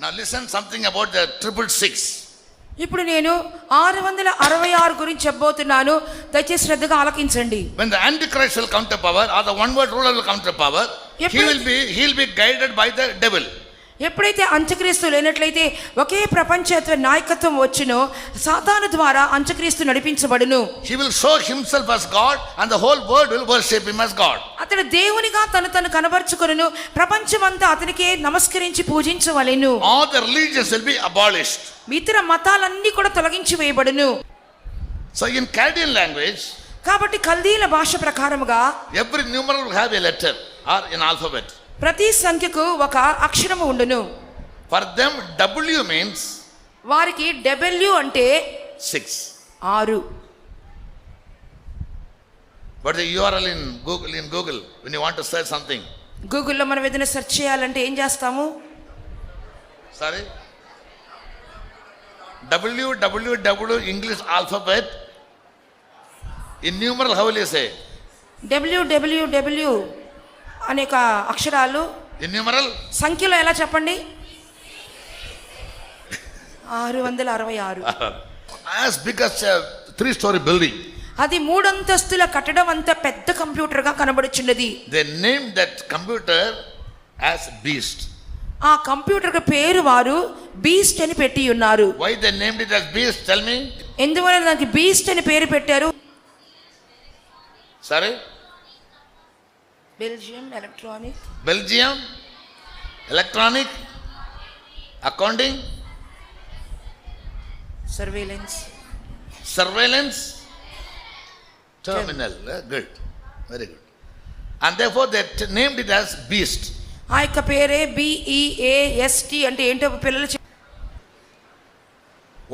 Now listen something about the 666. ఇప్పుడు నేను 666 గురించి చెప్పబోతున్నాను. దయచేసి శ్రద్ధగా ఆలకించండి. When the Antichrist will come to power, or the one world ruler will come to power, he'll be guided by the devil. ఎప్పుడైతే అంత్యక్రీస్తు లేనట్లయితే ఒకే ప్రపంచత్వ నాయకత్వం వచ్చునో సాతాను ద్వారా అంత్యక్రీస్తు నడిపించబడును. He will show himself as God and the whole world will worship him as God. అతడు దేవునిగా తను కనబరుచుకొనును. ప్రపంచమంతా అతనికే నమస్కరించి పూజించవలెను. All the religions will be abolished. ఇతర మతాలన్నీ కూడా తొలగించి వేయబడును. So in Chaldean language, కాబట్టి కల్దీల భాష ప్రకారముగా every numeral will have a letter or an alphabet. ప్రతి సంఖ్యకు ఒక అక్షరము ఉండును. For them W means వారికి W అంటే 6. 6. But the URL in Google when you want to search something. గూగుల్లో మనం ఏదైనా సెర్చ్ చేయాలంటే ఏం చేస్తాము? Sorry. www English alphabet in numeral how will you say? www అనేక అక్షరాలు In numeral సంఖ్యలో ఎలా చెప్పండి? 666. as big as a 3-story building. అది 3 అంతస్తుల కట్టడం అంత పెద్ద కంప్యూటర్ గా కనబడుచున్నది. They named that computer as beast. ఆ కంప్యూటర్ కి పేరు వారు బీస్ట్ అని పెట్టి ఉన్నారు. Why they named it as beast? Tell me. ఎందువల్ల దానికి బీస్ట్ అని పేరు పెట్టారు? Sorry. Belgium electronic accounting surveillance terminal. Good, very good. And therefore they named it as beast. ఆ యొక్క పేరే BEAST అంటే ఏంటో పిల్లలు.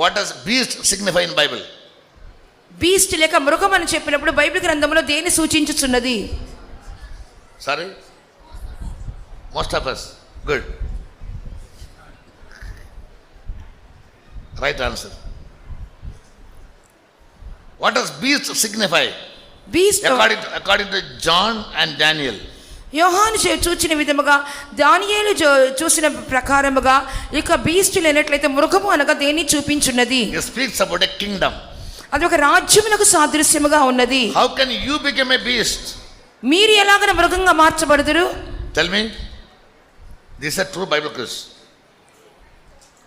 What does beast signify in Bible? Beast లేక మృగం అని చెప్పినప్పుడు బైబిల్ గ్రంథంలో దేన్ని సూచించుచున్నది? Sorry? Most of us. Good. Right answer. What does beast signify? Beast According to John and Daniel. యోహాను చూచిన విధముగా దానియేలు చూసిన ప్రకారముగా ఇక బీస్ట్ లేనట్లయితే మృగము అనగా దేన్ని చూపించున్నది? It speaks about a kingdom. అది ఒక రాజ్యమునకు సాదృశ్యముగా ఉన్నది. How can you become a beast? మీరు ఎలాగన మృగంగా మార్చబడుదురు? Tell me. This is a true Bible quiz.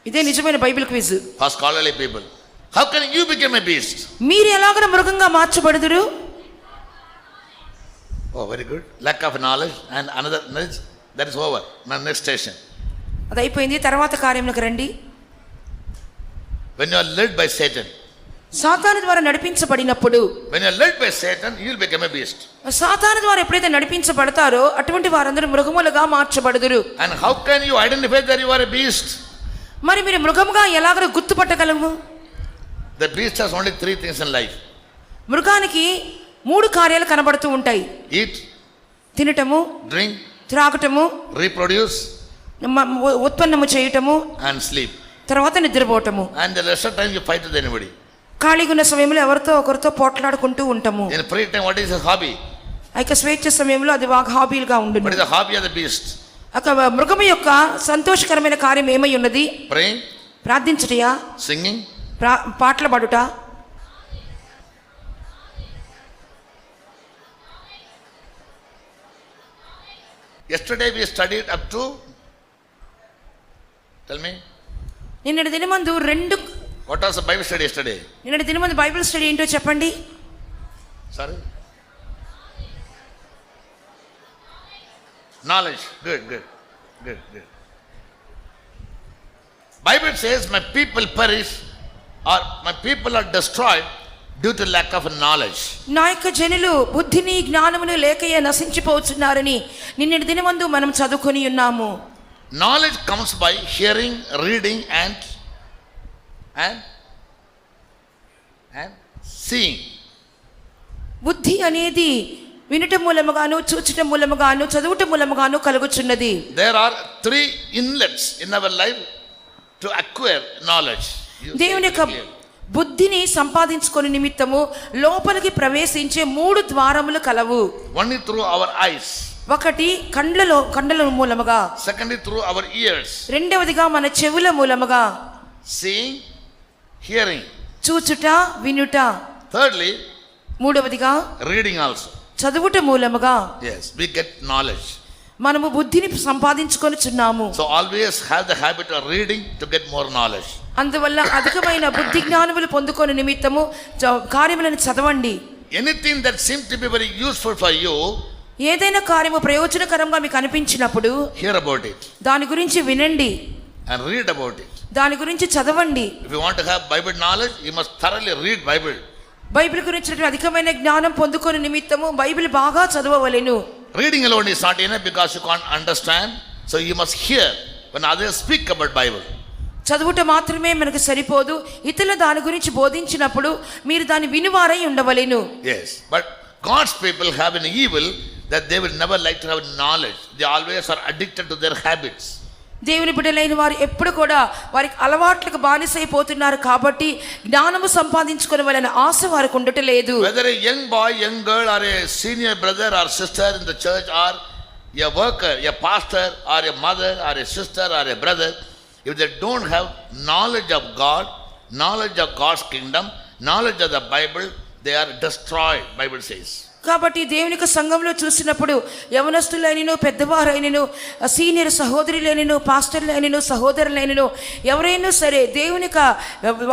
ఇదే నిజమైన Bible quiz. For scholarly people. How can you become a beast? మీరు ఎలాగన మృగంగా మార్చబడుదురు? Oh, very good. Lack of knowledge and another knowledge. That is over. Now next station. అది అయిపోయింది. తర్వాత కార్యములకు రండి. When you are led by Satan. సాతాను ద్వారా నడిపించబడినప్పుడు. When you are led by Satan, you will become a beast. సాతాను ద్వారా ఎప్పుడైతే నడిపించబడతారో అటువంటి వారందరూ మృగములుగా మార్చబడుదురు. And how can you identify that you are a beast? మరి మీరు మృగముగా ఎలాగ గుర్తుపట్టగలము? The beast has only 3 things in life. మృగానికి 3 కార్యాలు కనబడుతూ ఉంటాయి. Eat, తినటము, drink, త్రాగటము, reproduce, ఉత్పన్నము చేయటము, and sleep. తర్వాత నిద్రపోవటము. And the rest of time you fight with anybody. ఖాళీగా ఉన్న సమయంలో ఎవరితో ఒకరితో పోట్లాడుకుంటూ ఉంటాము. In free time, what is his hobby? అయితే స్వేచ్ఛ సమయంలో అది బాగా హాబీలుగా ఉండును. What is the hobby of the beast? ఒక మృగము యొక్క సంతోషకరమైన కార్యం ఏమై ఉన్నది? Praying, ప్రార్థించుటయా, singing, పాటలు పాడుట. Yesterday we studied up to, tell me. నిన్నటి దినమందు 2. What was the Bible study yesterday? నిన్నటి దినమందు బైబిల్ స్టడీ ఏంటో చెప్పండి. Sorry? Knowledge. Good. Bible says my people perish or my people are destroyed due to lack of knowledge. నా యొక్క జనులు బుద్ధిని జ్ఞానమును లేకయే నశించిపోతున్నారని నిన్నటి దినమందు మనం చదువుకొని ఉన్నాము. Knowledge comes by hearing, reading and seeing. బుద్ధి అనేది వినటం మూలముగాను, చూచటం మూలముగాను, చదువుటం మూలముగాను కలుగుచున్నది. There are 3 inlets in our life to acquire knowledge. దేవుని యొక్క బుద్ధిని సంపాదించుకొని నిమిత్తము లోపలికి ప్రవేశించే 3 ద్వారములు కలవు. Only through our eyes. ఒకటి కండ్ల మూలముగా, secondly through our ears, రెండవదిగా మన చెవుల మూలముగా, seeing, hearing, చూచుట వినుట, thirdly మూడవదిగా reading also. చదువుట మూలముగా Yes, we get knowledge. మనము బుద్ధిని సంపాదించుకొనుచున్నాము. So always have the habit of reading to get more knowledge. అందువల్ల అధికమైన బుద్ధి జ్ఞానములు పొందుకొని నిమిత్తము కార్యములను చదవండి. Anything that seems to be very useful for you, ఏదైనా కార్యము ప్రయోజనకరంగా మీకు అనిపించినప్పుడు hear about it దాని గురించి వినండి, and read about it. దాని గురించి చదవండి. If you want to have Bible knowledge, you must thoroughly read Bible. Bible గురించి అధికమైన జ్ఞానం పొందుకొని నిమిత్తము బైబిల్ బాగా చదవవలెను. Reading alone is not enough because you can't understand. So you must hear when others speak about Bible. చదువుట మాత్రమే మనకు సరిపోదు, ఇతరుల దాని గురించి బోధించినప్పుడు మీరు దాన్ని వినివారై ఉండవలెను. Yes, but God's people have an evil that they will never like to have knowledge. They always are addicted to their habits. దేవుని బిడ్డలైన వారు ఎప్పుడు కూడా వారికి అలవాట్లకు బానిసైపోతున్నారు కాబట్టి జ్ఞానము సంపాదించుకోవాలనే ఆశ వారికి ఉండటలేదు. Whether a young boy, young girl, or a senior brother or sister in the church, or a worker, a pastor, or a mother, or a sister, or a brother, if they don't have knowledge of God, knowledge of God's kingdom, knowledge of the Bible, they are destroyed, Bible says. కాబట్టి దేవునికి సంఘంలో చూసినప్పుడు యవనస్తులైనను పెద్దవారైనను senior సహోదరులైనను పాస్టర్లైనను సహోదరులైనను ఎవరైనా సరే దేవునికి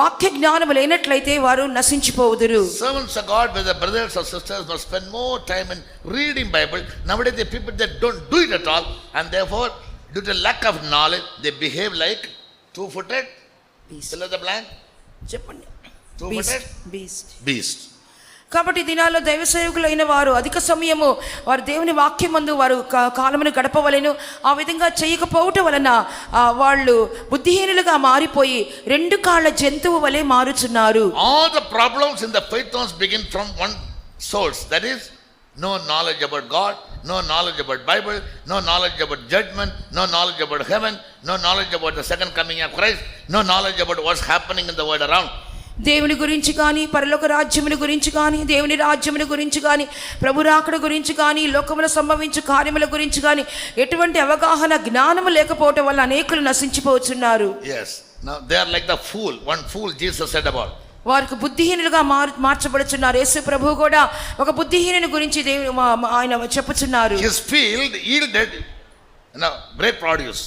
వాక్య జ్ఞానం లేనట్లయితే వారు నశించిపోవుదురు. Servants of God, whether brothers or sisters, must spend more time in reading Bible. Nowadays the people that don't do it at all, and therefore due to lack of knowledge they behave like two-footed, fill in the blank, చెప్పండి, two-footed beast. కాబట్టి దినాల్లో దైవ సేవకులైన వారు అధిక సమయము వారు దేవుని వాక్యమందు వారు కాలమును గడపవలెను. ఆ విధంగా చేయకపోవటం వలన వాళ్ళు బుద్ధిహీనులుగా మారిపోయి రెండు కాళ్ళ జంతువు వలె మారుచున్నారు. All the problems in the faith house begin from one source, that is no knowledge about God, no knowledge about Bible, no knowledge about judgment, no knowledge about heaven, no knowledge about the second coming of Christ, no knowledge about what's happening in the world around. దేవుని గురించి కానీ పరలోక రాజ్యముని గురించి కానీ దేవుని రాజ్యముని గురించి కానీ ప్రభు రాకడ గురించి కానీ లోకములో సంభవించు కార్యముల గురించి కానీ ఎటువంటి అవగాహన జ్ఞానము లేకపోవటం వల్ల అనేకులు నశించిపోతున్నారు. Yes, now they are like the fool, one fool Jesus said about. వారికి బుద్ధిహీనులుగా మార్చబడుచున్నారు. యేసు ప్రభువు కూడా ఒక బుద్ధిహీనుని గురించి ఆయన చెప్పుచున్నారు. His field yielded great produce.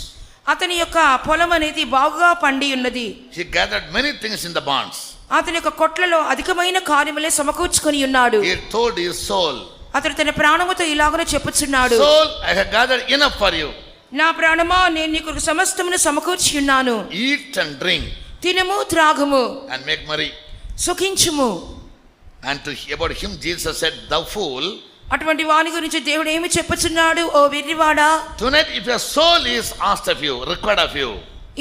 అతని యొక్క పొలం అనేది బాగా పండి ఉన్నది. He gathered many things in the barns. అతని యొక్క కొట్లలో అధికమైన కార్యములే సమకూర్చుకొని ఉన్నాడు. He told his soul, అతడు తన ప్రాణముతో ఇలాగనే చెప్పుచున్నాడు, soul, I have gathered enough for you. నా ప్రాణమా నేను నీకు సమస్తమును సమకూర్చి ఉన్నాను. Eat and drink తినము త్రాగుము and make merry. సుఖించుము. And about him Jesus said, thou fool. అటువంటి వాని గురించి దేవుడు ఏమి చెప్పుచున్నాడు, ఓ వెర్రివాడా, tonight if your soul is asked of you, required of you,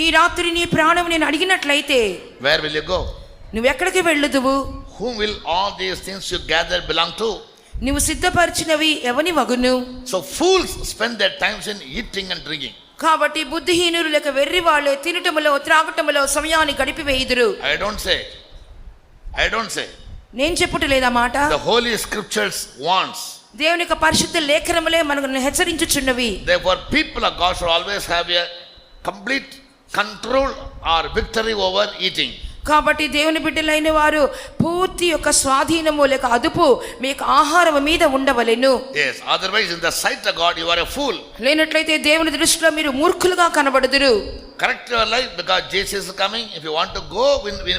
ఈ రాత్రి నీ ప్రాణం నేను అడిగినట్లయితే where will you go? నువ్వెక్కడికి వెళ్ళుదువు? Whom will all these things you gather belong to? నువ్వు సిద్ధపరిచినవి ఎవని వగును? So fools spend their times in eating and drinking. కాబట్టి బుద్ధిహీనులు లేక వెర్రి వాళ్ళే తినటములో త్రాగటములో సమయాన్ని గడిపివేయుదురు. I don't say నేను చెప్పుటలేదా మాట. the holy scriptures wants. దేవుని యొక్క పరిశుద్ధ లేఖనములే మనకు హెచ్చరించుచున్నవి. Therefore people of God should always have a complete control or victory over eating. కాబట్టి దేవుని బిడ్డలైన వారు పూర్తి యొక్క స్వాధీనము లేక అదుపు మీకు ఆహారం మీద ఉండవలెను. Yes, otherwise in the sight of God you are a fool. లేనట్లయితే దేవుని దృష్టిలో మీరు మూర్ఖులుగా కనబడుదురు. Correct your life because Jesus is coming. If you want to go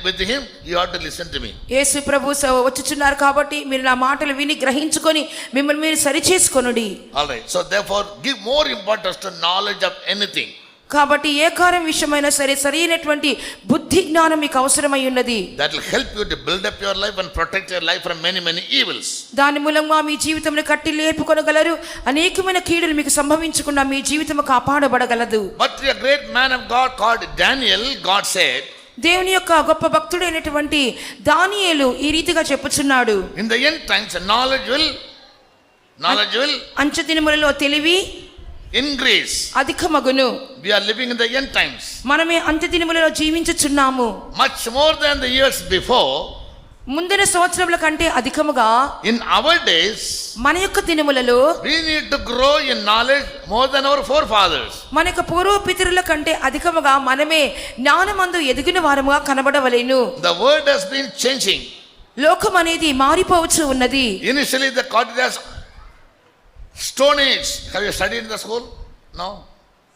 with him, you have to listen to me. యేసు ప్రభు వచ్చుచున్నారు కాబట్టి మీరు నా మాటలు విని గ్రహించుకొని మిమ్మల్ని మీరు సరిచేసుకొనుడి. All right. So therefore give more importance to knowledge of anything. కాబట్టి ఏ కార్యం విషయమైనా సరే సరైనటువంటి బుద్ధి జ్ఞానం మీకు అవసరమై ఉన్నది. That will help you to build up your life and protect your life from many evils. దాని మూలంగా మీ జీవితంలో కట్టి లేపుకొనగలరు. అనేకమైన కీడులు మీకు సంభవించకుండా మీ జీవితం కాపాడబడగలదు. But a great man of God called Daniel, God said, దేవుని యొక్క గొప్ప భక్తుడైనటువంటి దానియేలు ఈ రీతిగా చెప్పుచున్నాడు, in the end times knowledge will అంచె దినములలో తెలివి increase. అధికమగును. We are living in the end times. మనమే అంత్య దినములలో జీవించుచున్నాము. Much more than the years before. ముందర సంవత్సరముల కంటే అధికముగా In our days, మన యొక్క దినములలో we need to grow in knowledge more than our forefathers. మన యొక్క పూర్వపితరుల కంటే అధికముగా మనమే జ్ఞానమందు ఎదిగిన వారముగా కనబడవలెను. The world has been changing. లోకం అనేది మారిపోవచ్చు ఉన్నది. Initially, they called it as Stone Age. Have you studied in the school? No.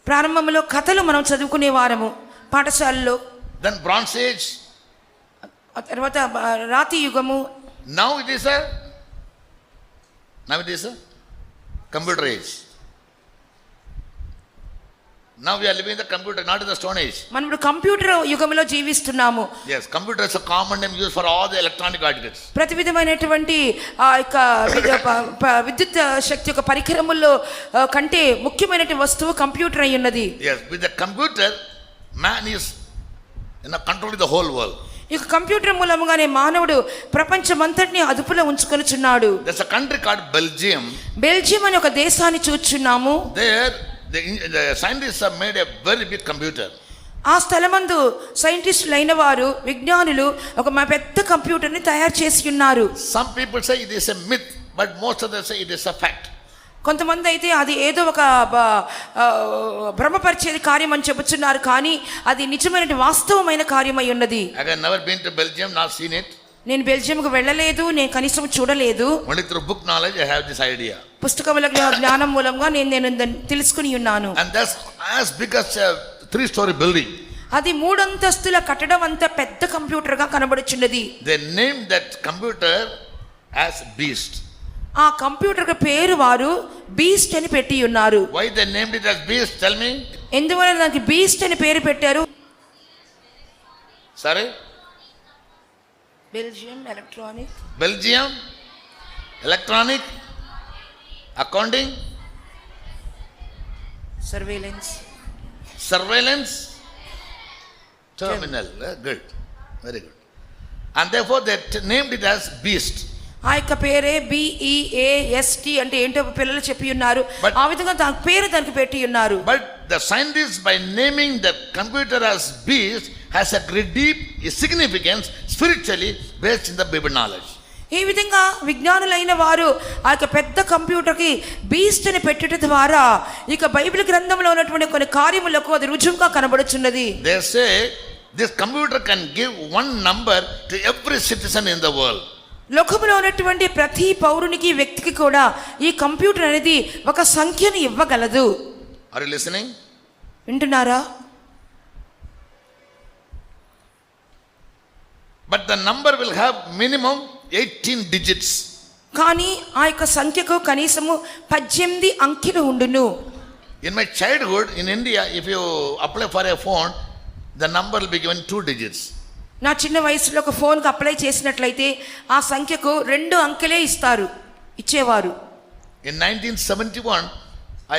ప్రారంభంలో కథలు మనం చదువుకునే వారము పాఠశాలలో. Then Bronze Age. ఆ తర్వాత రాతి యుగము. Now it is a computer age. Now we are living in the computer, not in the Stone Age. మనం ఇప్పుడు కంప్యూటర్ యుగంలో జీవిస్తున్నాము. Yes, computer is a common name used for all the electronic articles. ప్రతి విధమైనటువంటి ఆ యొక్క విద్యుత్ శక్తి యొక్క పరికరముల్లో కంటే ముఖ్యమైన వస్తువు కంప్యూటర్ అయి ఉన్నది. Yes, with the computer, man is controlling the whole world. ఈ కంప్యూటర్ మూలముగానే మానవుడు ప్రపంచమంతటిని అదుపులో ఉంచుకొనుచున్నాడు. There's a country called Belgium. Belgium అనే ఒక దేశాన్ని చూచుచున్నాము. There, the scientists have made a very big computer. ఆ స్థలమందు సైంటిస్టులు అయిన వారు విజ్ఞానులు ఒక పెద్ద కంప్యూటర్ని తయారు చేసి ఉన్నారు. Some people say it is a myth, but most of them say it is a fact. కొంతమంది అయితే అది ఏదో ఒక భ్రమపరిచేది కార్యం అని చెబుతున్నారు, కానీ అది నిజమైన వాస్తవమైన కార్యమై ఉన్నది. I have never been to Belgium, not seen it. నేను బెల్జియంకు వెళ్ళలేదు, నేను కనీసం చూడలేదు. Only through book knowledge I have this idea. పుస్తకముల జ్ఞానం మూలంగా నేను తెలుసుకుని ఉన్నాను. And that's as big as a 3-story building. అది 3 అంతస్తుల కట్టడం అంత పెద్ద కంప్యూటర్ గా కనబడుచున్నది. They named that computer as Beast. ఆ కంప్యూటర్ పేరు వారు బీస్ట్ అని పెట్టి ఉన్నారు. Why they named it as Beast? Tell me. ఎందువల్ల దానికి బీస్ట్ అని పేరు పెట్టారు? Sorry? Belgium electronic accounting, surveillance terminal. Good, very good. And therefore they named it as Beast. ఆ యొక్క పేరే BEAST అంటే ఏంటో పిల్లలు చెప్పి ఉన్నారు. ఆ విధంగా దానికి పెట్టి ఉన్నారు. But the scientists, by naming the computer as Beast, has a great deep significance spiritually based in the Bible knowledge. ఈ విధంగా విజ్ఞానులైన వారు ఆ యొక్క పెద్ద కంప్యూటర్కి బీస్ట్ అని పెట్టడం ద్వారా ఇక బైబిల్ గ్రంథంలో ఉన్నటువంటి కొన్ని కార్యములకు అది రుజువుగా కనబడుచున్నది. They say this computer can give one number to every citizen in the world. లోకంలో ఉన్నటువంటి ప్రతి పౌరునికి వ్యక్తికి కూడా ఈ కంప్యూటర్ అనేది ఒక సంఖ్యను ఇవ్వగలదు. Are you listening? వింటున్నారా? But the number will have minimum 18 digits. కానీ ఆ యొక్క సంఖ్యకు కనీసము 18 అంకెలు ఉండును. In my childhood in India, if you apply for a phone, the number will be given 2 digits. నా చిన్న వయసులో ఒక ఫోన్కి అప్లై చేసినట్లయితే ఆ సంఖ్యకు 2 అంకెలే ఇచ్చేవారు. In 1971,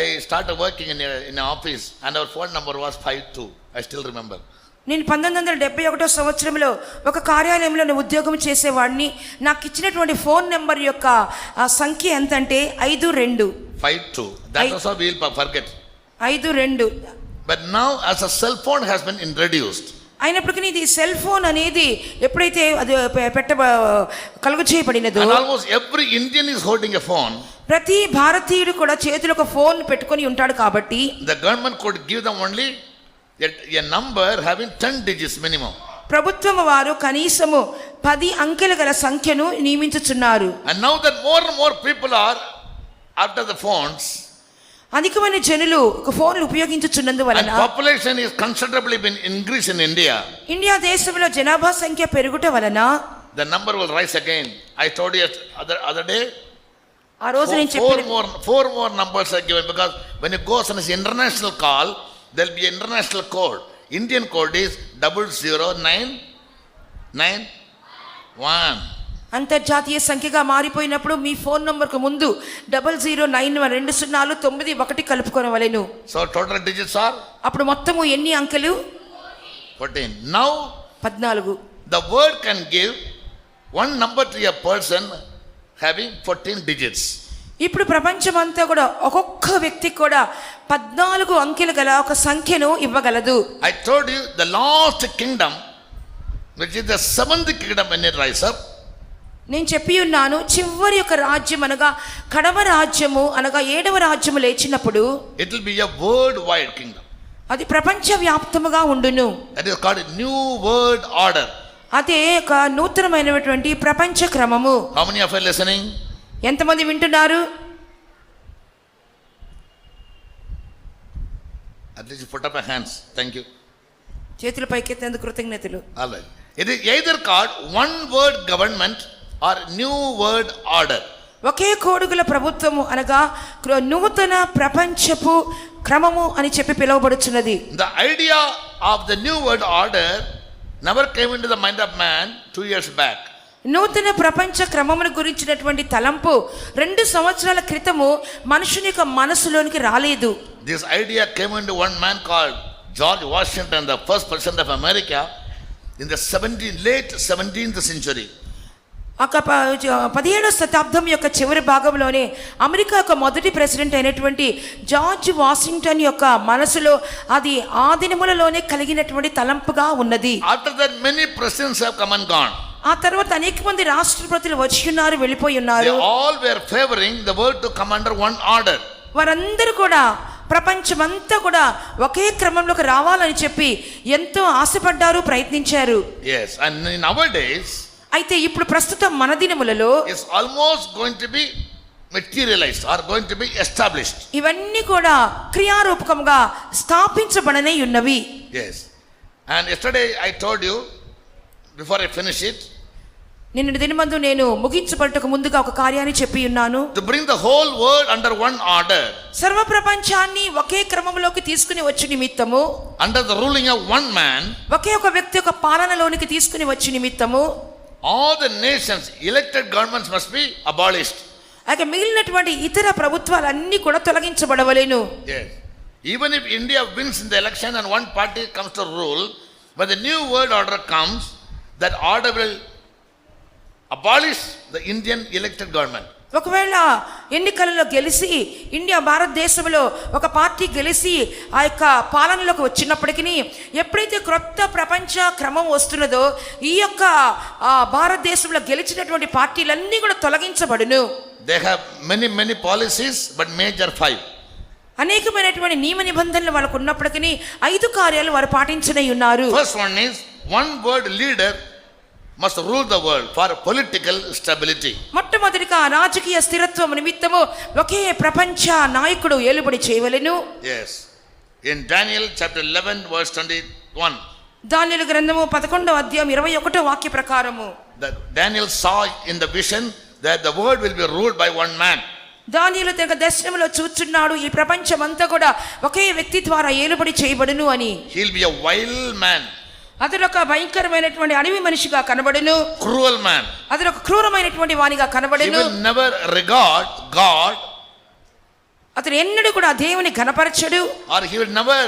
I started working in an office and our phone number was 52. I still remember. నేను 1971 సంవత్సరంలో ఒక కార్యాలయంలో ఉద్యోగం చేసేవాడిని. నాకు ఇచ్చినటువంటి ఫోన్ నెంబర్ యొక్క సంఖ్య ఎంత అంటే 52. That also we will forget. 52. But now as a cell phone has been introduced. అయినప్పటికీ ఇది సెల్ ఫోన్ అనేది ఎప్పుడైతే అది కలుగు చేయబడినదో, and almost every Indian is holding a phone. ప్రతి భారతీయుడు కూడా చేతిలో ఒక ఫోన్ పెట్టుకొని ఉంటాడు. కాబట్టి the government could give them only a number having 10 digits minimum. ప్రభుత్వం వారు కనీసము 10 అంకెల గల సంఖ్యను నియమించుచున్నారు. And now that more and more people are after the phones, అధికమైన జనులు ఒక ఫోన్ ఉపయోగించుచున్నందువలన population is considerably been increased in India. India దేశంలో జనాభా సంఖ్య పెరుగుట వలన the number will rise again. I told you other day, ఆ రోజు నేను చెప్పిన four more numbers are given, because when it goes on an international call, there will be an international code. Indian code is 00991. అంతర్జాతీయ సంఖ్యగా మారిపోయినప్పుడు మీ phone నంబర్కు ముందు 0091 కలుపుకొనవలెను. So total digits are, అప్పుడు మొత్తము ఎన్ని అంకెలు? 14. Now 14. the word can give one number to a person having 14 digits. ఇప్పుడు ప్రపంచమంతా కూడా ఒక్కొక్క వ్యక్తికి కూడా 14 అంకెలు గల ఒక సంఖ్యను ఇవ్వగలదు. I told you the last kingdom, which is the 7th kingdom, when it rise up, నేను చెప్పి ఉన్నాను, చివరి యొక్క రాజ్యం అనగా కడవ రాజ్యము అనగా 7వ రాజ్యము లేచినప్పుడు it will be a worldwide kingdom. అది ప్రపంచ వ్యాప్తముగా ఉండును. That is called a new world order. అదే ఒక నూతనమైనటువంటి ప్రపంచ క్రమము. How many of you are listening? ఎంతమంది వింటున్నారు? At least you put up your hands. Thank you. చేతుల పైకెత్తేందుకు కృతజ్ఞతలు. All right. It is either called one world government or new world order. ఒకే కోడుగుల ప్రభుత్వము అనగా నూతన ప్రపంచపు క్రమము అని చెప్పి పిలువబడుచున్నది. The idea of the new world order never came into the mind of man 2 years back. నూతన ప్రపంచ క్రమమును గురించినటువంటి తలంపు 2 సంవత్సరాల క్రితము మనుషుని యొక్క మనసులోనికి రాలేదు. This idea came into one man called George Washington, the first president of America in the late 17th century. 17వ శతాబ్దం యొక్క చివరి భాగంలోనే అమెరికా యొక్క మొదటి ప్రెసిడెంట్ అయినటువంటి జార్జ్ వాషింగ్టన్ యొక్క మనసులో అది ఆ దినములలోనే కలిగినటువంటి తలంపుగా ఉన్నది. After that many presidents have come and gone. ఆ తర్వాత అనేక మంది రాష్ట్రపతులు వచ్చి ఉన్నారు, వెళ్ళిపోయి ఉన్నారు. They all were favoring the world to come under one order. వారందరూ కూడా ప్రపంచమంతా కూడా ఒకే క్రమంలోకి రావాలని చెప్పి ఎంతో ఆశపడ్డారు, ప్రయత్నించారు. Yes, and in our days అయితే ఇప్పుడు ప్రస్తుతం మన దినములలో is almost going to be materialized or going to be established. ఇవన్నీ కూడా క్రియారూపకంగా స్థాపించబడనే ఉన్నవి. Yes, and yesterday I told you, before I finish it, నిన్న దినమందు నేను ముగించబడటకు ముందుగా ఒక కార్యాన్ని చెప్పి ఉన్నాను. to bring the whole world under one order, సర్వ ప్రపంచాన్ని ఒకే క్రమంలోకి తీసుకుని వచ్చి నిమిత్తము, under the ruling of one man, ఒకే ఒక వ్యక్తి యొక్క పాలనలోనికి తీసుకుని వచ్చి నిమిత్తము, all the nations elected governments must be abolished. అయితే మిగిలినటువంటి ఇతర ప్రభుత్వాలన్నీ కూడా తొలగించబడవలెను. Yes, even if India wins in the election and one party comes to rule, when the new world order comes, that order will abolish the Indian elected government. ఒకవేళ ఎన్నికలలో గెలిచి India భారతదేశంలో ఒక party గెలిచి ఆ యొక్క పాలనలోకి వచ్చినప్పటికీ ఎప్పుడైతే క్రొత్త ప్రపంచ క్రమం వస్తున్నదో ఈ యొక్క భారతదేశంలో గెలిచినటువంటి పార్టీలన్నీ కూడా తొలగించబడును. They have many policies, but major 5. అనేకమైనటువంటి నియమ నిబంధనలు వాళ్ళకు ఉన్నప్పటికీ 5 కార్యాలు వారు పాటించనే ఉన్నారు. First one is one world leader must rule the world for political stability. మొట్టమొదటిగా రాజకీయ స్థిరత్వం నిమిత్తము ఒకే ప్రపంచ నాయకుడు ఏలుబడి చేయవలెను. Yes, in Daniel chapter 11 verse 21, దానియేలు గ్రంథము 11వ అధ్యాయం 21వ వాక్య ప్రకారము, that Daniel saw in the vision that the world will be ruled by one man. దానియేలు తన దర్శనంలో చూచున్నాడు, ఈ ప్రపంచమంతా కూడా ఒకే వ్యక్తి ద్వారా ఏలుబడి చేయబడును అని. He'll be a wild man, అతడు ఒక భయంకరమైనటువంటి అడవి మనిషిగా కనబడును. cruel man. అతడు ఒక క్రూరమైనటువంటి వానిగా He కనబడును. will never regard God, అతడు ఎన్నడూ కూడా దేవుని ఘనపరచడు, or he will never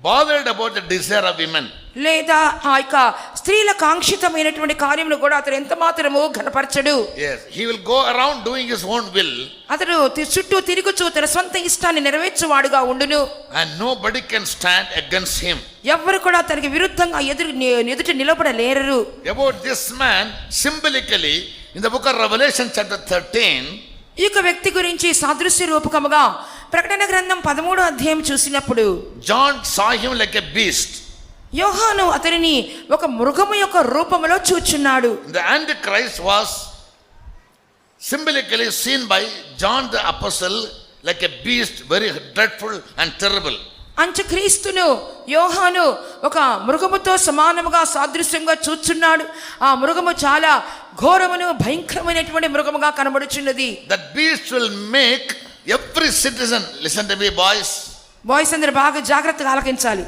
bothered about the desire of women. లేదా ఆ యొక్క స్త్రీల కాంక్షితమైనటువంటి కార్యములు కూడా అతడు ఎంత మాత్రము ఘనపరచడు. Yes, he will go around doing his own will, అతడు చుట్టూ తిరుగుచూ తన సొంత ఇష్టాన్ని నెరవేర్చువాడుగా ఉండును. and nobody can stand against him. ఎవ్వరు కూడా తనకి విరుద్ధంగా ఎదుట నిలబడలేరు. About this man, symbolically, in the book of Revelation chapter 13, ఈ యొక్క వ్యక్తి గురించి సాదృశ్య రూపకముగా ప్రకటన గ్రంథం 13వ అధ్యాయం చూసినప్పుడు John saw him like a beast. యోహాను అతనిని ఒక మృగము యొక్క రూపములో చూచున్నాడు. The Antichrist was symbolically seen by John the Apostle like a beast, very dreadful and terrible. అంత్యక్రీస్తును యోహాను ఒక మృగముతో సమానముగా సాదృశ్యంగా చూచున్నాడు. ఆ మృగము చాలా ఘోరమును భయంకరమైనటువంటి మృగముగా కనబడుచున్నది. That beast will make every citizen, listen to me boys, boys అందరూ బాగా జాగ్రత్తగా ఆలకించాలి.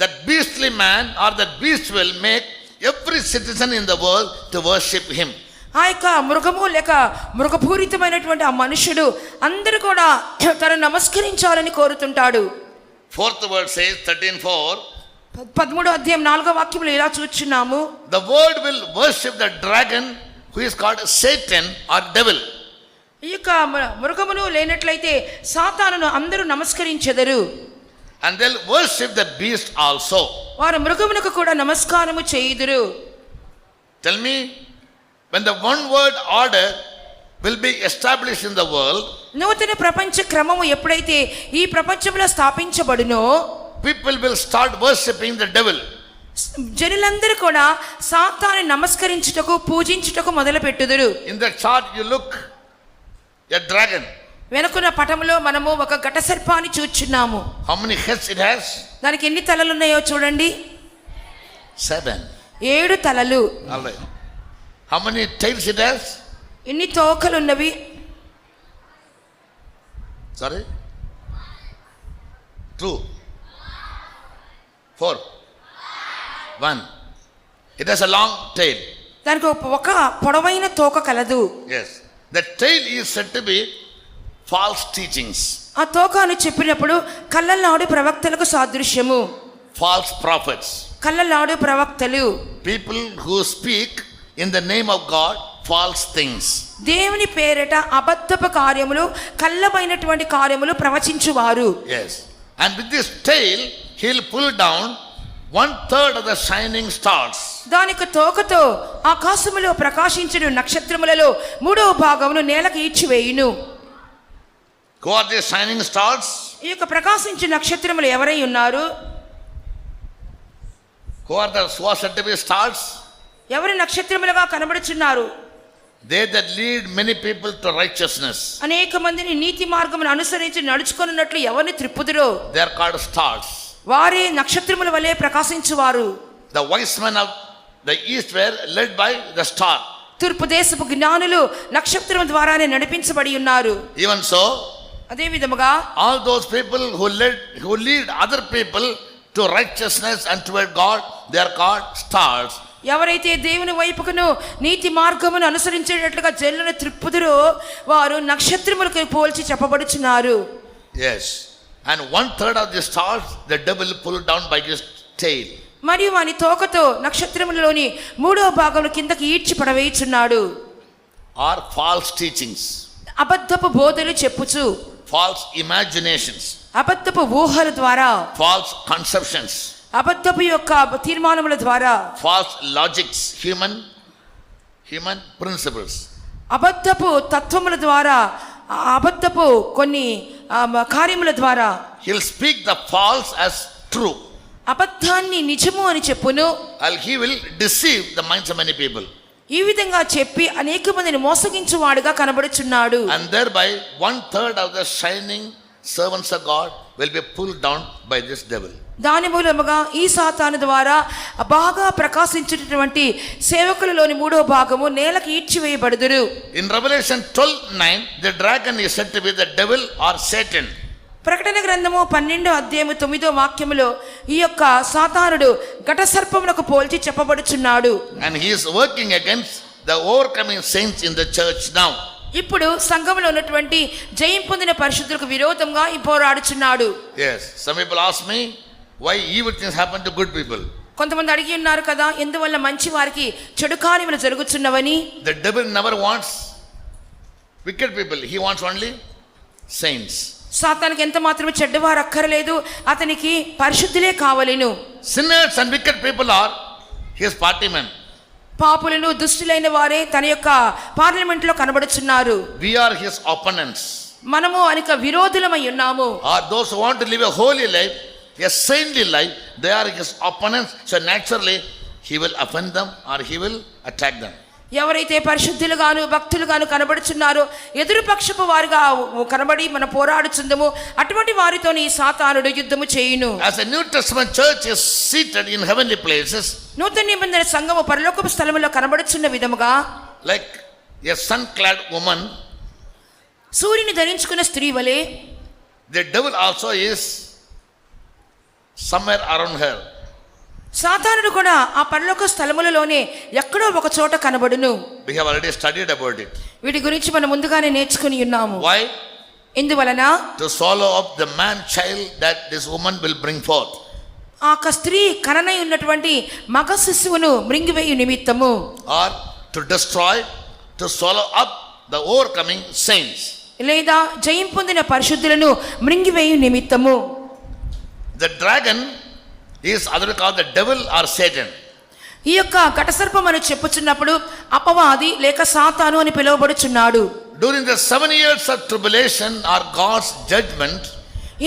that beastly man or that beast will make every citizen in the world to worship him. ఆ యొక్క మృగము లేక మృగపూరితమైనటువంటి ఆ మనుషుడు అందరూ కూడా తను నమస్కరించాలని కోరుతుంటాడు. Fourth word says 13:4, 13వ అధ్యాయం 4వ వాక్యంలో ఇలా చూచున్నాము, the world will worship the dragon who is called Satan or devil. ఈ యొక్క మృగమును లేనట్లయితే సాతానును అందరూ నమస్కరించెదరు. And they'll worship the beast also. వారు మృగమునకు కూడా నమస్కారము చేయుదురు. Tell me, when the one world order will be established in the world, నూతన ప్రపంచ క్రమము ఎప్పుడైతే ఈ ప్రపంచంలో స్థాపించబడునో, people will start worshipping the devil. జనులందరూ కూడా సాతాను నమస్కరించుటకు పూజించుటకు మొదలుపెట్టుదురు. In the chart you look, a dragon. వెనుకున్న పటములో మనము ఒక ఘట సర్పాన్ని చూచున్నాము. How many heads it has? దానికి ఎన్ని తలలు ఉన్నాయో చూడండి. 7. 7 తలలు. All right. How many tails it has? ఎన్ని తోకలు ఉన్నవి? Sorry? 2. 4. 1. It has a long tail. దానికి ఒక పొడవైన తోక కలదు. Yes. The tail is said to be false teachings. ఆ తోక అని చెప్పినప్పుడు కళ్ళలాడు ప్రవక్తలకు సాదృశ్యము. False prophets. కళ్ళలాడు ప్రవక్తలు. People who speak in the name of God false things. దేవుని పేరిట అబద్ధపు కార్యములు, కళ్ళమైనటువంటి కార్యములు ప్రవచించువారు. Yes. And with this tail he'll pull down 1/3 of the shining stars. దానికి తోకతో ఆకాశములో ప్రకాశించిన నక్షత్రములలో 3వ భాగమును నేలకు ఈడ్చివేయును. Who are these shining stars? ఈ యొక్క ప్రకాశించే నక్షత్రములు ఎవరై ఉన్నారు? Who are said to be stars? ఎవరి నక్షత్రములుగా కనబడుచున్నారు? They that lead many people to righteousness. అనేక మందిని నీతి మార్గమును అనుసరించి నడుచుకొనున్నట్లు ఎవరిని త్రిప్పుదురో They are called stars. వారే నక్షత్రముల వలె ప్రకాశించువారు. The wise men of the east were led by the star. తూర్పు దేశపు జ్ఞానులు నక్షత్రం ద్వారానే నడిపించబడి ఉన్నారు. Even so, అదే విధముగా all those people who lead other people to righteousness and toward God, they are called stars. ఎవరైతే దేవుని వైపుకును నీతి మార్గమును అనుసరించేటట్లుగా జనులను త్రిప్పుదురో వారు నక్షత్రములకు పోల్చి చెప్పబడుచున్నారు. Yes. And 1/3 of the stars the devil pulled down by his tail. మరియు వాని తోకతో నక్షత్రములలోని 3వ భాగమును కిందకి ఈడ్చి పడవేయుచున్నాడు. Or false teachings, అబద్ధపు బోధలు చెప్పుచు, false imaginations, అబద్ధపు ఊహల ద్వారా, false conceptions, అబద్ధపు యొక్క తీర్మానముల ద్వారా, false logics, human principles. అబద్ధపు తత్వముల ద్వారా, అబద్ధపు కొన్ని కార్యముల ద్వారా He'll speak the false as true. అబద్ధాన్ని నిజము అని చెప్పును. And he will deceive the minds of many people. ఈ విధంగా చెప్పి అనేక మందిని మోసగించువాడుగా కనబడుచున్నాడు. And thereby 1/3 of the shining servants of God will be pulled down by this devil. దాని మూలముగా ఈ సాతాను ద్వారా బాగా ప్రకాశించేటటువంటి సేవకులలోని 3వ భాగము నేలకు ఈడ్చివేయబడుదురు. In Revelation 12:9, the dragon is said to be the devil or Satan. ప్రకటన గ్రంథము 12వ అధ్యాయము 9వ వాక్యములో ఈ యొక్క సాతానుడు ఘట సర్పమునకు పోల్చి చెప్పబడుచున్నాడు. And he is working against the overcoming saints in the church now. ఇప్పుడు సంఘములో ఉన్నటువంటి జయం పొందిన పరిశుద్ధులకు విరోధంగా ఈ పోరాడుచున్నాడు. Yes, some people ask me why evil things happen to good people. కొంతమంది అడిగి ఉన్నారు కదా, ఎందువల్ల మంచి వారికి చెడు కార్యములు జరుగుచున్నవని. The devil never wants wicked people, he wants only saints. సాతానికి ఎంత మాత్రమే చెడ్డవారు అక్కర్లేదు, అతనికి పరిశుద్ధులే కావలెను. Sinners and wicked people are his party men. పాపులను దుష్టులైన వారే తన యొక్క పార్లమెంట్ లో కనబడుచున్నారు. We are his opponents. మనము అనేక విరోధులమై ఉన్నాము. Or those who want to live a holy life, a saintly life, they are his opponents. So naturally he will offend them or he will attack them. ఎవరైతే పరిశుద్ధులుగాను భక్తులుగాను కనబడుచున్నారో, ఎదురుపక్షపు వారుగా కనబడి మన పోరాడుచుందము, అటువంటి వారితో ఈ సాతానుడు యుద్ధము చేయును. As a New Testament church is seated in heavenly places, నూతన నిబంధన సంఘము పరలోకపు స్థలములో కనబడుచున్న విధముగా, like a sun-clad woman, సూర్యుని ధరించుకున్న స్త్రీ వలె the devil also is somewhere around her. సాతానుడు కూడా ఆ పరలోక స్థలములలోనే ఎక్కడో ఒక చోట కనబడును. We have already studied about it. వీటి గురించి మనం ముందుగానే నేర్చుకుని ఉన్నాము. Why? ఎందువలన To swallow up the man child that this woman will bring forth. ఆ స్త్రీ కననై ఉన్నటువంటి మగ శిశువును మృంగివేయు నిమిత్తము, Or to destroy, to swallow up the overcoming saints. లేదా జయం పొందిన పరిశుద్ధులను మృంగివేయు నిమిత్తము. The dragon is otherwise called the devil or Satan. ఈ యొక్క ఘటసర్పం అని చెప్పుచున్నప్పుడు అపవాది లేక సాతాను అని పిలువబడుచున్నాడు. During the 7 years of tribulation or God's judgment,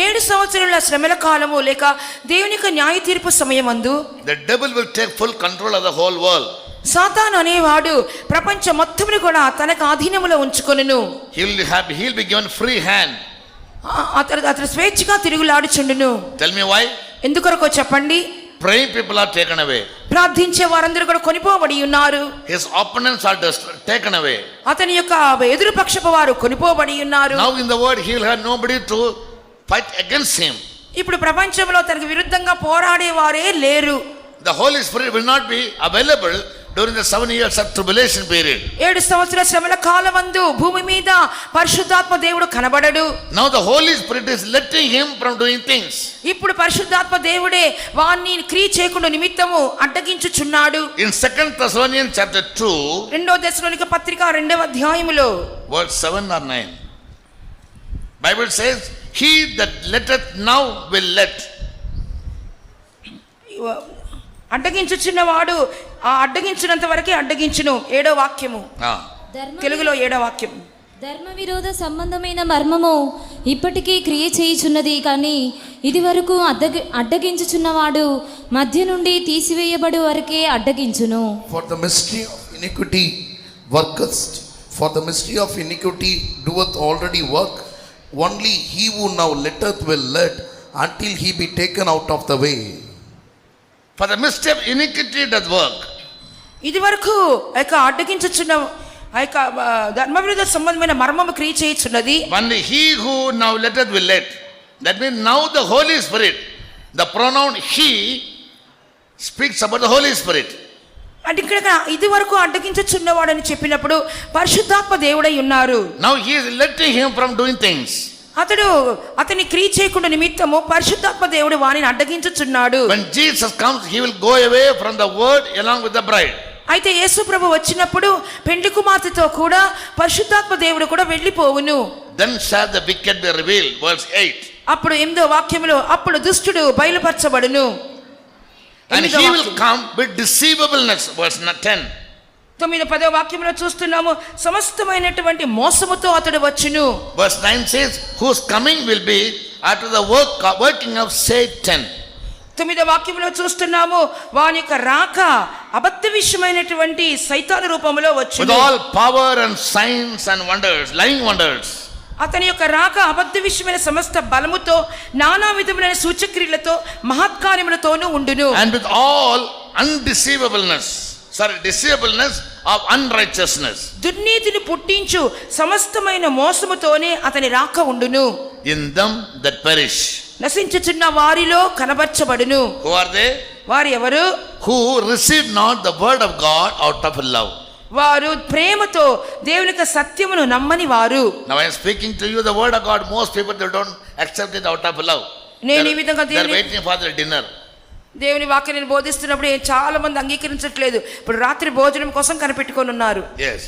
7 సంవత్సరాల శ్రమల కాలము లేక దేవుని యొక్క న్యాయ తీర్పు సమయమందు the devil will take full control of the whole world. సాతాను అనేవాడు ప్రపంచం మొత్తమును కూడా తనకు ఆధీనములో ఉంచుకొనును. He'll be given free hand. అతడు స్వేచ్ఛగా తిరుగులాడుచుండును. Tell me why? ఎందుకొరకో చెప్పండి. Praying people are taken away. ప్రార్థించే వారందరూ కూడా కొనిపోబడి ఉన్నారు. His opponents are taken away. అతని యొక్క ఎదురు పక్షపు వారు కొనిపోబడి ఉన్నారు. Now in the world he will have nobody to fight against him. ఇప్పుడు ప్రపంచంలో తనకు విరుద్ధంగా పోరాడే వారే లేరు. The Holy Spirit will not be available during the 7 years of tribulation period. 7 సంవత్సరాల శ్రమల కాలమందు భూమి మీద పరిశుద్ధాత్మ దేవుడు కనబడడు. Now the Holy Spirit is letting him from doing things. ఇప్పుడు పరిశుద్ధాత్మ దేవుడే వాణ్ణి క్రియ చేయకుండా నిమిత్తము అడ్డగించుచున్నాడు. In 2 Thessalonians chapter 2, రెండో దశలోనిక పత్రిక 2వ అధ్యాయములో verse 7 or 9, Bible says, he that letteth now will let. అడ్డగించుచున్న వాడు ఆ అడ్డగించినంత వరకే అడ్డగించును. 7వ వాక్యము, తెలుగులో 7వ వాక్యం. ధర్మ విరోధ సంబంధమైన మర్మము ఇప్పటికీ క్రియ చేయుచున్నది, కానీ ఇది వరకు అడ్డగించుచున్నవాడు మధ్య నుండి తీసివేయబడు వరకే అడ్డగించును. For the mystery of iniquity worketh, for the mystery of iniquity doeth already work. Only he who now letteth will let until he be taken out of the way. For the mystery of iniquity doth work. ఇది వరకు అడ్డగించుచున్న ధర్మ విరోధ సంబంధమైన మర్మము క్రియ చేయుచున్నది. Only he who now letteth will let. That means now the Holy Spirit, the pronoun he speaks about the Holy Spirit. అంటే ఇక్కడ ఇది వరకు అడ్డగించుచున్నవాడని చెప్పినప్పుడు పరిశుద్ధాత్మ దేవుడై ఉన్నారు. Now he is letting him from doing things. అతని క్రియ చేయకుండా నిమిత్తము పరిశుద్ధాత్మ దేవుడు వానిని అడ్డగించుచున్నాడు. When Jesus comes, he will go away from the word along with the bride. అయితే యేసు ప్రభు వచ్చినప్పుడు పెండ్లి కుమార్తెతో కూడా పరిశుద్ధాత్మ దేవుడు కూడా వెళ్ళిపోవును. Then shall the wicked be revealed. Verse 8. అప్పుడు 8వ వాక్యములో అప్పుడు దుష్టుడు బయలుపరచబడును. And he will come with deceivableness. Verse 10. 9-10వ వాక్యంలో చూస్తున్నాము, సమస్తమైనటువంటి మోసముతో అతడు వచ్చును. Verse 9 says, whose coming will be after the working of Satan. 9వ వాక్యంలో చూస్తున్నాము, వాని యొక్క రాక అబద్ధ విషయమైనటువంటి సైతాను రూపంలో వచ్చును. With all power and signs and wonders, lying wonders. అతని యొక్క రాక అబద్ధ విషయమైన సమస్త బలముతో నానా విధములైన సూచక్రియలతో మహత్కార్యములతోనూ ఉండును. And with all deceivableness of unrighteousness. దుర్నీతిని పుట్టించు సమస్తమైన మోసముతోనే అతని రాక ఉండును. In them that perish. నశించుచున్న వారిలో కనబర్చబడును. Who are they? వారు ఎవరు? Who receive not the word of God out of love. వారు ప్రేమతో దేవుని యొక్క సత్యమును నమ్మని వారు. Now I am speaking to you the word of God. Most people they don't accept it out of love. నేను ఈ విధంగా they are waiting for their dinner. దేవుని వాక్యాన్ని బోధిస్తున్నప్పుడు చాలా మంది అంగీకరించట్లేదు. ఇప్పుడు రాత్రి భోజనం కోసం కనిపెట్టుకొని ఉన్నారు. Yes,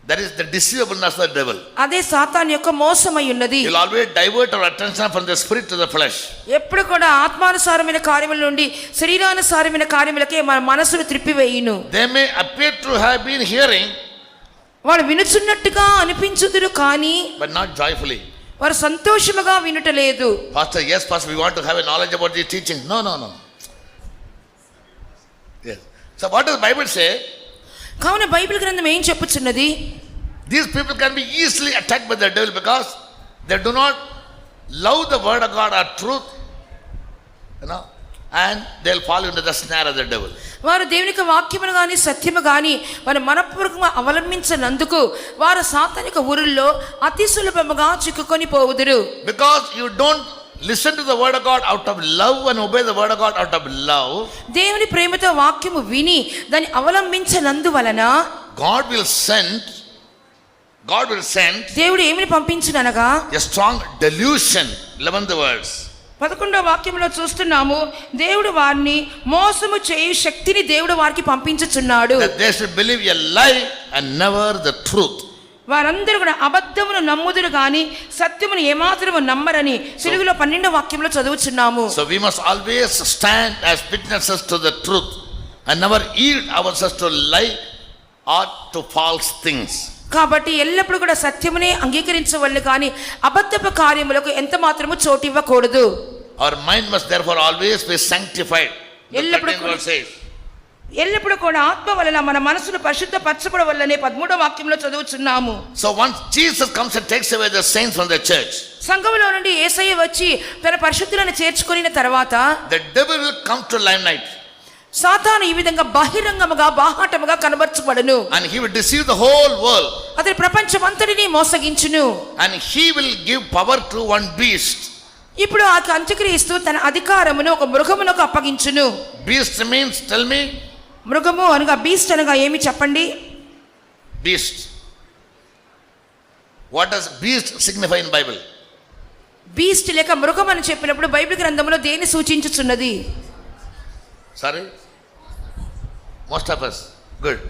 that is the deceivableness of the devil. అదే సాతాను యొక్క మోసమై ఉన్నది. He will always divert our attention from the spirit to the flesh. ఎప్పుడు కూడా ఆత్మానుసారమైన కార్యముల నుండి శరీరానుసారమైన కార్యములకే మన మనసును త్రిప్పివేయును. They may appear to have been hearing, వారు వినుచున్నట్టుగా అనిపించుదురు కానీ but not joyfully. వారు సంతోషముగా వినుటలేదు. Pastor, yes, pastor, we want to have a knowledge about these teachings. No. Yes. So what does the Bible say? కావున బైబిల్ గ్రంథం ఏం చెప్పుచున్నది? These people can be easily attacked by the devil because they do not love the word of God or truth, and they'll fall into the snare of the devil. వారు దేవుని యొక్క వాక్యమును గాని సత్యము గాని వారు మనపూర్వకంగా అవలంబించనందుకు వారు సాతాను యొక్క ఊరుల్లో అతి సులభముగా చిక్కుకొని పోవుదురు. Because you don't listen to the word of God out of love and obey the word of God out of love. దేవుని ప్రేమతో వాక్యము విని దాన్ని అవలంబించనందువలన God will send దేవుడు ఏమిని పంపించుననగా a strong delusion. 11th verse. 11వ వాక్యంలో చూస్తున్నాము, దేవుడు వారిని మోసము చేయు శక్తిని దేవుడు వారికి పంపించుచున్నాడు. That they should believe a lie and never the truth. వారందరూ కూడా అబద్ధమును నమ్ముదురు గాని సత్యమును ఏమాత్రము నమ్మరని తెలుగులో 12వ వాక్యంలో చదువుచున్నాము. So we must always stand as witnesses to the truth. and never yield ourselves to lie or to false things. కాబట్టి ఎల్లప్పుడూ కూడా సత్యమునే అంగీకరించవలెను కానీ అబద్ధపు కార్యములకు ఎంత మాత్రము చోటు ఇవ్వకూడదు. Our mind must therefore always be sanctified. The ఎల్లప్పుడూ 13th verse says. ఎల్లప్పుడూ కూడా ఆత్మ వలన మన మనసును పరిశుద్ధపరచబడవలనే 13వ వాక్యంలో చదువుచున్నాము. So once Jesus comes and takes away the saints from the church, సంఘములో నుండి యేసయ్య వచ్చి తన పరిశుద్ధులను చేర్చుకొనిన తర్వాత the devil will come to limelight సాతాను ఈ విధంగా బహిరంగముగా బాహాటముగా కనబరచబడును. and he will deceive the whole world, అతని ప్రపంచమంతటిని మోసగించును. and he will give power to one beast. ఇప్పుడు ఆ అంత్యక్రీస్తు తన అధికారమును ఒక మృగమునకు అప్పగించును. Beast means, tell me, మృగము అనగా బీస్ట్ అనగా ఏమి చెప్పండి? beast. What does beast signify in Bible? Beast లేక మృగం అని చెప్పినప్పుడు బైబిల్ గ్రంథంలో దేన్ని సూచించుచున్నది? Sorry? Most of us. Good.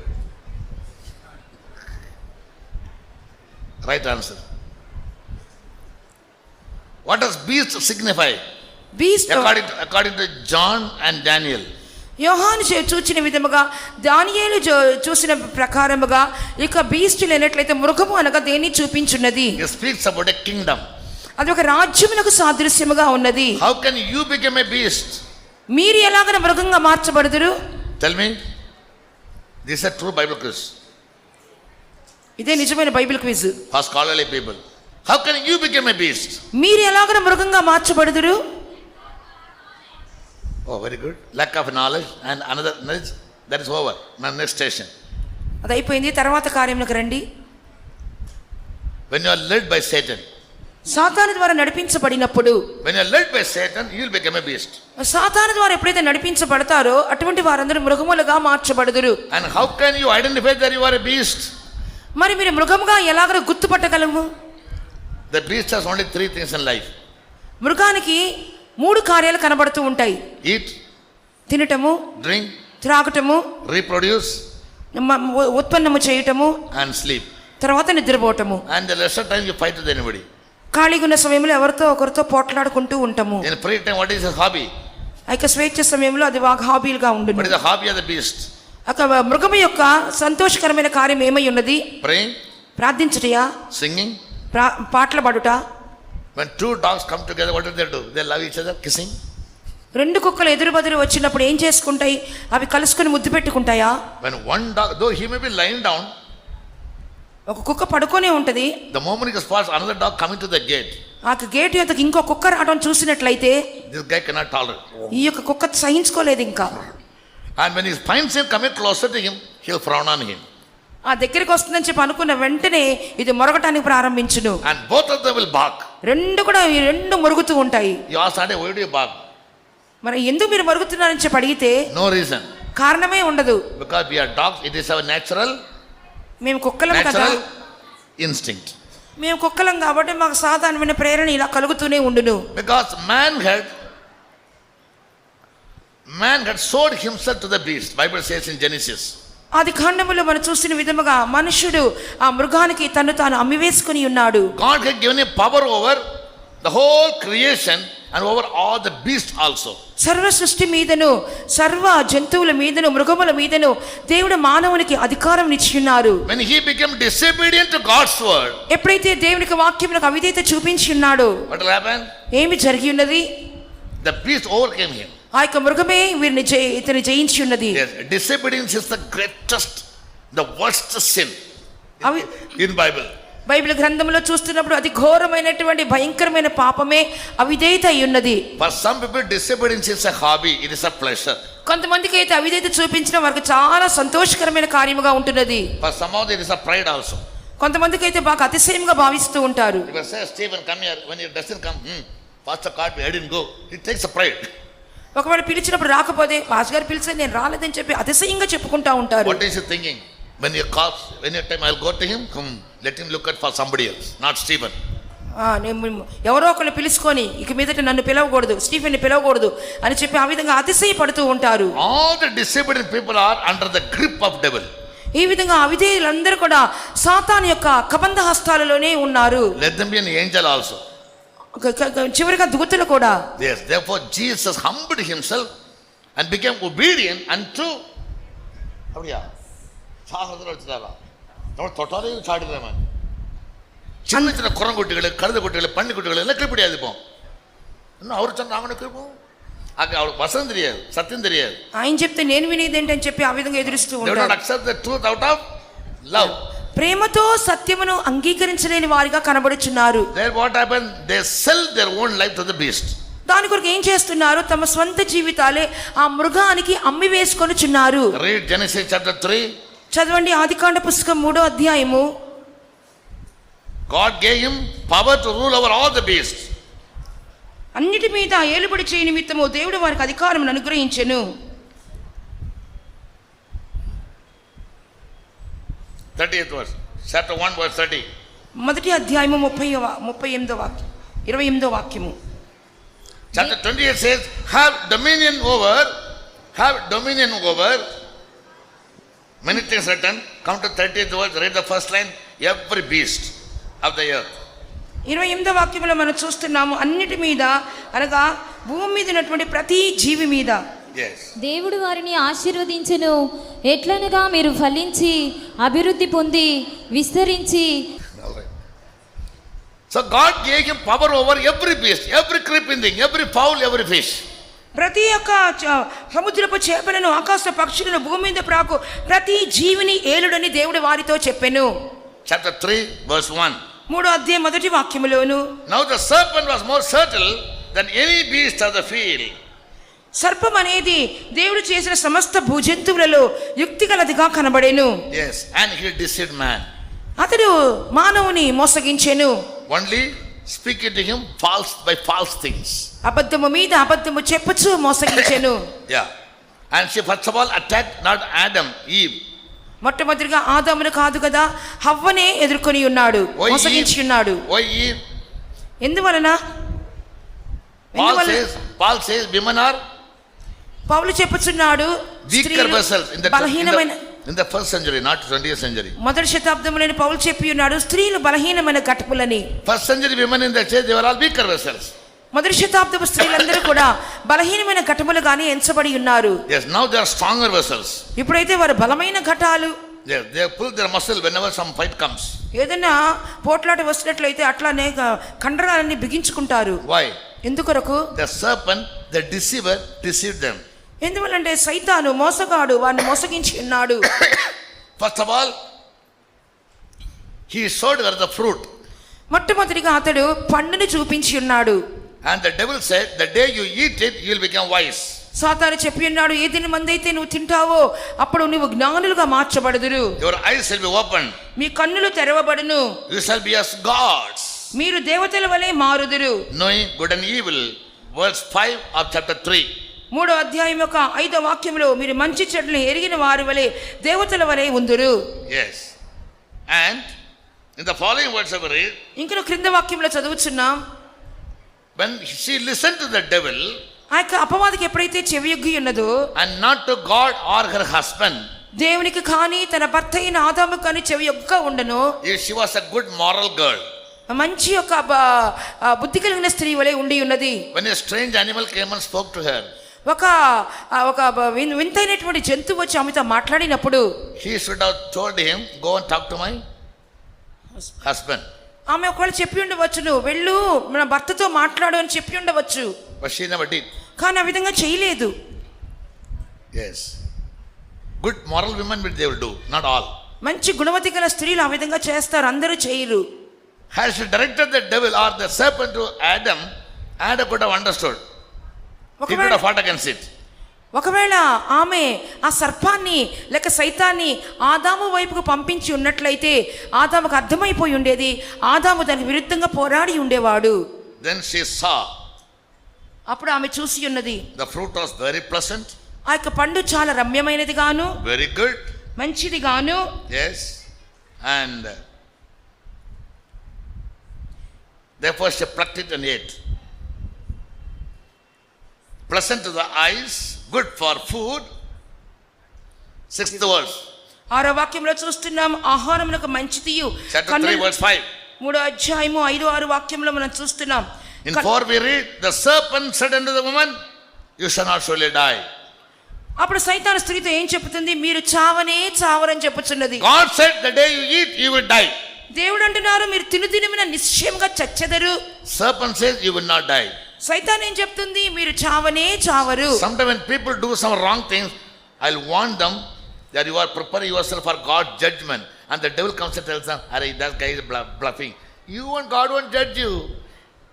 Right answer. What does beast signify? Beast According to John and Daniel. యోహాను చూచిన విధముగా దానియేలు చూసిన ప్రకారముగా ఇక బీస్ట్ లేనట్లయితే మృగము అనగా దేన్ని చూపించున్నది? It speaks about a kingdom. అది ఒక రాజ్యమునకు సాదృశ్యముగా ఉన్నది. How can you become a beast? మీరు ఎలాగన మృగంగా మార్చబడుదురు? Tell me. This is a true Bible quiz ఇదే నిజమైన Bible quiz. for scholarly people. How can you become a beast? మీరు ఎలాగన మృగంగా మార్చబడుదురు? Oh, very good. Lack of knowledge and another knowledge, that is over. Now next station. అది అయిపోయింది. తర్వాత కార్యములకు రండి. When you are led by Satan, సాతాను ద్వారా నడిపించబడినప్పుడు, when you are led by Satan, you will become a beast. సాతాను ద్వారా ఎప్పుడైతే నడిపించబడతారో అటువంటి వారందరూ మృగములుగా మార్చబడుదురు. And how can you identify that you are a beast? మరి మీరు మృగముగా ఎలాగ గుర్తుపట్టగలము? The beast has only 3 things in life. మృగానికి 3 కార్యాలు కనబడుతూ ఉంటాయి. Eat, తినటము, drink, త్రాగటము, reproduce, ఉత్పన్నము చేయటము, and sleep. తర్వాత నిద్రపోవటము. And the rest of time you fight with anybody. ఖాళీగా ఉన్న సమయంలో ఎవరితో ఒకరితో పోట్లాడుకుంటూ ఉంటాము. In free time, what is his hobby? అయితే స్వేచ్ఛ సమయంలో అది వాగ్ హాబీలుగా ఉండును. What is the hobby of the beast? మృగము యొక్క సంతోషకరమైన కార్యం ఏమై ఉన్నది? Praying, ప్రార్థించుటయా, singing. పాటలు పాడుట. When 2 dogs come together, what do? They love each other, kissing. 2 కుక్కలు ఎదురు బదురు వచ్చినప్పుడు ఏం చేసుకుంటాయి? అవి కలుసుకొని ముద్దు పెట్టుకుంటాయా? When one dog, though he may be lying down, ఒక కుక్క పడుకొనే ఉంటది. the moment he spots another dog coming to the gate, ఆ గేట్ యొద్దకు ఇంకో కుక్క రావడం చూసినట్లయితే this guy cannot tolerate. ఈ యొక్క కుక్క సహించుకోలేదు ఇంకా. And when he finds him coming closer to him, he'll frown on him. ఆ దగ్గరికి వస్తుందని చెప్పి అనుకున్న వెంటనే ఇది మొరగటానికి ప్రారంభించును. And both of them will bark. 2 కూడా ఈ 2 మొరుగుతూ ఉంటాయి. You ask, why do you bark? మరి ఎందుకు మీరు మొరుగుతున్నారని చెప్పి అడిగితే No reason. కారణమే ఉండదు. Because we are dogs, it is our natural మేము కుక్కలం కదా, instinct. మేము కుక్కలం కాబట్టి మాకు సాధారణమైన ప్రేరణ ఇలా కలుగుతూనే ఉండును. Because man had sold himself to the beast. Bible says in Genesis. ఆది కాండములో మనం చూసిన విధముగా మనుషుడు ఆ మృగానికి తను తాను అమ్మివేసుకుని ఉన్నాడు. God had given him power over the whole creation and over all the beasts also. సర్వ సృష్టి మీదను సర్వ జంతువుల మీదను మృగముల మీదను దేవుడు మానవునికి అధికారం ఇచ్చియున్నారు. When he became disobedient to God's word, ఎప్పుడైతే దేవునికి వాక్యమునకు అవిధేయత చూపించి ఉన్నాడో what will happen? ఏమి జరిగి ఉన్నది? The beast overcame him. ఆ యొక్క మృగమే వీరిని ఇతని జయించి ఉన్నది. Yes, disobedience is the greatest, the worst sin in Bible. Bible గ్రంథంలో చూస్తున్నప్పుడు అతి ఘోరమైనటువంటి భయంకరమైన పాపమే అవిధేయత అయి ఉన్నది. For some people, disobedience is a hobby, it is a pleasure. కొంతమందికి అయితే అవిధేయత చూపించడం వారికి చాలా సంతోషకరమైన కార్యముగా ఉంటున్నది. For some of them, it is a pride also. కొంతమందికి అయితే బాగా అతిశయంగా భావిస్తూ ఉంటారు. If I say, Stephen, come here, when he doesn't come, Pastor called me, I didn't go. It takes a pride. ఒకవేళ పిలిచినప్పుడు రాకపోతే పాస్ గారు పిలిచి నేను రాలేదని చెప్పి అతిశయంగా చెప్పుకుంటా ఉంటారు. What is he thinking? When you call, when you time I'll go to him, come, let him look at for somebody else, not Stephen. నేను ఎవరో ఒకరిని పిలుచుకొని ఇక మీదట నన్ను పిలవకూడదు, స్టీఫెన్ని పిలవకూడదు అని చెప్పి ఆ విధంగా అతిశయపడుతూ ఉంటారు. All the disobedient people are under the grip of devil. ఈ విధంగా అవిధేయులందరూ కూడా సాతాను యొక్క కబంధ హస్తాలలోనే ఉన్నారు. Let them be an angel also. చివరిగా దూతలు కూడా. Yes, therefore Jesus humbled himself and became obedient unto அப்படியா சாகத்தில் வச்சுட்டாரா நம்ம தொட்டாலே சாடிடுறேன். சின்ன சின்ன குரங்குட்டிகள், கழுத குட்டிகள், பன்னி குட்டிகள் எல்லாம் கிளிப்படியாது. இப்போ இன்னும் அவர் சொன்ன நாங்களும் கிளிப்போம். అక్కడ அவளுக்கு వసనం తెలియదు, సత్యం తెలియదు. ఆయన చెప్తే నేను వినేది ఏంటని చెప్పి ఆ విధంగా ఎదురుస్తూ They do ఉంటారు. not accept the truth out of love. ప్రేమతో సత్యమును అంగీకరించలేని వారిగా కనబడుచున్నారు. Then what happened? They sell their own life to the beast. దాని కొరకు ఏం చేస్తున్నారు? తమ స్వంత జీవితాలే ఆ మృగానికి అమ్మి వేసుకొనుచున్నారు. Read Genesis chapter 3. చదవండి ఆదికాండ పుస్తకం 3వ అధ్యాయము. God gave him power to rule over all the beasts. అన్నిటి మీద ఏలుబడి చేయ నిమిత్తము దేవుడు వారికి అధికారమును అనుగ్రహించెను. 30th verse, chapter 1 verse 30. మొదటి అధ్యాయము 28వ వాక్యం, 28వ వాక్యము. Chapter 28 says, have dominion over. Many things written. Come to 30th verse, read the first line. Every beast of the earth. 28వ వాక్యంలో మనం చూస్తున్నాము అన్నిటి మీద అనగా భూమి మీద ఉన్నటువంటి ప్రతి జీవి మీద. Yes. దేవుడు వారిని ఆశీర్వదించెను. ఎట్లనగా మీరు ఫలించి అభివృద్ధి పొంది విస్తరించి. All right. So God gave him power over every beast, every creeping thing, every fowl, every fish. ప్రతి ఒక్క సముద్రపు చేపలను, ఆకాశ పక్షులను, భూమి మీద ప్రాకు ప్రతి జీవిని ఏలుడని దేవుడు వారితో చెప్పెను. Chapter 3 verse 1. 3వ అధ్యాయం మొదటి వాక్యములోను. Now the serpent was more subtle than any beast of the field. సర్పం అనేది దేవుడు చేసిన సమస్త భూజంతువులలో యుక్తిగలదిగా కనబడెను. Yes, and he deceived man. అతడు మానవుని మోసగించెను. Only speaking to him by false things. అబద్ధము మీద అబద్ధము చెప్పుచు మోసగించెను. Yeah. And she first of all attacked not Adam, Eve. మొట్టమొదటిగా ఆదామును కాదు కదా, హవ్వనే ఎదుర్కొని ఉన్నాడు, మోసగించి ఉన్నాడు. Why Eve? ఎందువలన? Paul says women are పౌలు చెప్పుచున్నాడు weaker vessels బలహీనమైన in the first century, not 20th century. మొదటి శతాబ్దంలోని పౌలు చెప్పి ఉన్నాడు స్త్రీలు బలహీనమైన ఘటములని. First century women in the church, they were all weaker vessels. మొదటి శతాబ్దపు స్త్రీలందరూ కూడా బలహీనమైన ఘటములుగానే ఎంచబడి ఉన్నారు. Yes, now they are stronger vessels. ఇప్పుడైతే వారు బలమైన ఘటాలు. Yes, they pull their muscle whenever some fight comes. ఏదైనా పోట్లాట వస్తున్నట్లయితే అట్లానే కండరాలన్నీ బిగించుకుంటారు. Why? ఎందుకొరకు? The serpent, the deceiver, deceived them. ఎందువల్లంటే సైతాను మోసగాడు వారిని మోసగించి ఉన్నాడు. First of all, he showed her the fruit. మొట్టమొదటిగా అతడు పండుని చూపించి ఉన్నాడు. And the devil said, the day you eat it, you will become wise. సాతాను చెప్పి ఉన్నాడు, ఏ దిన మందైతే నువ్వు తింటావో అప్పుడు నువ్వు జ్ఞానులుగా మార్చబడుదురు. Your eyes shall be opened. మీ కన్నులు తెరవబడును. You shall be as gods. మీరు దేవతల వలె మారుదురు. Knowing good and evil. Verse 5 of chapter 3. 3వ అధ్యాయం యొక్క 5వ వాక్యంలో మీరు మంచి చెడులను ఎరిగిన వారి వలె దేవతల వలె ఉందురు. Yes. And in the following words I will read. ఇంకను క్రింద వాక్యంలో చదువుచున్నాం. When she listened to the devil, ఆ యొక్క అపవాదికి ఎప్పుడైతే చెవియొగ్గి ఉన్నదో, and not to God or her husband, దేవునికి కానీ తన భర్త అయిన ఆదాము కానీ చెవియొగ్గ ఉండను. she was a good moral girl. మంచి యొక్క బుద్ధి కలిగిన స్త్రీ వలె ఉండి ఉన్నది. When a strange animal came and spoke to her, ఒక వింతైనటువంటి జంతువు వచ్చి ఆమెతో మాట్లాడినప్పుడు, he should have told him, go and talk to my husband. ఆమె ఒకవేళ చెప్పి ఉండవచ్చును, వెళ్ళు మన భర్తతో మాట్లాడు అని చెప్పి ఉండవచ్చు. But she never did. కానీ ఆ విధంగా చేయలేదు. Yes. Good moral women will they will do, not all. మంచి గుణవతి గల స్త్రీలు ఆ విధంగా చేస్తారు, అందరూ చేయరు. Has she directed the devil or the serpent to Adam, Adam could have understood. He could have fought against it. ఒకవేళ ఆమె ఆ సర్పాన్ని లేక సైతాన్ని ఆదాము వైపుకు పంపించి ఉన్నట్లయితే ఆదాముకు అర్థమైపోయి ఉండేది, ఆదాము దానికి విరుద్ధంగా పోరాడి ఉండేవాడు. Then she saw. అప్పుడు ఆమె చూసి ఉన్నది, the fruit was very pleasant. ఆ యొక్క పండు చాలా రమ్యమైనది గాను, very good. మంచిది గాను. Yes. And therefore she plucked it and ate. Pleasant to the eyes, good for food. 6th verse. 6వ వాక్యంలో చూస్తున్నాం, ఆహారమునకు మంచిదియు. Chapter 3 verse 5. 3వ అధ్యాయము 5-6 వాక్యంలో మనం చూస్తున్నాం. In 4 we read, the serpent said unto the woman, you shall not surely die. అప్పుడు సైతాను స్త్రీతో ఏం చెప్తుంది? మీరు చావనే చావరని చెప్పుచున్నది. God said the day you eat, you will die. దేవుడు అంటున్నారు మీరు తినుదినమున నిశ్చయముగా చచ్చెదరు. Serpent says you will not die. సైతాన్ ఏం చెప్తుంది? మీరు చావనే చావరు. Sometimes when people do some wrong things, I'll warn them that you are preparing yourself for God's judgment. And the devil comes and tells them, "Arey, that guy is bluffing. You and God won't judge you."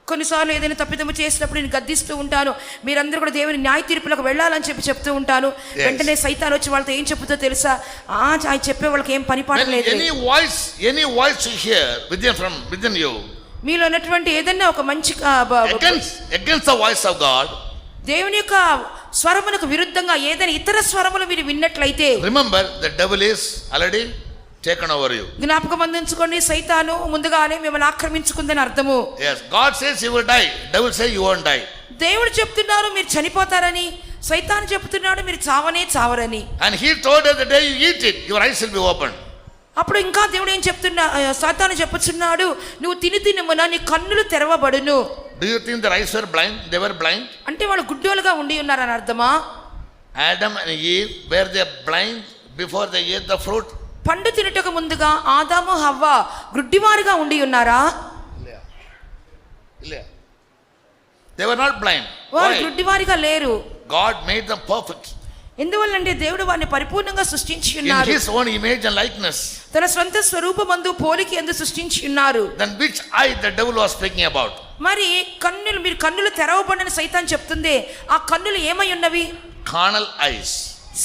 కొన్నిసార్లు ఏదైనా తప్పిదము చేసినప్పుడు నేను గద్దిస్తూ ఉంటాను, మీరందరూ కూడా దేవుని న్యాయ తీర్పులకు వెళ్ళాలని చెప్తూ ఉంటాను. వెంటనే సైతాన్ వచ్చి వాళ్ళతో ఏం చెప్తుందో తెలుసా? ఆయన చెప్పే వాళ్ళకి ఏం పని పాట When లేదు. any voice you hear within you, మీలో ఉన్నటువంటి ఏదన్నా ఒక మంచి against the voice of God, దేవుని యొక్క స్వరమునకు విరుద్ధంగా ఏదైనా ఇతర స్వరములు మీరు విన్నట్లయితే, remember the devil is already taken over you. జ్ఞాపకం అందించుకోండి, సైతాను ముందుగానే మిమ్మల్ని ఆక్రమించుకుందని అర్థము. Yes, God says you will die. Devil says you won't die. దేవుడు చెప్తున్నారు మీరు చనిపోతారని, సైతాను చెప్తున్నాడు మీరు చావనే చావరని. And he told us the day you eat it, your eyes will be opened. అప్పుడు ఇంకా దేవుడు ఏం చెప్తున్నా? సైతాను చెప్పుచున్నాడు, నువ్వు తినుమున నీ కన్నులు తెరవబడును. Do you think the eyes were blind? They were blind. అంటే వాళ్ళు గుడ్డోలుగా ఉండి ఉన్నారని అర్థమా? Adam and Eve, were they blind before they ate the fruit? పండు తినుటకు ముందుగా ఆదాము హవ్వ గుడ్డివారుగా ఉండి ఉన్నారా? They were not blind. వారు Why? గుడ్డివారిగా లేరు. God made them perfect ఎందువల్లంటే దేవుడు వారిని పరిపూర్ణంగా సృష్టించి in ఉన్నారు. his own image and likeness. తన స్వంత స్వరూపమందు పోలిక ఎందు సృష్టించి ఉన్నారు. Then which eye the devil was speaking about? మరి కన్నులు, మీరు కన్నులు తెరవబడని సైతాన్ చెప్తుంది. ఆ కన్నులు ఏమై ఉన్నవి? Carnal eyes.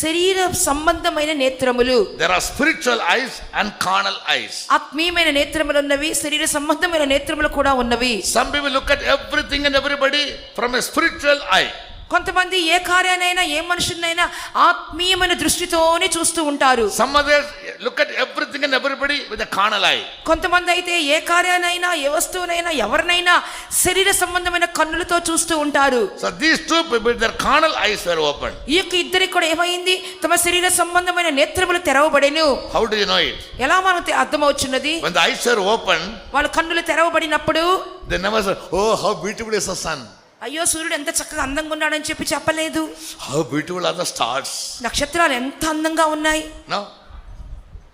శరీర సంబంధమైన నేత్రములు. There are spiritual eyes and carnal eyes. ఆత్మీయమైన నేత్రములు ఉన్నవి, శరీర సంబంధమైన నేత్రములు కూడా ఉన్నవి. Some people look at everything and everybody from a spiritual eye. కొంతమంది ఏ కార్యానైనా ఏ మనుషునైనా ఆత్మీయమైన దృష్టితోనే చూస్తూ ఉంటారు. Some others look at everything and everybody with a carnal eye. కొంతమంది అయితే ఏ కార్యానైనా ఏ వస్తువునైనా ఎవరినైనా శరీర సంబంధమైన కన్నులతో చూస్తూ ఉంటారు. So these two people, their carnal eyes were opened. ఈ యొక్క ఇద్దరికి కూడా ఏమైంది? తమ శరీర సంబంధమైన నేత్రములు తెరవబడెను. How do you know it? ఎలా మనకు అర్థమవుతున్నది? When the eyes were opened, వాళ్ళ కన్నులు తెరవబడినప్పుడు they never said, "Oh, how beautiful is the sun. అయ్యో సూర్యుడు ఎంత చక్కగా అందంగా ఉన్నాడని చెప్పలేదు. How beautiful are the stars." నక్షత్రాలు ఎంత అందంగా ఉన్నాయి. No.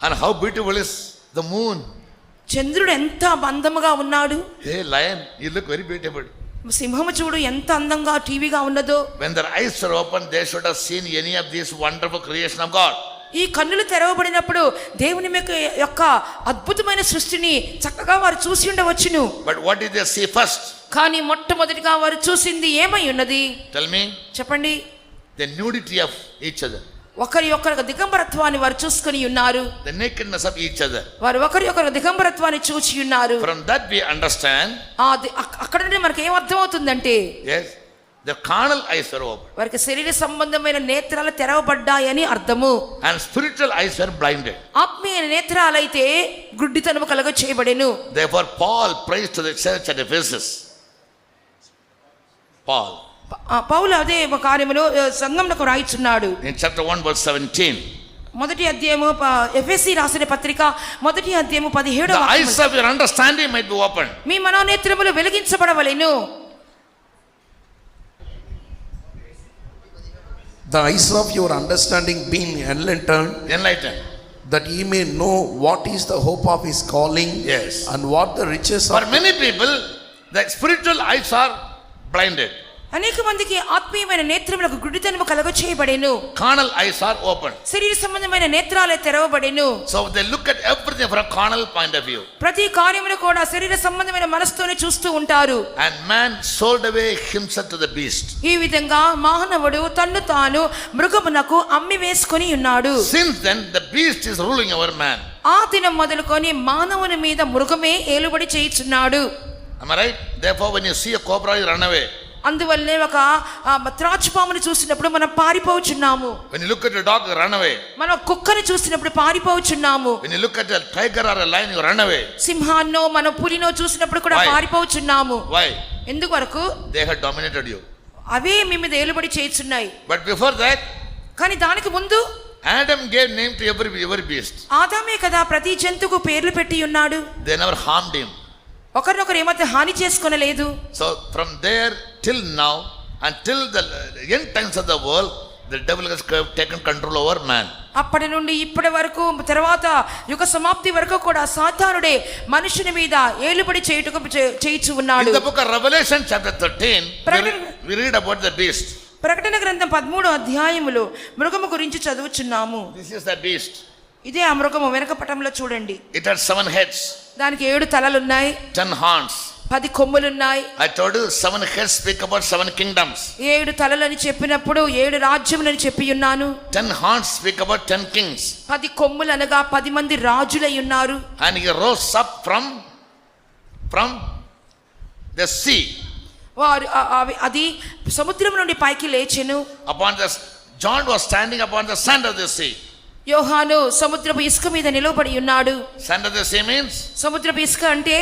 And how beautiful is the moon. చంద్రుడు ఎంత అందముగా ఉన్నాడు. Hey lion, you look very beautiful. సింహము చూడు ఎంత అందంగా టీవీగా ఉన్నదో. When their eyes were opened, they should have seen any of these wonderful creation of God. ఈ కన్నులు తెరవబడినప్పుడు దేవుని యొక్క అద్భుతమైన సృష్టిని చక్కగా వారు చూసి ఉండవచ్చును. But what did they see first? కానీ మొట్టమొదటిగా వారు చూసింది ఏమై ఉన్నది? Tell me. చెప్పండి. The nudity of each other. ఒకరి యొక్క దిగంబరత్వాన్ని వారు చూసుకొని ఉన్నారు. The nakedness of each other. వారు ఒకరి యొక్క దిగంబరత్వాన్ని చూసి ఉన్నారు. From that we understand. అక్కడ నుండి మనకి ఏం అర్థమవుతుందంటే, Yes, the carnal eyes were open. వారికి శరీర సంబంధమైన నేత్రాలు తెరవబడ్డాయని అర్థము. And spiritual eyes were blinded. ఆత్మీయ నేత్రాలైతే గుడ్డితనము కలుగ చేయబడెను. Therefore Paul prays to the church at Ephesus. Paul. పౌలు అదే కార్యములో సంఘమునకు రాయిచున్నాడు. In chapter 1 verse 17. మొదటి అధ్యాయము ఎఫెసీ రాసిన పత్రిక మొదటి అధ్యాయము 17వ The వాక్యము. eyes of your understanding might be opened. Me మనోనేత్రములు వెలిగించబడవలెను. The eyes of your understanding being Enlightened. that ye may know what is the hope of his calling. Yes. And what the riches For of many people, the spiritual eyes are blinded. అనేక మందికి ఆత్మీయమైన నేత్రములకు గుడ్డితనము కలుగ చేయబడెను. Carnal eyes are open. శరీర సంబంధమైన నేత్రాలే తెరవబడెను. So they look at everything from a carnal point of view. ప్రతి కార్యమును కూడా శరీర సంబంధమైన మనసుతోనే చూస్తూ ఉంటారు. And man sold away himself to the beast. ఈ విధంగా మానవుడు తన్ను తాను మృగమునకు అమ్మి వేసుకొని ఉన్నాడు. Since then the beast is ruling over man. ఆ దినం మొదలుకొని మానవుని మీద మృగమే ఏలుబడి చేయుచున్నాడు. Am I right? Therefore when you see a cobra, you run away. అందువల్లనే ఒక త్రాచుపాముని చూసినప్పుడు మనం పారిపోచున్నాము. When you look at a dog, you run away. మనం కుక్కని చూసినప్పుడు పారిపోచున్నాము. When you look at a tiger or a lion, you run away. సింహాన్నో మనం పులినో చూసినప్పుడు కూడా Why? పారిపోచున్నాము. Why? ఎందువరకు? They have dominated you. అవే మీ మీద ఏలుబడి చేయుచున్నాయి. But before that, కానీ దానికి ముందు Adam gave name to every beast. ఆదామే కదా ప్రతి జంతువుకు పేర్లు పెట్టి ఉన్నాడు. They never harmed him. ఒకరినొకరు ఏమైతే హాని చేసుకొనలేదు. So from there till now, until the end times of the world, the devil has taken control over man. అప్పటి నుండి ఇప్పటి వరకు తర్వాత యుగ సమాప్తి వరకు కూడా సాతానుడే మనుషుని మీద ఏలుబడి చేయుచు In ఉన్నాడు. the book of Revelation chapter 13, we read about the beast. ప్రకటన గ్రంథం 13వ అధ్యాయములో మృగము గురించి చదువుచున్నాము. This is the beast. ఇదే ఆ మృగము. వెనక పటంలో చూడండి. It had 7 heads, దానికి 7 తలలున్నాయి, 10 horns. 10 కొమ్ములున్నాయి. I told you 7 heads speak about 7 kingdoms. 7 తలలని చెప్పినప్పుడు 7 రాజ్యములని చెప్పి ఉన్నాను. 10 horns speak about 10 kings. 10 కొమ్ములు అనగా 10 మంది రాజులై ఉన్నారు. And he rose up from the sea. వారు అది సముద్రం నుండి పైకి లేచెను. John was standing upon the sand of the sea. యోహాను సముద్రపు ఇసుక మీద నిలబడి ఉన్నాడు. Sand of the sea means? సముద్రపు ఇసుక అంటే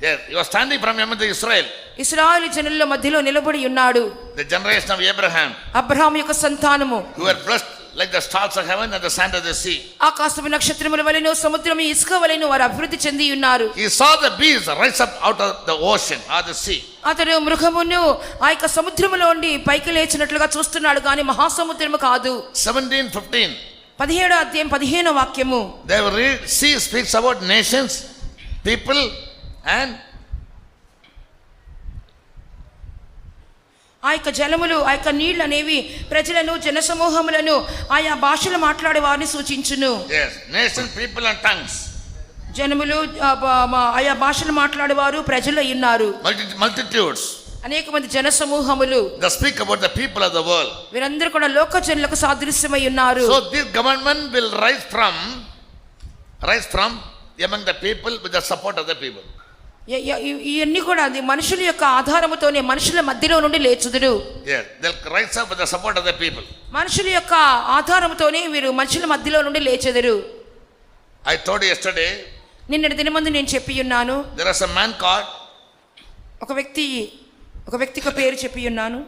Yes, he was standing from among the Israel. ఇశ్రాయేలు జనుల మధ్యలో నిలబడి ఉన్నాడు. The generation of Abraham. Abraham యొక్క సంతానము. Who were blessed like the stars of heaven and the sand of the sea. ఆకాశపు నక్షత్రముల వలెను సముద్రము ఇసుక వలెను వారు అభివృద్ధి చెంది ఉన్నారు. He saw the beast rise up out of the ocean or the sea. అతడు మృగమును ఆ యొక్క సముద్రములో నుండి పైకి లేచినట్లుగా చూస్తున్నాడు, కానీ మహాసముద్రము కాదు. 17:15. 17వ అధ్యాయం 15వ వాక్యము. They will read, sea speaks about nations, people and ఆ యొక్క జలములు, ఆ యొక్క నీళ్లు అనేవి ప్రజలను, జనసమూహములను, ఆయా భాషలు మాట్లాడే వారిని సూచించును. yes, nation, people and tongues. జనములు, ఆయా భాషలు మాట్లాడేవారు ప్రజలు ఉన్నారు. Multitudes. అనేక మంది జనసమూహములు. They speak about the people of the world. వీరందరూ కూడా లోక జనులకు సాదృశ్యమై ఉన్నారు. So this government will rise from among the people with the support of the people. ఇవన్నీ కూడా అది మనుషుల యొక్క ఆధారముతోనే, మనుషుల మధ్యలో నుండి లేచుదురు. Yes, they'll rise up with the support of the people. మనుషుల యొక్క ఆధారముతోనే వీరు మనుషుల మధ్యలో నుండి లేచెదరు. I told you yesterday. నిన్నటి దినమందు నేను చెప్పి ఉన్నాను. There was a man called. ఒక వ్యక్తికి పేరు చెప్పి ఉన్నాను.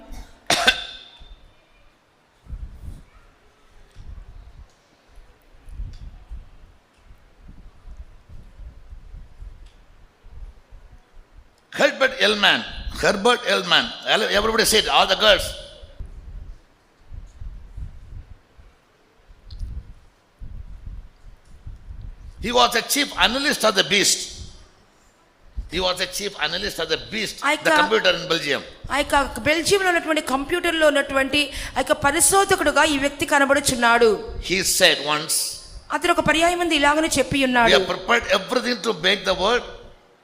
Herbert Edelman. Everybody said, all the girls. He was a chief analyst of the beast. The computer in Belgium. ఆ యొక్క బెల్జియంలో ఉన్నటువంటి కంప్యూటర్లో ఉన్నటువంటి ఆ యొక్క పరిశోధకుడుగా ఈ వ్యక్తి కనబడుచున్నాడు. He said once, అతను ఒక పర్యాయం మంది ఇలాగనే చెప్పి we ఉన్నాడు. have prepared everything to make the world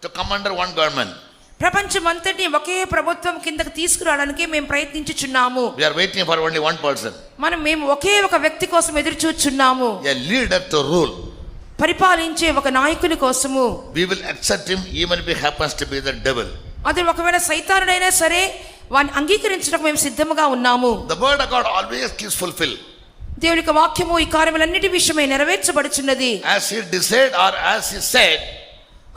to come under one government. ప్రపంచమంతటిని ఒకే ప్రభుత్వం కిందకి తీసుకురావడానికి మేము ప్రయత్నించుచున్నాము. We are waiting for only one person. మేము ఒకే ఒక వ్యక్తి కోసం ఎదురు చూచుచున్నాము. A leader to rule. పరిపాలించే ఒక నాయకుని కోసము. We will accept him even if he happens to be the devil. అది ఒకవేళ సైతానుడైనా సరే వాని అంగీకరించడానికి మేము సిద్ధముగా ఉన్నాము. The word of God always keeps fulfilled. దేవుని యొక్క వాక్యము ఈ కార్యములన్నిటి విషయమై నెరవేర్చబడుచున్నది. As he decided or as he said,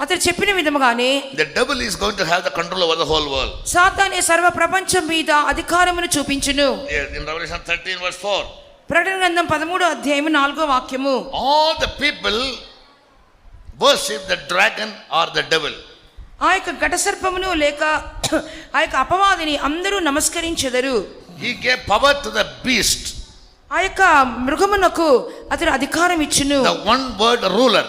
అతను చెప్పిన విధముగానే the devil is going to have the control over the whole world. సాతానే సర్వ ప్రపంచం మీద అధికారమును చూపించును. In Revelation 13 verse 4. ప్రకటన గ్రంథం 13వ అధ్యాయము 4వ వాక్యము. All the people worship the dragon or the devil. ఆ యొక్క ఘటసర్పమును లేక ఆ యొక్క అపవాదిని అందరూ నమస్కరించెదరు. He gave power to the beast. ఆ యొక్క మృగమునకు అతడు అధికారం ఇచ్చును. The one word ruler.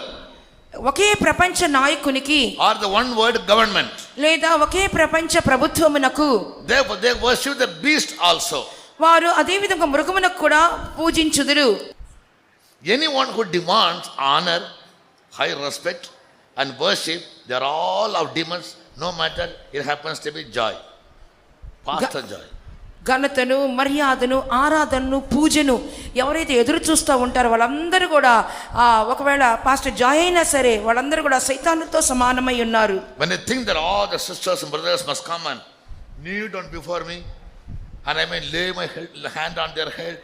ఒకే ప్రపంచ నాయకునికి or the one word government. లేదా ఒకే ప్రపంచ ప్రభుత్వమునకు. Therefore they worship the beast also. వారు అదే విధంగా మృగమునకు కూడా పూజించుదురు. Anyone who demands honor, high respect and worship, they are all of demons, no matter it happens to be joy. Pastor Joy. ఘనతను, మర్యాదను, ఆరాధనను, పూజను ఎవరైతే ఎదురు చూస్తూ ఉంటారో వాళ్ళందరూ కూడా ఒకవేళ పాస్టర్ జాయ్ అయినా సరే వాళ్ళందరూ కూడా సైతానుతో సమానమై ఉన్నారు. When they think that all the sisters and brothers must come and kneel down before me, and I may lay my hand on their head,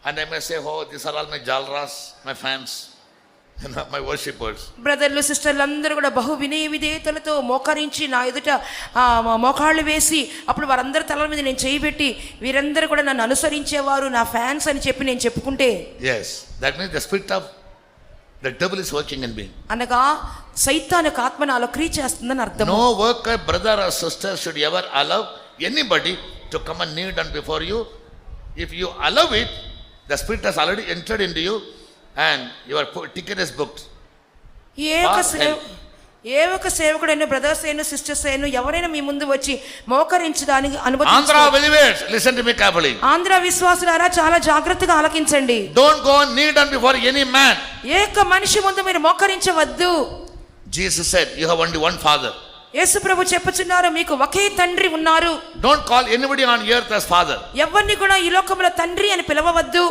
and I may say, oh, these are all my jalras, my fans, my worshippers. బ్రదర్లు సిస్టర్లు అందరూ కూడా బహు వినయ విధేయతలతో మోకరించి నా ఎదుట మోకాళ్ళు వేసి అప్పుడు వారందరి తల మీద నేను చేయబెట్టి వీరందరూ కూడా నన్ను అనుసరించేవారు నా ఫ్యాన్స్ అని చెప్పి నేను చెప్పుకుంటే, yes, that means the spirit of the devil is working in me. అనగా సైతాను ఆత్మ నాలో క్రియ చేస్తుందని అర్థం. No worker, brother or sister should ever allow anybody to come and kneel down before you. If you allow it, the Spirit has already entered into you and your ticket is booked. ఏ ఒక సేవకుడైన brothers అయిన sisters అయిన ఎవరైనా మీ ముందు వచ్చి మోకరించడానికి Andhra believers, listen to me carefully. Andhra విశ్వాసులారా చాలా జాగ్రత్తగా ఆలకించండి. Don't go and kneel down before any man. ఏక మనిషి ముందు మీరు మోకరించవద్దు. Jesus said, you have only one father. యేసు ప్రభు చెప్పుచున్నారు, మీకు ఒకే తండ్రి ఉన్నారు. Don't call anybody on earth as father. ఎవరిని కూడా ఈ లోకంలో తండ్రి అని పిలవవద్దు.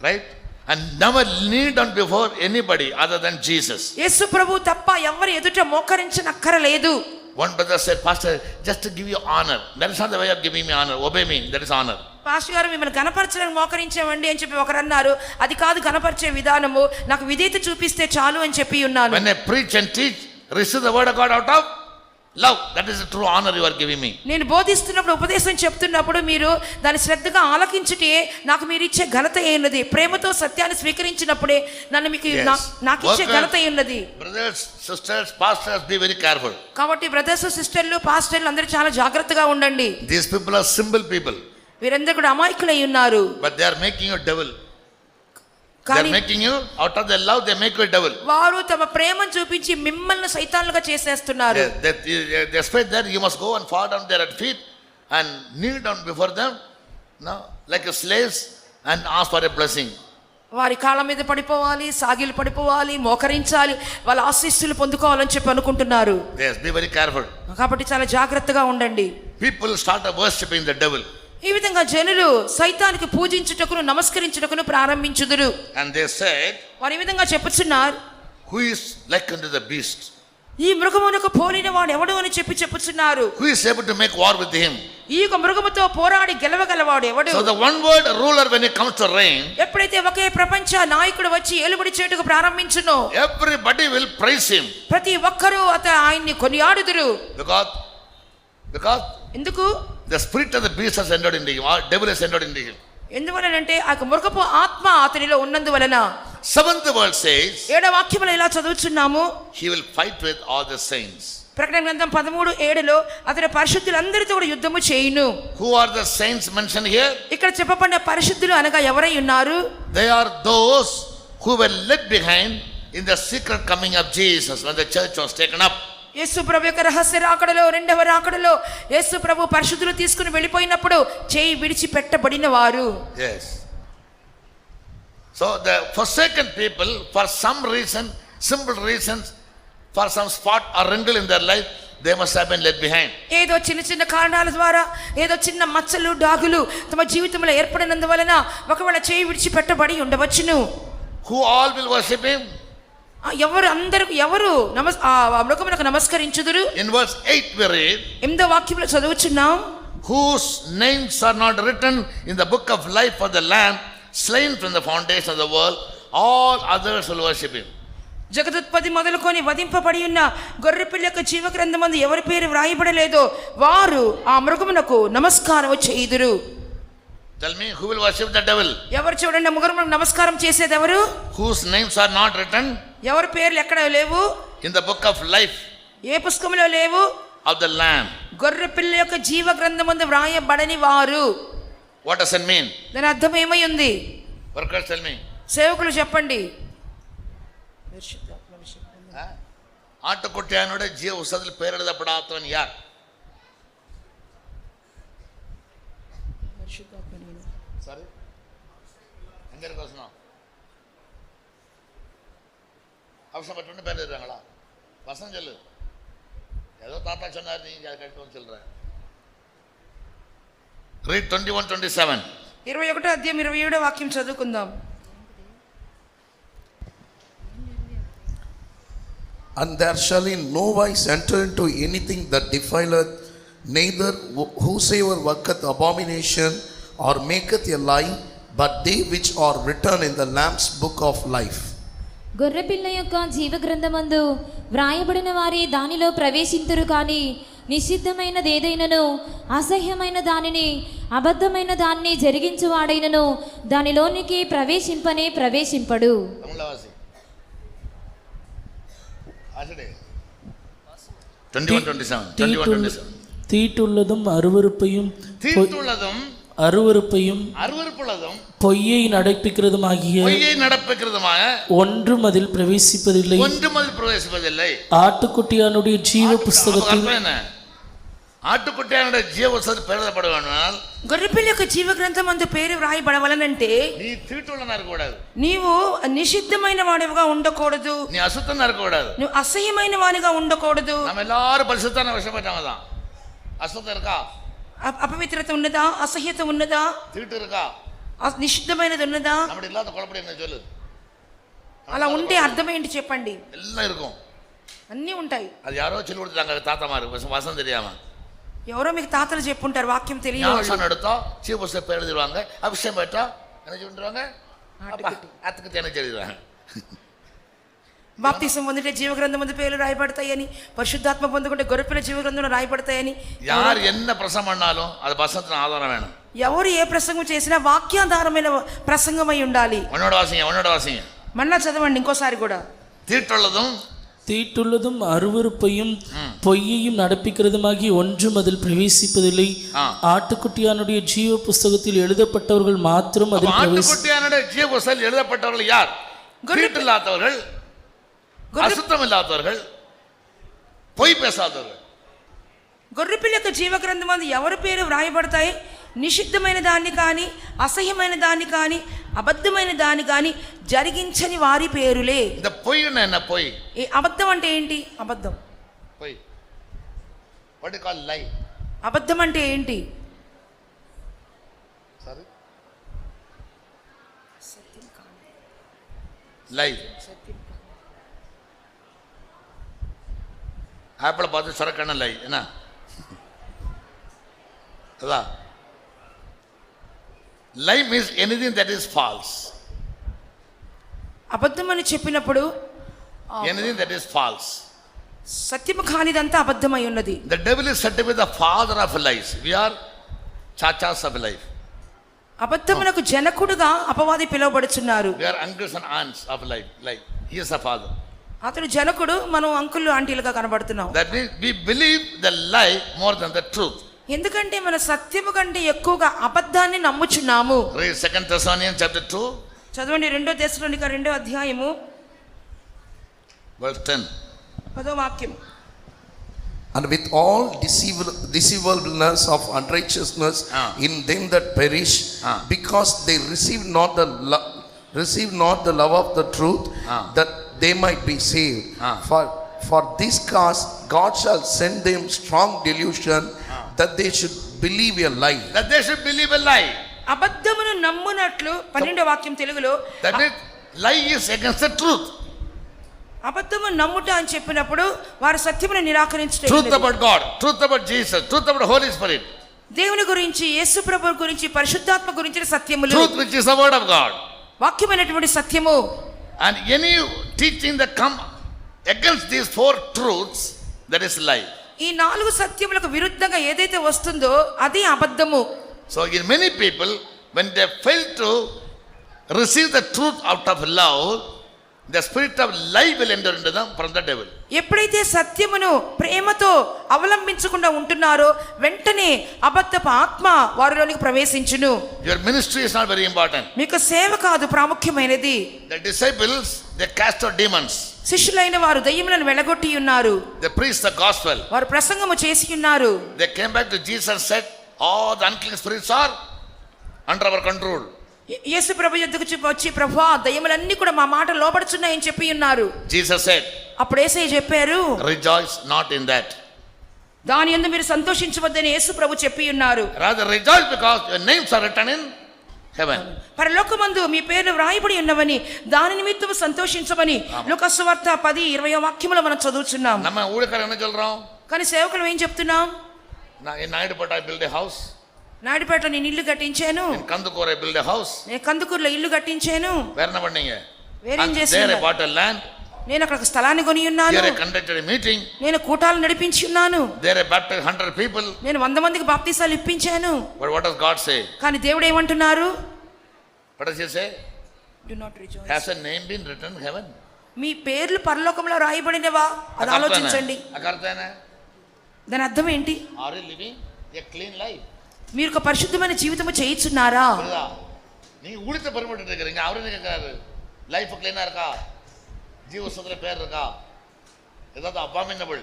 Right? And never kneel down before anybody other than Jesus. యేసు ప్రభు తప్ప ఎవరి ఎదుట మోకరించనక్కరలేదు. One brother said, Pastor, just to give you honor. That is not the way of giving me honor. Obey me. That is honor. Pastor గారు మిమ్మల్ని గణపరచడానికి మోకరించామండి అని చెప్పి ఒకరు అన్నారు. అది కాదు గణపరిచే విధానము, నాకు విధేయత చూపిస్తే చాలు అని చెప్పి ఉన్నాను. When I preach and teach, receive the word of God out of love. That is the true honor you are giving me. నేను బోధిస్తున్నప్పుడు ఉపదేశం చెప్తున్నప్పుడు మీరు దాని శ్రద్ధగా ఆలకించుటే నాకు మీరు ఇచ్చే ఘనత అయినది. ప్రేమతో సత్యాన్ని స్వీకరించినప్పుడే నన్ను మీకు నాకు ఇచ్చే ఘనత అయినది. Brothers, sisters, pastors, be very careful. కాబట్టి బ్రదర్స్, సిస్టర్లు, పాస్టర్లు అందరూ చాలా జాగ్రత్తగా ఉండండి. These people are simple people. వీరందరూ కూడా అమాయకులై ఉన్నారు. But they are making you devil. They are making you out of their love. They make you a devil. వారు తమ ప్రేమను చూపించి మిమ్మల్ని సైతాన్లుగా చేసేస్తున్నారు. They expect that you must go and fall down their feet and kneel down before them, no, like a slaves, and ask for a blessing. వారి కాళ్ళ మీద పడిపోవాలి, సాగిలు పడిపోవాలి, మోకరించాలి, వాళ్ళ ఆశీస్సులు పొందుకోవాలని చెప్పి అనుకుంటున్నారు. Yes, be very careful. కాబట్టి చాలా జాగ్రత్తగా ఉండండి. People start worshipping the devil. ఈ విధంగా జనులు సైతానికి పూజించుటకును నమస్కరించుటకును ప్రారంభించుదురు. And they said, వారు ఈ విధంగా చెప్పుచున్నారు, who is like unto the beast? ఈ మృగమునకు పోలిన వాడు ఎవడు అని చెప్పి చెప్పుచున్నారు. Who is able to make war with him? ఈ యొక్క మృగముతో పోరాడి గెలవగలవాడు ఎవడు? So the one word ruler, when it comes to reign, ఎప్పుడైతే ఒకే ప్రపంచ నాయకుడు వచ్చి ఏలుబడి చేటుకు ప్రారంభించునో everybody will praise him. ప్రతి ఒక్కరూ ఆయన్ని కొనియాడుదురు. Because ఎందుకు? the spirit of the beast has entered into him, or devil has entered into him. ఎందువలనంటే ఆ మృగపు ఆత్మ అతనిలో ఉన్నందువలన. Seventh verse says, 7వ వాక్యములో ఇలా చదువుచున్నాము, he will fight with all the saints. ప్రకటన గ్రంథం 13:7లో అతడు పరిశుద్ధులందరితో కూడా యుద్ధము చేయును. Who are the saints mentioned here? ఇక్కడ చెప్పబడిన పరిశుద్ధులు అనగా ఎవరై ఉన్నారు? They are those who were left behind in the secret coming of Jesus when the church was taken up. యేసు ప్రభు యొక్క రహస్య రాకడలో, రెండవ రాకడలో యేసు ప్రభు పరిశుద్ధులు తీసుకుని వెళ్ళిపోయినప్పుడు చేయి విడిచిపెట్టబడిన వారు. Yes. So the forsaken people, for some reason, simple reasons, for some spot or wrinkle in their life, they must have been left behind. ఏదో చిన్న చిన్న కారణాల ద్వారా, ఏదో చిన్న మచ్చలు డాగులు తమ జీవితంలో ఏర్పడినందువలన ఒకవేళ చేయి విడిచిపెట్టబడి ఉండవచ్చును. Who all will worship him? ఎవరు అందరూ ఎవరు మృగమునకు నమస్కరించుదురు? In verse 8 we read, 8వ వాక్యంలో చదువుచున్నాం, whose names are not written in the book of life for the Lamb slain from the foundation of the world, all others will worship him. జగదుత్పత్తి మొదలుకొని వధింపబడి ఉన్న గొర్రెపిల్ల యొక్క జీవ గ్రంథమందు ఎవరి పేరు వ్రాయబడలేదో వారు ఆ మృగమునకు నమస్కారం చేయుదురు. Tell me, who will worship the devil? ఎవరు చూడండి మృగమునకు నమస్కారం చేసేది ఎవరు? Whose names are not written ఎవరి పేర్లు ఎక్కడ లేవు? in the book of life ఏ పుస్తకంలో లేవు? of the Lamb. గొర్రెపిల్ల యొక్క జీవ గ్రంథమందు వ్రాయబడని వారు. What does it mean? దాని అర్థం ఏమై ఉంది? Workers, tell me. సేవకులు చెప్పండి. ஆட்டுக்குட்டியானோட ஜீவ உசதில் பேர் எழுதப்படாதவன் யார்? சரி, எங்க இருக்க வசனம்? அவசரப்பட்டு பேர் எழுதுறாங்களா? வசனம் சொல்லு. ஏதோ தாத்தா சொன்னார், நீங்க அதை கட்டுவோம் சொல்ற. Read 21-27. 21వ అధ్యాయం 27వ వాక్యం చదువుకుందాం. And there shall in no wise enter into anything that defileth, neither whosoever worketh abomination or maketh a lie, but they which are written in the Lamb's book of life. గొర్రెపిల్ల యొక్క జీవ గ్రంథమందు వ్రాయబడిన వారి దానిలో ప్రవేశింతురు కానీ నిషిద్ధమైనది ఏదైనను, అసహ్యమైన దానిని, అబద్ధమైన దానిని జరిగించువాడైనను దానిలోనికి ప్రవేశింపడు. 21-27. தீட்டுள்ளதும் அருவருப்பையும் தீட்டுள்ளதும் அருவருப்பையும் அருவருப்புள்ளதும் பொய்யை நடப்பிக்கிறதுமாகிய பொய்யை நடப்பிக்கிறதுமாக ஒன்றும் அதில் பிரவேசிப்பதில்லை. ஒன்றும் அதில் பிரவேசிப்பதில்லை. ஆட்டுக்குட்டியானுடைய ஜீவ புஸ்தகத்தில் అర్థం என்ன? ఆటుకుట్టానంటే జీవోత్సవం పేరుపడ వేణాల్ గొర్రెపిల్ల యొక్క జీవ గ్రంథం అందు పేరు వ్రాయబడవలనంటే నీ తీటులను నరకూడదు, నీవు నిషిద్ధమైన వాడివిగా ఉండకూడదు, నీ అశుద్ధం నరకూడదు, నువ్వు అసహ్యమైన వానిగా ఉండకూడదు. நம்ம எல்லாரும் பரிசுத்தான விஷயப்பட்டவங்க தான். అశుద్ధం இருக்கா? అపవిత్రత ఉన్నదా? అసహ్యత ఉన్నదా? తీటు இருக்கா? నిషిద్ధమైనది ఉన్నదా? நம்ம இல்லாத குழப்படி என்ன சொல்லு. అలా ఉంటే అర్థం ఏంటి చెప్పండి? எல்லாம் இருக்கும், అన్నీ ఉంటాయి. அது யாரோ சொல்லி கொடுத்தாங்க தாத்தாமாரு வசம் தெரியாம. ఎవరో మీకు తాతలు చెప్పుంటారు, వాక్యం తెలియదు. ஞானஸ்நானம் எடுத்தோம், சீவபுஸ்தக பேர் எழுதிடுவாங்க, அபிஷேகம் பெற்றா என்ன சொல்லிடுவாங்க, అతుకు என்ன சொல்லிடுவாங்க. బాప్తిసం పొందితే జీవగ్రంథం ముందు పేర్లు రాయబడతాయని, పరిశుద్ధాత్మ పొందుకుంటే గొర్రెపిల్ల జీవగ్రంథంలో రాయబడతాయని. யார் என்ன பிரசங்கம் பண்ணாலும் அது வசனத்தின் ஆதாரம் வேணும். ఎవరు ఏ ప్రసంగం చేసినా వాక్యాధారమైన ప్రసంగమై ఉండాలి. உன்னோட வாசிங்க మళ్ళా చదవండి ఇంకోసారి కూడా. தீட்டுள்ளதும் அருவருப்பையும் பொய்யையும் நடப்பிக்கிறதுமாகி ஒன்றும் அதில் பிரவேசிப்பதில்லை. ஆட்டுக்குட்டியானுடைய ஜீவ புஸ்தகத்தில் எழுதப்பட்டவர்கள் மாத்திரம் அதில் ஆட்டுக்குட்டியானுடைய ஜீவ புஸ்தகத்தில் எழுதப்பட்டவர்கள் யார்? தீட்டு இல்லாதவர்கள், அசுத்தம் இல்லாதவர்கள், பொய் பேசாதவர்கள். గొర్రెపిల్ల యొక్క జీవ గ్రంథం అందు ఎవరి పేరు వ్రాయబడతాయి? నిషిద్ధమైన దాన్ని కానీ, అసహ్యమైన దాన్ని కానీ, అబద్ధమైన దాన్ని కానీ జరిగించని వారి పేరులే. இந்த பொய்னா என்ன? பொய். ఈ అబద్ధం అంటే ఏంటి? అబద్ధం. பொய். What do you call lie? అబద్ధం అంటే ఏంటి? Sorry. lie. ஆப்பிள் பார்த்து சரக்கான லை என்ன? அதான் lie means anything that is false. అబద్ధం అని చెప్పినప్పుడు anything that is false. సత్యము కానిదంతా అబద్ధమై ఉన్నది. The devil is said to be the father of lies. We are chachas of life. అబద్ధమునకు జనకుడుగా అపవాది పిలువబడుచున్నారు. We are uncles and aunts of life. Like he is the father. అతడు జనకుడు, మనం uncle ఆంటీలుగా కనబడుతున్నాం. That means we believe the lie more than the truth. ఎందుకంటే మన సత్యము కంటే ఎక్కువగా అబద్ధాన్ని నమ్ముచున్నాము. Read 2 Thessalonians chapter 2 చదవండి 2 తెస్సలోనిక 2వ అధ్యాయము verse 10. 10వ వాక్యం. And with all deceivableness of unrighteousness in them that perish, because they receive not the love of the truth, that they might be saved. For this cause God shall send them strong delusion, that they should believe a lie. That they should believe a lie. అబద్ధమును నమ్మునట్లు 12వ వాక్యం తెలుగులో. That means lie is against the truth. అబద్ధము నమ్ముట అని చెప్పినప్పుడు వారు సత్యమును నిరాకరించడం. Truth about God, truth about Jesus, truth about Holy Spirit. దేవుని గురించి, యేసు ప్రభువు గురించి, పరిశుద్ధాత్మ గురించిన సత్యములు. Truth which is the word of God. వాక్యమైనటువంటి సత్యము. And any teaching that come against these 4 truths, that is lie. ఈ 4 సత్యములకు విరుద్ధంగా ఏదైతే వస్తుందో అది అబద్ధము. So in many people, when they fail to receive the truth out of love, the spirit of lie will enter into them from the devil. ఎప్పుడైతే సత్యమును ప్రేమతో అవలంబించకుండా ఉంటున్నారో వెంటనే అబద్ధపు ఆత్మ వారిలోనికి ప్రవేశించును. Your ministry is not very important. మీకు సేవ కాదు ప్రాముఖ్యమైనది. The disciples, they cast out demons. శిష్యులైన వారు దయ్యములను వెళ్ళగొట్టి ఉన్నారు. They preached the gospel. వారు ప్రసంగము చేసి ఉన్నారు. They came back to Jesus and said, all the unclean spirits are under our control. యేసు ప్రభు యొద్దకు వచ్చి, ప్రభువా దయ్యములన్నీ కూడా మా మాట లోబడుచున్నాయని చెప్పి ఉన్నారు. Jesus said, అప్పుడు యేసయ్య చెప్పారు, rejoice not in that. దాని యందు మీరు సంతోషించవద్దని యేసు ప్రభు చెప్పి ఉన్నారు. Rather rejoice because your names are written in heaven. పరలోకమందు మీ పేర్లు వ్రాయబడి ఉన్నవని దాని నిమిత్తం సంతోషించమని లూకా సువార్త 10:20 వాక్యములో మనం చదువుచున్నాం. நம்ம ஊழியக்காரர் என்ன சொல்றோம்? కానీ సేవకులు ఏం చెప్తున్నాం? in Naidupeta I build a house. నాయుడుపేటలో నేను ఇల్లు కట్టించాను. in Kandukur I build a house. నేను కందుకూరులో ఇల్లు కట్టించాను. వేర్ என்ன பண்ணீங்க? వేరేం there చేశాను? I bought a land. నేను అక్కడ స్థలాన్ని కొని ఉన్నాను. there I conducted a meeting. నేను కూటాలు నడిపించి ఉన్నాను. there I baptized 100 people. నేను 100 మందికి బాప్తిసాలు ఇప్పించాను. but what does God say? కానీ దేవుడు ఏమంటున్నారు? what does he say? Do not rejoice. has a name been written in heaven? మీ పేర్లు పరలోకంలో రాయబడినవా? అది ఆలోచించండి. అకర్తేనా దాని అర్థం ఏంటి? Are you living a clean life? మీరు ఒక పరిశుద్ధమైన జీవితము చేయిచున్నారా? புரியுதா? நீங்க ஊழியத்தை பெருமைட்டு இருக்கிறீங்க, அவரு கேட்கிறாரு லைஃப் கிளீனா இருக்கா, ஜீவ சுத்தத்துல பேர் இருக்கா, ஏதாவது அபாமினபிள்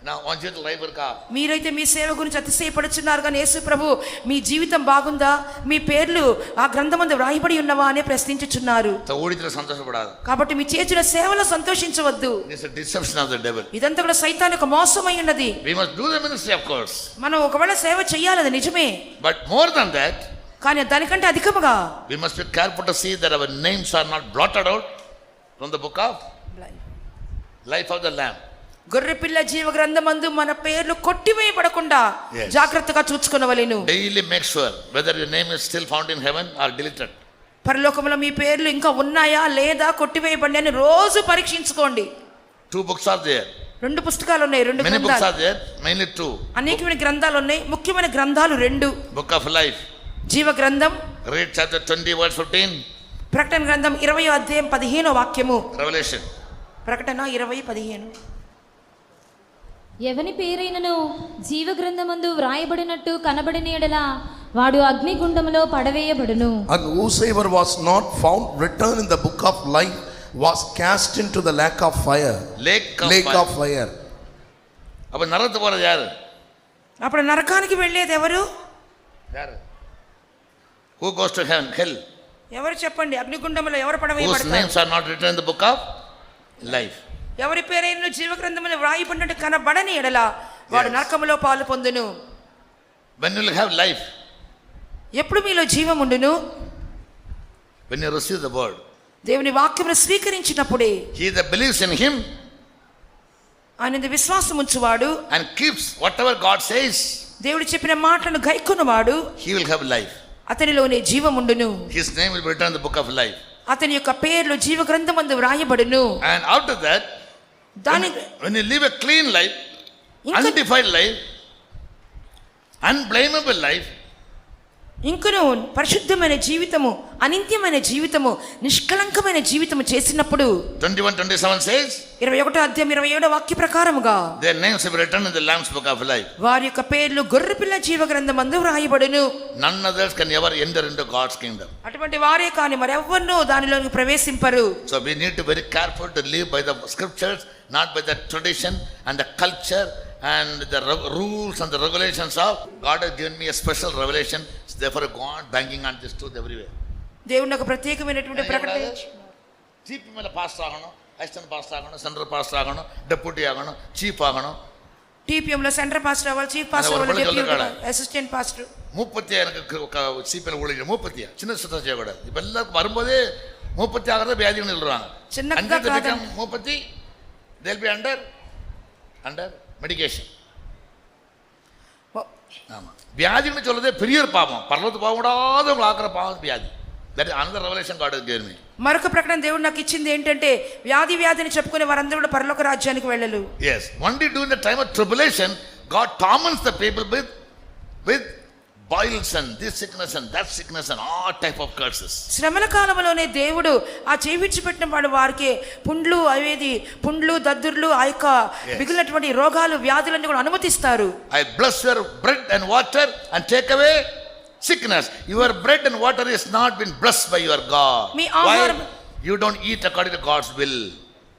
నా వన్ జీవితం లైఫ్ இருக்கா? మీరైతే మీ సేవ గురించి అతిశయపడుచున్నారు కానీ యేసు ప్రభు మీ జీవితం బాగుందా, మీ పేర్లు ఆ గ్రంథమందు వ్రాయబడి ఉన్నవా అని ప్రశ్నించుచున్నారు. ఊడితో సంతోషపడాలి. కాబట్టి మీ చేసిన సేవలో సంతోషించవద్దు. This is deception of the devil. ఇదంతా కూడా సైతాను యొక్క మోసమై ఉన్నది. We must do the ministry of course. మనం ఒకవేళ సేవ చేయాలి, అది నిజమే. బట్ మోర్ దన్ దట్, కానీ దానికంటే అధికముగా we must be careful to see that our names are not blotted out from the book of life of the lamb. గొర్రెపిల్ల జీవ గ్రంథమందు మన పేర్లు కొట్టివేయబడకుండా జాగ్రత్తగా చూసుకొనవలెను. Daily make sure whether your name is still found in heaven or deleted. పరలోకములో మీ పేర్లు ఇంకా ఉన్నాయా లేదా కొట్టివేయబడి అని రోజు పరీక్షించుకోండి. 2 books are there. 2 పుస్తకాలు ఉన్నాయి, 2 Many books గ్రంథాలు. are there, mainly 2. అనేకమైన గ్రంథాలు ఉన్నాయి, ముఖ్యమైన గ్రంథాలు 2. Book of life. జీవ గ్రంథం. Read chapter 20 verse 15. ప్రకటన గ్రంథం 20వ అధ్యాయం 15వ వాక్యము. Revelation. ప్రకటన 20:15. ఎవని పేరైనను జీవ గ్రంథమందు వ్రాయబడినట్టు కనబడిన యెడల వాడు అగ్నిగుండములో పడవేయబడును. And whosoever was not found written in the book of life was cast into the lake of fire. Lake of fire. அப்ப நரகத்துக்கு போறது யாரு? అప్పుడు నరకానికి వెళ్ళేది ఎవరు? யாரு? Who goes to heaven? Hell. ఎవరు చెప్పండి? అగ్నిగుండములో ఎవరు Whose పడవేయబడతారు? names are not written in the book of life. ఎవరి పేరైనను జీవ గ్రంథములో వ్రాయబడినట్టు కనబడని ఎడల వాడు నరకములో పాలు పొందును. When you will have life, ఎప్పుడు మీలో జీవం ఉండును? when you receive the word. దేవుని వాక్యమును స్వీకరించినప్పుడే. He that believes in him ఆయన విశ్వాసం ఉంచువాడు and keeps whatever God says, దేవుడు చెప్పిన మాటలను గైకొనువాడు, he will have life. అతనిలోనే జీవం ఉండును. His name will be written in the book of life. అతని యొక్క పేర్లు జీవ గ్రంథమందు వ్రాయబడును. And after that, when you live a clean life, undefiled life, unblameable life, ఇంకను పరిశుద్ధమైన జీవితము, అనిత్యమైన జీవితము, నిష్కలంకమైన జీవితము చేసినప్పుడు 21:27 says, 21వ అధ్యాయం 27వ వాక్య ప్రకారముగా their names will be written in the Lamb's book of life. వారి యొక్క పేర్లు గొర్రెపిల్ల జీవ గ్రంథమందు వ్రాయబడును. None others can ever enter into God's kingdom. అటువంటి వారే కానీ మరెవ్వరూ దానిలోకి ప్రవేశింపరు. So we need to be very careful to live by the scriptures, not by the tradition and the culture and the rules and the regulations of God. Has given me a special revelation, therefore God banking on this truth everywhere. దేవుని ఒక ప్రత్యేకమైనటువంటి ప్రకటన. Chief ಮೇಲೆ pass ಆಗೋಣ, assistant pass ಆಗೋಣ, central pass ಆಗೋಣ, deputy ಆಗೋಣ, chief ಆಗೋಣ. టీపీఎం లో సెంటర్ పాస్టర్ అవ్వాలి, చీఫ్ పాస్టర్ అవ్వాలి, డెప్యూటీ అసిస్టెంట్ పాస్టర్. ಮೂಪತ್ತಿ ఒక సిపిఎల్ ఊళ్ళో మూపత్తి చిన్న సుత చేయకూడదు. இப்போ எல்லாருக்கும் வரும்போதே மூப்பத்தி ஆகிறத வியாதிகள் நில்றாங்க. చిన్నగా மூப்பத்தி they'll be under மெடிகேஷன். ஆமா, வியாதின்னு சொல்றதே பெரிய ஒரு பாவம். பரலோகத்து பாவம் விடாத உங்களை ஆக்கிற பாவம் வியாதி. That is another revolution God has given me. మరొక ప్రకటన దేవుడు నాకు ఇచ్చింది ఏంటంటే వ్యాధిని చెప్పుకునే వారందరూ కూడా పరలోక రాజ్యానికి వెళ్ళలు. yes, only during the time of tribulation God torments the people with boils and this sickness and that sickness and all type of curses. శ్రమల కాలంలోనే దేవుడు ఆ చేవిచ్చి పెట్టిన వాడు వారికి పుండ్లు దద్దుర్లు ఆ యొక్క మిగిలినటువంటి రోగాలు వ్యాధులన్నీ కూడా అనుమతిస్తారు. I bless your bread and water and take away sickness. Your bread and water is not been blessed by your God. Why? You don't eat according to God's will.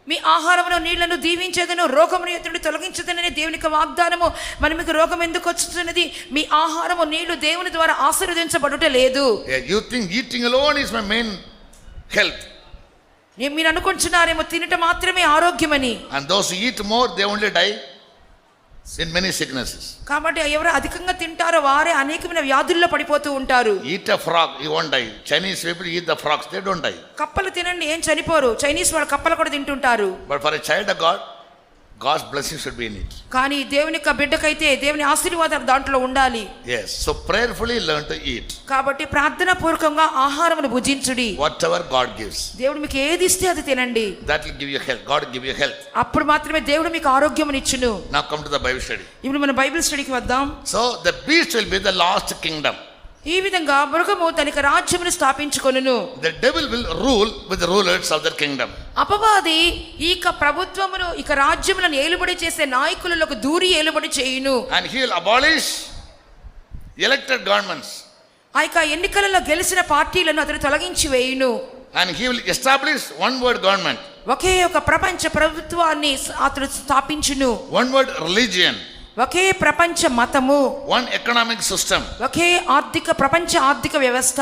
మీ ఆహారమును నీళ్లను దీవించేదను, రోగమును ఎత్తుడి తొలగించదనని దేవునికి వాగ్దానము. మరి మీకు రోగం ఎందుకు వచ్చుతున్నది? మీ ఆహారము నీళ్లు దేవుని ద్వారా ఆశీర్వదించబడుట లేదు. You think eating alone is my main health. మీరు అనుకుంటున్నారేమో తినటం మాత్రమే ఆరోగ్యమని. And those who eat more, they only die in many sicknesses. కాబట్టి ఎవరు అధికంగా తింటారో వారే అనేకమైన వ్యాధుల్లో పడిపోతూ ఉంటారు. Eat a frog, you won't die. Chinese people eat the frogs, they don't die. కప్పలు తినండి, ఏం చనిపోరు. చైనీస్ వాళ్ళు కప్పలు కూడా తింటుంటారు. But for a child of God, God's blessing should be in it. కానీ దేవుని యొక్క బిడ్డకైతే దేవుని ఆశీర్వాదం దాంట్లో ఉండాలి. Yes, so prayerfully learn to eat. కాబట్టి ప్రార్థన పూర్వకంగా ఆహారమును భుజించుడి. Whatever God gives, దేవుడు మీకు ఏది ఇస్తే అది తినండి. that will give you health. God will give you health. అప్పుడు మాత్రమే దేవుడు మీకు ఆరోగ్యమును ఇచ్చును. Now come to the Bible study. ఇప్పుడు మన బైబిల్ స్టడీకి వద్దాం. So the beast will be the last kingdom. ఈ విధంగా మృగము తనకి రాజ్యమును స్థాపించుకొనును. The devil will rule with the rulers of their kingdom. అపవాది ఇక ప్రభుత్వమును ఇక రాజ్యములను ఏలుబడి చేసే నాయకులకు దూరి ఏలుబడి చేయును. And he will abolish elected governments. ఆ యొక్క ఎన్నికలలో గెలిచిన పార్టీలను అతను తొలగించి వేయును. And he will establish one world government. ఒకే ఒక ప్రపంచ ప్రభుత్వాన్ని అతడు స్థాపించును. One world religion. ఒకే ప్రపంచ మతము, One economic system. ఒకే ప్రపంచ ఆర్థిక వ్యవస్థ.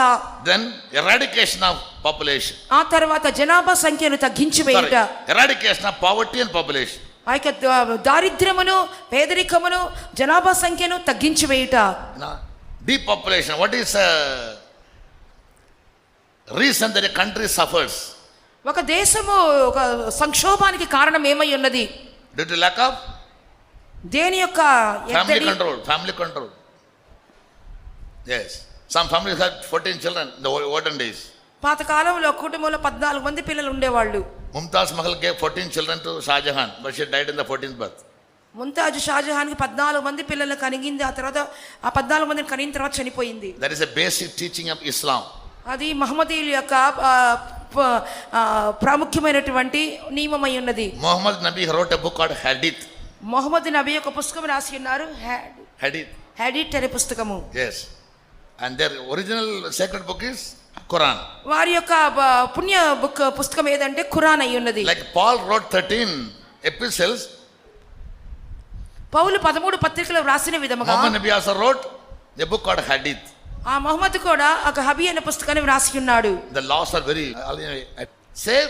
Then eradication of population. ఆ తర్వాత జనాభా సంఖ్యను తగ్గించి Sorry, వేయుట. eradication of poverty and population. ఆ యొక్క దారిద్ర్యమును పేదరికమును జనాభా సంఖ్యను తగ్గించి వేయుట. Now, depopulation. What is reason that a country suffers? ఒక దేశము ఒక సంక్షోభానికి కారణం ఏమై ఉన్నది? Due to lack of దేని యొక్క family ఎద్దడి? control. Family control. Yes. Some families had 14 children in the olden days. పాతకాలంలో కుటుంబంలో 14 మంది పిల్లలు ఉండేవాళ్ళు. Mumtaz Mahal gave 14 children to Shah Jahan, but she died in the 14th birth. Mumtaz షాజహాన్కి 14 మంది పిల్లలు కనిగింది. ఆ తర్వాత ఆ 14 మందిని కనిగిన తర్వాత చనిపోయింది. That is a basic teaching of Islam. అది మహమ్మదీయుల యొక్క ప్రాముఖ్యమైనటువంటి నియమమై ఉన్నది. Muhammad Nabi wrote a book called Hadith. Mohammed Nabi ఒక పుస్తకం రాసి ఉన్నారు, Hadith. హదీత్ అనే పుస్తకము. Yes. And their original sacred book is Quran. వారి యొక్క పుణ్య పుస్తకం ఏదంటే ఖురాన్ అయి ఉన్నది. Like Paul wrote 13 epistles, పౌలు 13 పత్రికలు రాసిన విధముగా Muhammad Nabi also wrote a book called Hadith. ఆ మహమ్మద్ కూడా ఒక హబీ అనే పుస్తకాన్ని రాసి ఉన్నాడు. The laws are very save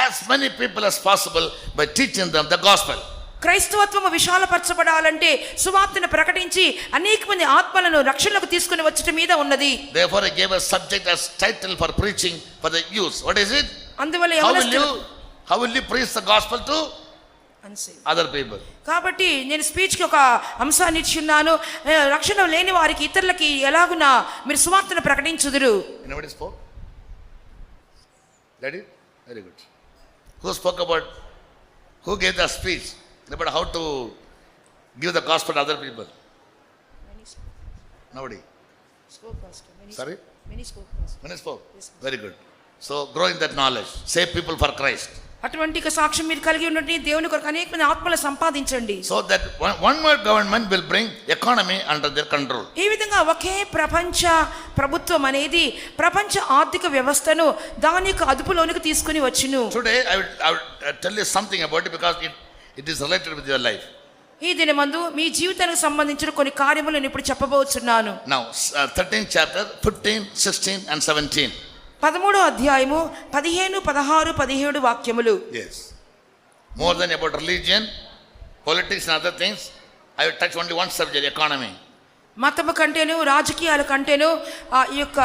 as many people as possible by teaching them the gospel. క్రైస్తవత్వము విశాలపరచబడాలంటే సువార్తను ప్రకటించి అనేక మంది ఆత్మలను రక్షణకు తీసుకుని వచ్చటం మీద ఉన్నది. Therefore I gave a subject as title for preaching for the youth. What is it? అందువల్ల How will you preach the gospel to other people? కాబట్టి నేను స్పీచ్కి ఒక అంశాన్ని ఇచ్చి ఉన్నాను. రక్షణ లేని వారికి ఇతరులకి ఎలాగున మీరు సువార్తను ప్రకటించుదురు. Anybody spoke? Daddy? Very good. Who spoke about, who gave the speech about how to give the gospel to other people? Nobody. Sorry? Many spoke. Very good. So grow in that knowledge. Save people for Christ. అటువంటి సాక్ష్యం మీరు కలిగి ఉండండి. దేవుని కొరకు అనేక మంది ఆత్మలు సంపాదించండి. So that one world government will bring economy under their control. ఈ విధంగా ఒకే ప్రపంచ ప్రభుత్వం అనేది ప్రపంచ ఆర్థిక వ్యవస్థను దాని యొక్క అదుపులోనికి తీసుకుని వచ్చును. Today I would tell you something about it because it is related with your life. ఈ దినమందు మీ జీవితానికి సంబంధించిన కొన్ని కార్యములు నేను ఇప్పుడు చెప్పబోతున్నాను. Now 13th chapter 15, 16 and 17. 13వ అధ్యాయము 15, 16, 17 వాక్యములు. Yes. More than about religion, politics and other things, I will touch only one subject, economy. మతము కంటేను రాజకీయాల కంటేను ఈ యొక్క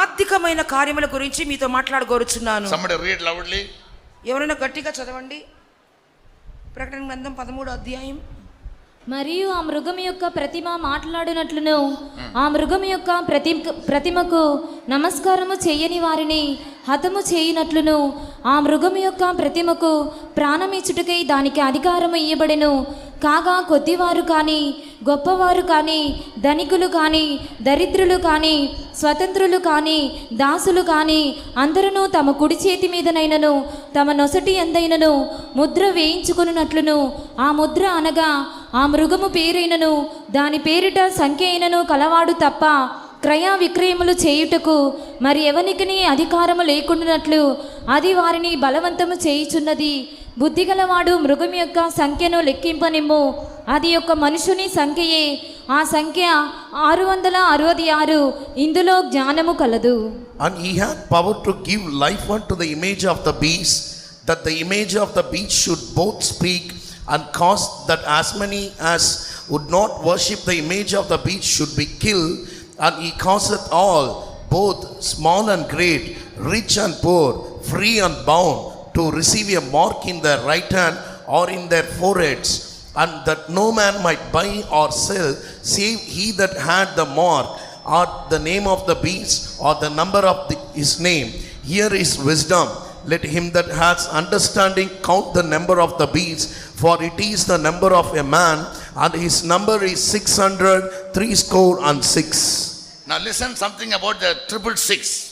ఆర్థికమైన కార్యముల గురించి మీతో మాట్లాడగోరుచున్నాను. Somebody read loudly. ఎవరైనా గట్టిగా చదవండి. ప్రకటన గ్రంథం 13వ అధ్యాయం. మరియు ఆ మృగం యొక్క ప్రతిమ మాట్లాడినట్లును ఆ మృగం యొక్క ప్రతిమకు నమస్కారము చేయని వారిని హతము చేయనట్లును ఆ మృగం యొక్క ప్రతిమకు ప్రాణమిచ్చుటకై దానికి అధికారము ఇయ్యబడెను. కాగా కొద్దివారు కానీ గొప్పవారు కానీ ధనికులు కానీ దరిద్రులు కానీ స్వతంత్రులు కానీ దాసులు కానీ అందరూ తమ కుడి చేతి మీదనైనను తమ నొసటి ఎందైనను ముద్ర వేయించుకొనున్నట్లును ఆ ముద్ర అనగా ఆ మృగము పేరైనను దాని పేరిట సంఖ్య అయినను కలవాడు తప్ప క్రయ విక్రయములు చేయుటకు మరి ఎవనికిని అధికారము లేకుండానట్లు అది వారిని బలవంతము చేయుచున్నది. బుద్ధిగలవాడు మృగం యొక్క సంఖ్యను లెక్కింపనిమ్ము. అది యొక్క మనుషుని సంఖ్యయే. ఆ సంఖ్య 666. ఇందులో జ్ఞానము కలదు. And he had power to give life unto the image of the beast, that the image of the beast should both speak, and cause that as many as would not worship the image of the beast should be killed. And he causeth all, both small and great, rich and poor, free and bound, to receive a mark in their right hand or in their foreheads, and that no man might buy or sell save he that had the mark, or the name of the beast, or the number of his name. Here is wisdom. Let him that has understanding count the number of the beast, for it is the number of a man, and his number is 666. Now listen something about the 666.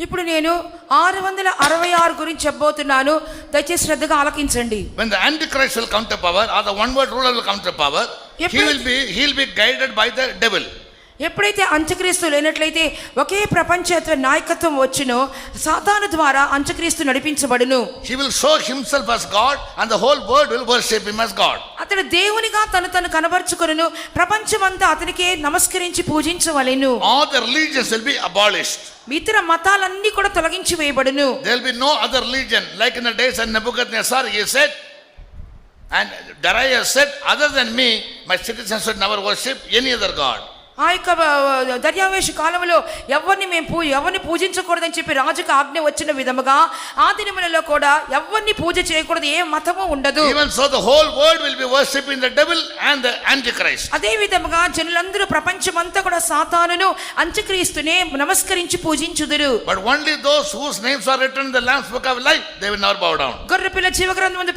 ఇప్పుడు నేను 666 గురించి చెప్పబోతున్నాను. దయచేసి శ్రద్ధగా ఆలకించండి. When the Antichrist will come to power, or the one world ruler will come to power, he'll be guided by the devil. ఎప్పుడైతే అంత్యక్రీస్తు లేనట్లయితే ఒకే ప్రపంచత్వ నాయకత్వం వచ్చునో సాతాను ద్వారా అంత్యక్రీస్తు నడిపించబడును. He will show himself as God and the whole world will worship him as God. అతడు దేవునిగా తను కనబరుచుకొనును. ప్రపంచమంతా అతనికే నమస్కరించి పూజించవలెను. All the religions will be abolished. ఇతర మతాలన్నీ కూడా తొలగించి వేయబడును. There will be no other religion like in the days of Nebuchadnezzar. He said, and Darius said, other than me, my citizens should never worship any other god. ఆ యొక్క దర్యావేష కాలంలో ఎవరిని పూజించకూడదని చెప్పి రాజుకు ఆజ్ఞ వచ్చిన విధముగా ఆ దినములలో కూడా ఎవరిని పూజ చేయకూడదు, ఏ మతము ఉండదు. Even so the whole world will be worshipping the devil and the Antichrist. అదే విధముగా జనులందరూ ప్రపంచమంతా కూడా సాతానును అంత్యక్రీస్తునే నమస్కరించి పూజించుదురు. But only those whose names are written in the Lamb's book of life, they will never bow down. గొర్రెపిల్ల జీవగ్రంథమందు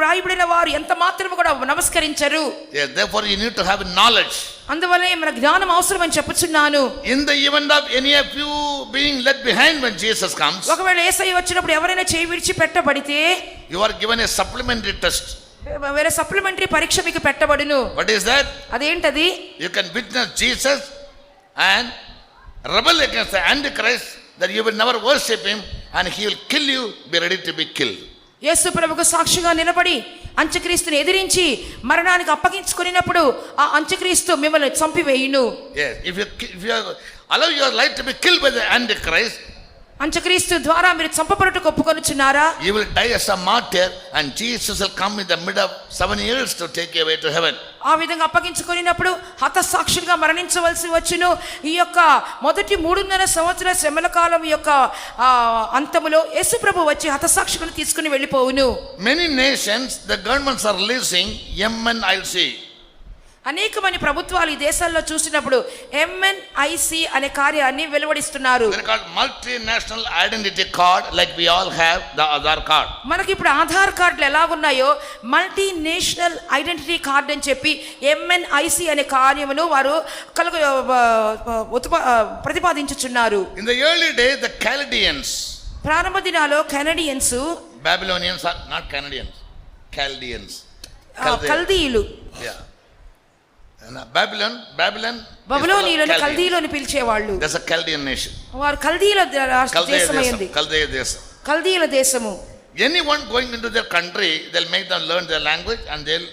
రాయబడిన వారు ఎంత మాత్రము కూడా నమస్కరించరు. Yes, therefore you need to have knowledge. అందువల్ల మన జ్ఞానం అవసరం అని చెప్పుచున్నాను. In the event of any of you being left behind when Jesus comes, ఒకవేళ యేసయ్య వచ్చినప్పుడు ఎవరైనా చేయి విడిచి పెట్టబడితే you are given a supplementary test. వేరే సప్లిమెంటరీ పరీక్ష మీకు పెట్టబడును. What is that? అదేంటది? You can witness Jesus and rebel against the Antichrist, that you will never worship him and he will kill you. Be ready to be killed. యేసు ప్రభువుకు సాక్షిగా నిలబడి అంత్యక్రీస్తుని ఎదిరించి మరణానికి అప్పగించుకున్నప్పుడు ఆ అంత్యక్రీస్తు మిమ్మల్ని చంపివేయును. Yes, if you allow your life to be killed by the Antichrist, అంత్యక్రీస్తు ద్వారా మీరు చంపబడుటకు ఒప్పుకొనుచున్నారా? you will die as a martyr and Jesus will come in the mid of 7 years to take you away to heaven. ఆ విధంగా అప్పగించుకున్నప్పుడు హతసాక్షులుగా మరణించవలసి వచ్చును. ఈ యొక్క మొదటి 3.5 సంవత్సరాల శ్రమల కాలం యొక్క అంతములో యేసు ప్రభు వచ్చి హతసాక్షులను తీసుకుని వెళ్ళిపోవును. Many nations, the governments are releasing MNIC. అనేకమంది ప్రభుత్వాలు ఈ దేశాల్లో చూసినప్పుడు MNIC అనే కార్యాన్ని వెలువడిస్తున్నారు. They are called multinational identity card, like we all have the Aadhaar card. మనకి ఇప్పుడు ఆధార్ కార్డులు ఎలాగున్నాయో మల్టీనేషనల్ ఐడెంటిటీ కార్డ్ అని చెప్పి MNIC అనే కార్యమును వారు ప్రతిపాదించుచున్నారు. In the early days, the Chaldeans, ప్రారంభ దినాల్లో Canadiens, Babylonians are not Canadians, Chaldeans. కల్దీయులు, Yeah. Babylon. బబులోనీయులను కల్దీయులను పిలిచేవాళ్ళు. That's a Chaldean nation. వారు కల్దీయుల దేశమైంది. కల్దీయుల దేశము. Anyone going into their country, they'll make them learn their language and they'll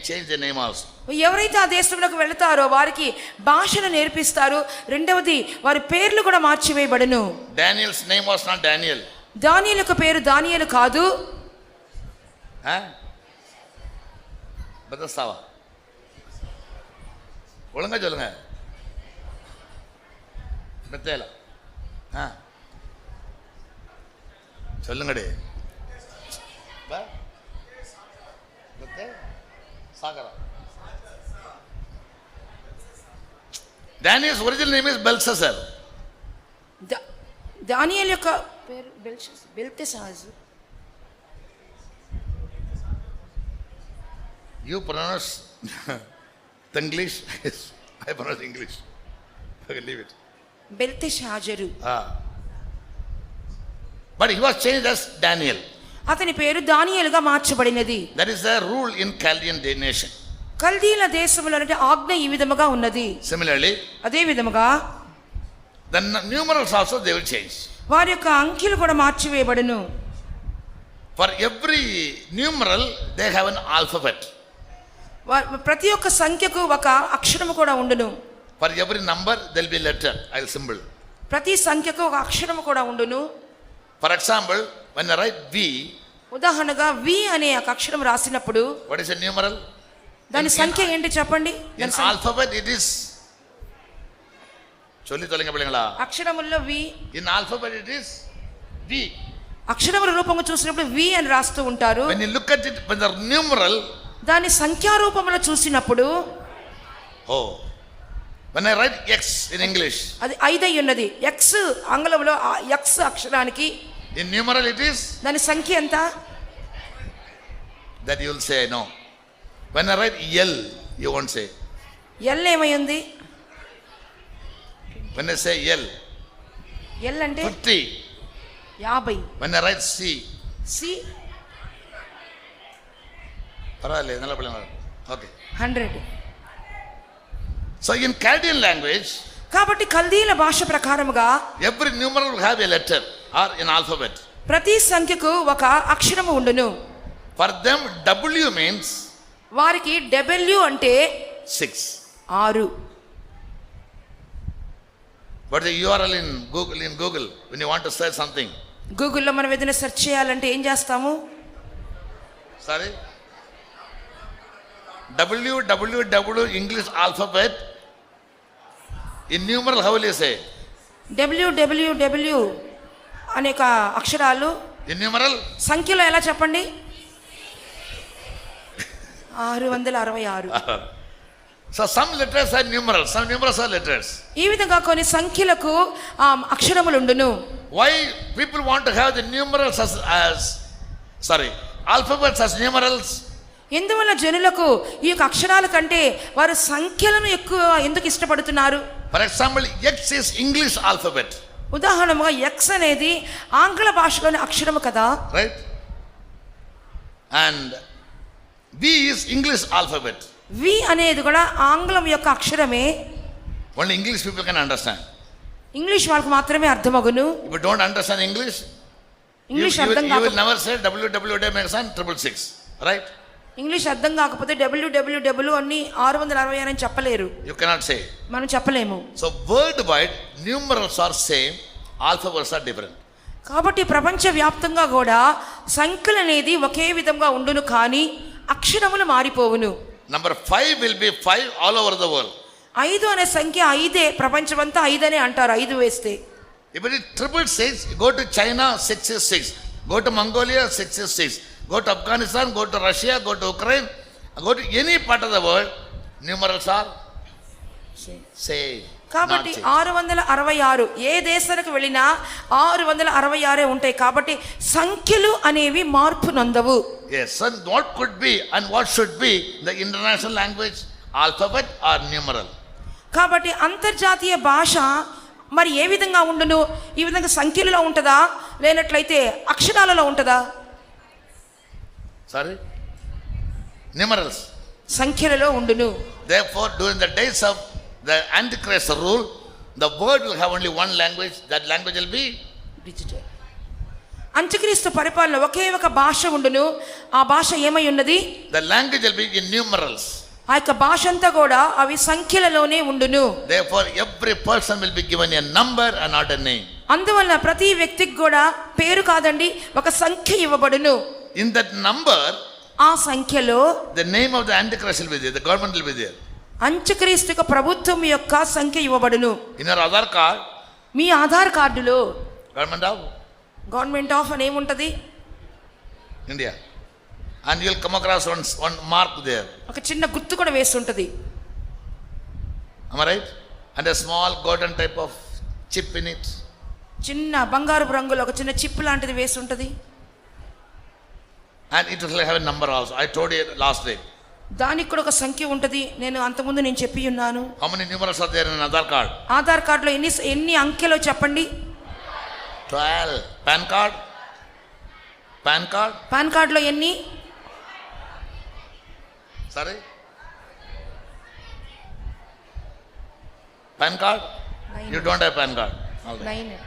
change their name also. ఎవరైతే ఆ దేశంలోకి వెళతారో వారికి భాషను నేర్పిస్తారు. రెండవది వారి పేర్లు కూడా మార్చివేయబడును. Daniel's name was not Daniel. దానియేలు యొక్క పేరు దానియేలు కాదు. బదస్తావా ஒழுங்கா சொல்லுங்க. மெத்தேல சொல்லுங்கடி. சாகரா. Daniel's original name is Belshazzar. దానియేలు యొక్క పేరు Belteshazzar. You pronounce English. I pronounce English. Okay, leave it. బెల్తెషాజరు. But he was changed as Daniel. అతని పేరు దానియేలుగా మార్చబడినది. That is the rule in Chaldean nation. కల్దీల దేశంలో అంటే ఆజ్ఞ ఈ విధముగా ఉన్నది. Similarly, అదే విధముగా the numerals also they will change. వారి యొక్క అంకెలు కూడా మార్చివేయబడును. For every numeral they have an alphabet. ప్రతి ఒక్క సంఖ్యకు ఒక అక్షరము కూడా ఉండును. For every number there will be letter, I'll symbol. ప్రతి సంఖ్యకు ఒక అక్షరము కూడా ఉండును. For example, when I write V, ఉదాహరణగా V అనే ఒక అక్షరం రాసినప్పుడు what is a numeral? దాని సంఖ్య ఏంటి చెప్పండి? In alphabet it is சொல்லி தொலைங்க பிள்ளைங்களா. అక్షరముల్లో V. In alphabet it is V. అక్షరముల రూపంగా చూసినప్పుడు V అని రాస్తూ ఉంటారు. When you look at it when the numeral, దాని సంఖ్యా రూపంలో చూసినప్పుడు when I write X in English, అది 5 అయి ఉన్నది. X ఆంగ్లంలో X అక్షరానికి in numeral it is, దాని సంఖ్య ఎంత? that you will say no. When I write L, you won't say. L ఏమైంది? When I say L, L అంటే 50. 50. When I write C, C parallel, nalla. Okay. 100. So in Chaldean language, కాబట్టి కల్దీల భాష ప్రకారముగా every numeral will have a letter or an alphabet. ప్రతి సంఖ్యకు ఒక అక్షరము ఉండును. For them, W means వారికి డబ్ల్యూ అంటే 6. 6. But the URL in Google, when you want to search something, గూగుల్లో మనం ఏదైనా సెర్చ్ చేయాలంటే ఏం చేస్తాము? sorry, www English alphabet, in numeral how will you say? www అనేక అక్షరాలు In numeral, సంఖ్యలో ఎలా చెప్పండి? 666. so some letters are numerals, some numerals are letters. ఈ విధంగా కొన్ని సంఖ్యలకు అక్షరములుండును. Why people want to have the numerals alphabets as numerals? ఎందువల్ల జనులకు ఈ యొక్క అక్షరాల కంటే వారు సంఖ్యలను ఎక్కువ ఎందుకు ఇష్టపడుతున్నారు? For example, X is English alphabet, ఉదాహరణగా ఎక్స్ అనేది ఆంగ్ల భాషలోని అక్షరము కదా, right? And V is English alphabet. వి అనేది కూడా ఆంగ్లం యొక్క అక్షరమే. Only English people can understand. English వాళ్ళకి మాత్రమే అర్థమగును. If you don't understand English, English you అర్థం will కాక never say www/666, right? English అర్థం కాకపోతే www అని 666 అని చెప్పలేరు. You cannot say. మనం చెప్పలేము. So worldwide, numerals are same, alphabets are different. కాబట్టి ప్రపంచవ్యాప్తంగా కూడా సంఖ్యలు అనేది ఒకే విధంగా ఉండును, కానీ అక్షరములు మారిపోవును. Number 5 will be 5 all over the world. 5 అనే సంఖ్య 5, ప్రపంచమంతా 5 అనే అంటారు 5 వేస్తే. If it is 666, go to China, 6 is 6. Go to Mongolia, 6 is 6. Go to Afghanistan, go to Russia, go to Ukraine, go to any part of the world, numerals are same. కాబట్టి not change. 666 ఏ దేశానికి వెళ్ళినా 666 ఉంటాయి. కాబట్టి సంఖ్యలు అనేవి మార్పు నందవు. Yes, and what could be and what should be the international language, alphabet or numeral? కాబట్టి అంతర్జాతీయ భాష మరి ఏ విధంగా ఉండును? ఈ విధంగా సంఖ్యలలో ఉంటుందా, లేనట్లయితే అక్షరాలలో ఉంటుందా? Sorry? Numerals. సంఖ్యలలో ఉండును. Therefore, during the days of the Antichrist rule, the world will have only one language. That language will be digital. అంత్యక్రీస్తు పరిపాలన ఒకే ఒక భాష ఉండును. ఆ భాష ఏమై ఉన్నది? the language will be in numerals. ఆ యొక్క భాష అంతా కూడా అవి సంఖ్యలలోనే ఉండును. Therefore, every person will be given a number and not a name. అందువలన ప్రతి వ్యక్తికి కూడా పేరు కాదండి, ఒక సంఖ్య ఇవ్వబడును. In that number, ఆ సంఖ్యలో the name of the Antichrist will be there. The government will be there. అంత్యక్రీస్తు యొక్క ప్రభుత్వం యొక్క సంఖ్య ఇవ్వబడును. In your Aadhaar card, మీ ఆధార్ కార్డులో government of గవర్నమెంట్ ఆఫ్ అని ఏముంటది? India, and you will come across one mark there. ఒక చిన్న గుర్తు కూడా వేసి ఉంటుంది. Am I right? And a small golden type of chip in it. చిన్న బంగారు రంగులో ఒక చిన్న చిప్ లాంటిది వేసి ఉంటుంది. And it will have a number also. I told you last day. దానికి కూడా ఒక సంఖ్య ఉంటుంది. అంతకుముందు నేను చెప్పి ఉన్నాను. How many numerals are there in an Aadhaar card? Aadhaar కార్డులో ఎన్ని అంకెలో చెప్పండి? 12. PAN card? PAN card? Pan కార్డులో ఎన్ని? Sorry? PAN card? 9. You don't have PAN card. Okay. 9.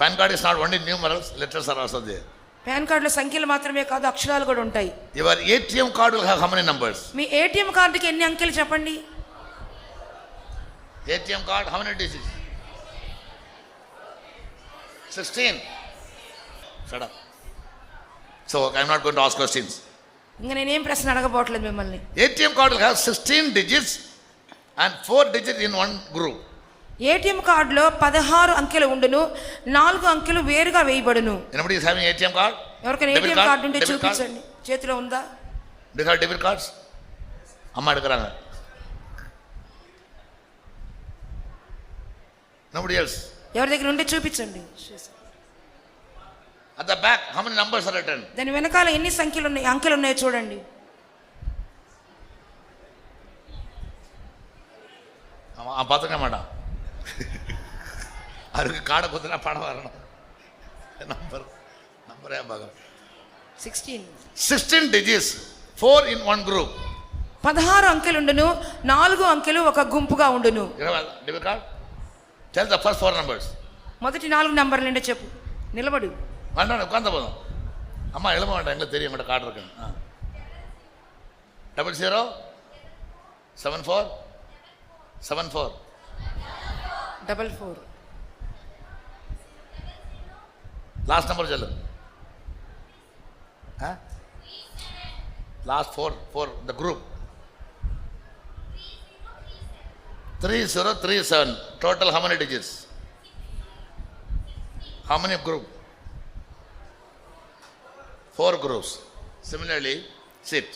PAN card is not only numerals, letters are also there. Pan కార్డులో సంఖ్యలు మాత్రమే కాదు, అక్షరాలు కూడా ఉంటాయి. Your ATM card will have how many numbers? Me ATM కార్డుకి ఎన్ని అంకెలు చెప్పండి? ATM card, how many digits? 16. Shut up. So I'm not going to ask questions. ఇంకా నేనేం ప్రశ్న అడగబోట్లేదు మిమ్మల్ని. ATM card will have 16 digits and 4 digits in one group. ATM కార్డులో 16 అంకెలు ఉండును, 4 అంకెలు వేరుగా వేయబడును. Anybody is having ATM card? ఎవరికైనా Debit ఏటీఎం card? కార్డు ఉంటే Debit card? చూపించండి. చేతిలో ఉందా? Do you have debit cards? అమ్మ అడుగుறாங்க. Nobody else. ఎవరి దగ్గర ఉంటే చూపించండి. At the back, how many numbers are written? దాని వెనకాల ఎన్ని సంఖ్యలు ఉన్నాయి, అంకెలు ఉన్నాయో చూడండి. பார்த்துக்க மாட்டான். அவருக்கு காடை குத்துனா பணம் வரணும். நம்பரே பார்க்கணும். 16 digits, 4 in one group. 16 అంకెలు ఉండును, 4 అంకెలు ఒక గుంపుగా ఉండును. Debit card? Tell the first 4 numbers. మొదటి 4 నంబర్లు ఏంటో చెప్పు. నిలబడు. வேண்டாம் உட்கார்ந்த போதும். அம்மா எழுத வேண்டாம், எங்களுக்கு தெரியும் எங்கள்கிட்ட கார்டு இருக்குன்னு. 00 74 74 44. லாஸ்ட் நம்பர் சொல்லு. Last 4 the group 3037. Total how many digits? How many group? 4 groups. Similarly, sit.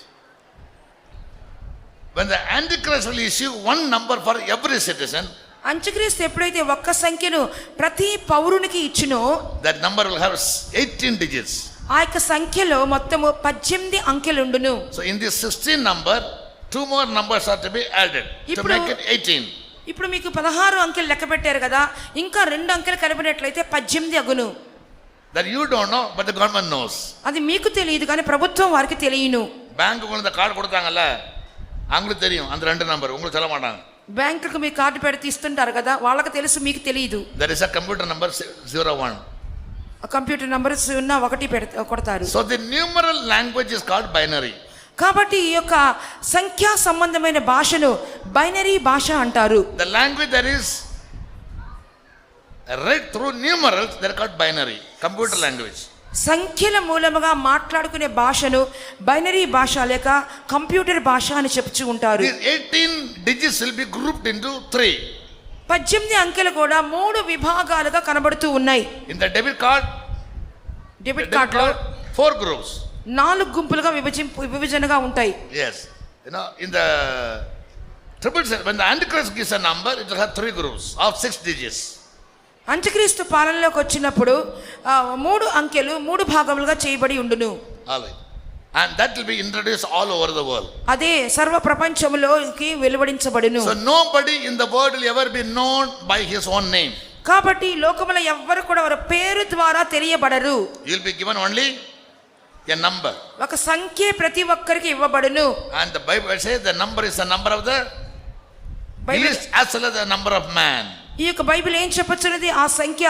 When the Antichrist will issue one number for every citizen, అంత్యక్రీస్తు ఎప్పుడైతే ఒక్క సంఖ్యను ప్రతి పౌరునికి ఇచ్చినో that number will have 18 digits. ఆ యొక్క సంఖ్యలో మొత్తము 18 అంకెలు ఉండును. So in this 16 number, 2 more numbers are to be added to ఇప్పుడు- make it 18. ఇప్పుడు మీకు 16 అంకెలు లెక్క పెట్టారు కదా, ఇంకా 2 అంకెలు కలిపినట్లయితే 18 అగును. That you don't know, but the government knows. అది మీకు తెలియదు కానీ ప్రభుత్వం వారికి తెలియను. பேங்க்குக்கு இந்த கார்டு கொடுத்தாங்கல்ல, அவங்களுக்கு தெரியும் அந்த 2 நம்பர், உங்களுக்கு சொல்ல மாட்டாங்க. బ్యాంకుకు మీ కార్డు పెడితే ఇస్తుంటారు కదా, వాళ్ళకి తెలుసు, మీకు తెలియదు. That is a computer number 01. Computer number 01 కొడతారు. So the numeral language is called binary. కాబట్టి ఈ యొక్క సంఖ్యా సంబంధమైన భాషను బైనరీ భాష అంటారు. The language that is read through numerals, they are called binary, computer language. సంఖ్యల మూలముగా మాట్లాడుకునే భాషను బైనరీ భాష లేక కంప్యూటర్ భాష అని చెప్పుచూ ఉంటారు. These 18 digits will be grouped into 3. 18 అంకెలు కూడా 3 విభాగాలుగా కనబడుతూ ఉన్నాయి. In the debit card, debit కార్డులో 4 groups. 4 గుంపులుగా విభజనగా ఉంటాయి. Yes. You know, in the triple set, when the Antichrist gives a number, it will have 3 groups of 6 digits. అంత్యక్రీస్తు పాలనలోకి వచ్చినప్పుడు 3 అంకెలు 3 భాగములుగా చేయబడి ఉండును. All right. And that will be introduced all over the world. అదే సర్వ ప్రపంచంలోకి వెలువడించబడును. So nobody in the world will ever be known by his own name. కాబట్టి లోకములో ఎవ్వరు కూడా వారి పేరు ద్వారా తెలియబడరు. You will be given only a number. ఒక సంఖ్య ప్రతి ఒక్కరికి ఇవ్వబడును. And the Bible says the number is the number of the beast as well as the number of man. ఈ యొక్క బైబిల్ ఏం చెప్పొచ్చున్నది? ఆ సంఖ్య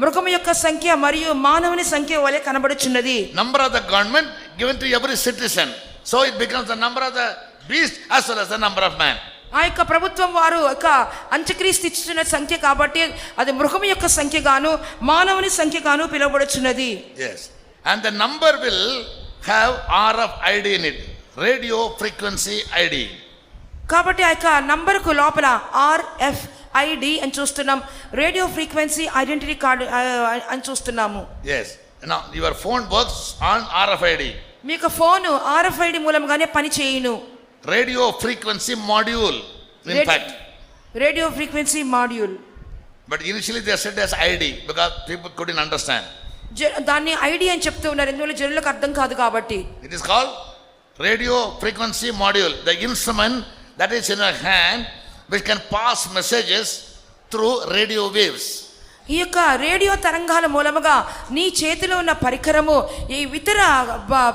మృగము యొక్క సంఖ్య మరియు మానవుని సంఖ్య వలె కనబడుచున్నది. Number of the government given to every citizen. So it becomes the number of the beast as well as the number of man. ఆ యొక్క ప్రభుత్వం వారు ఒక అంత్యక్రీస్తు ఇచ్చిన సంఖ్య కాబట్టి అది మృగము యొక్క సంఖ్య గాను మానవుని సంఖ్య గాను పిలువబడుచున్నది. Yes. And the number will have RFID in it. Radio frequency ID. కాబట్టి ఆ యొక్క నంబర్కు లోపల RFID అని చూస్తున్నాం, రేడియో ఫ్రీక్వెన్సీ ఐడెంటిటీ కార్డు అని చూస్తున్నాము. Yes. Now your phone works on RFID. మీ యొక్క ఫోను RFID మూలంగానే పని చేయును. Radio frequency module. In fact. Radio frequency module. But initially they said as ID because people couldn't understand. దాన్ని ID అని చెప్తూ ఉన్నారు, ఎందువల్ల జనులకు అర్థం కాదు కాబట్టి. It is called radio frequency module. The instrument that is in a hand which can pass messages through radio waves. ఈ యొక్క రేడియో తరంగాల మూలముగా నీ చేతిలో ఉన్న పరికరము ఈ ఇతర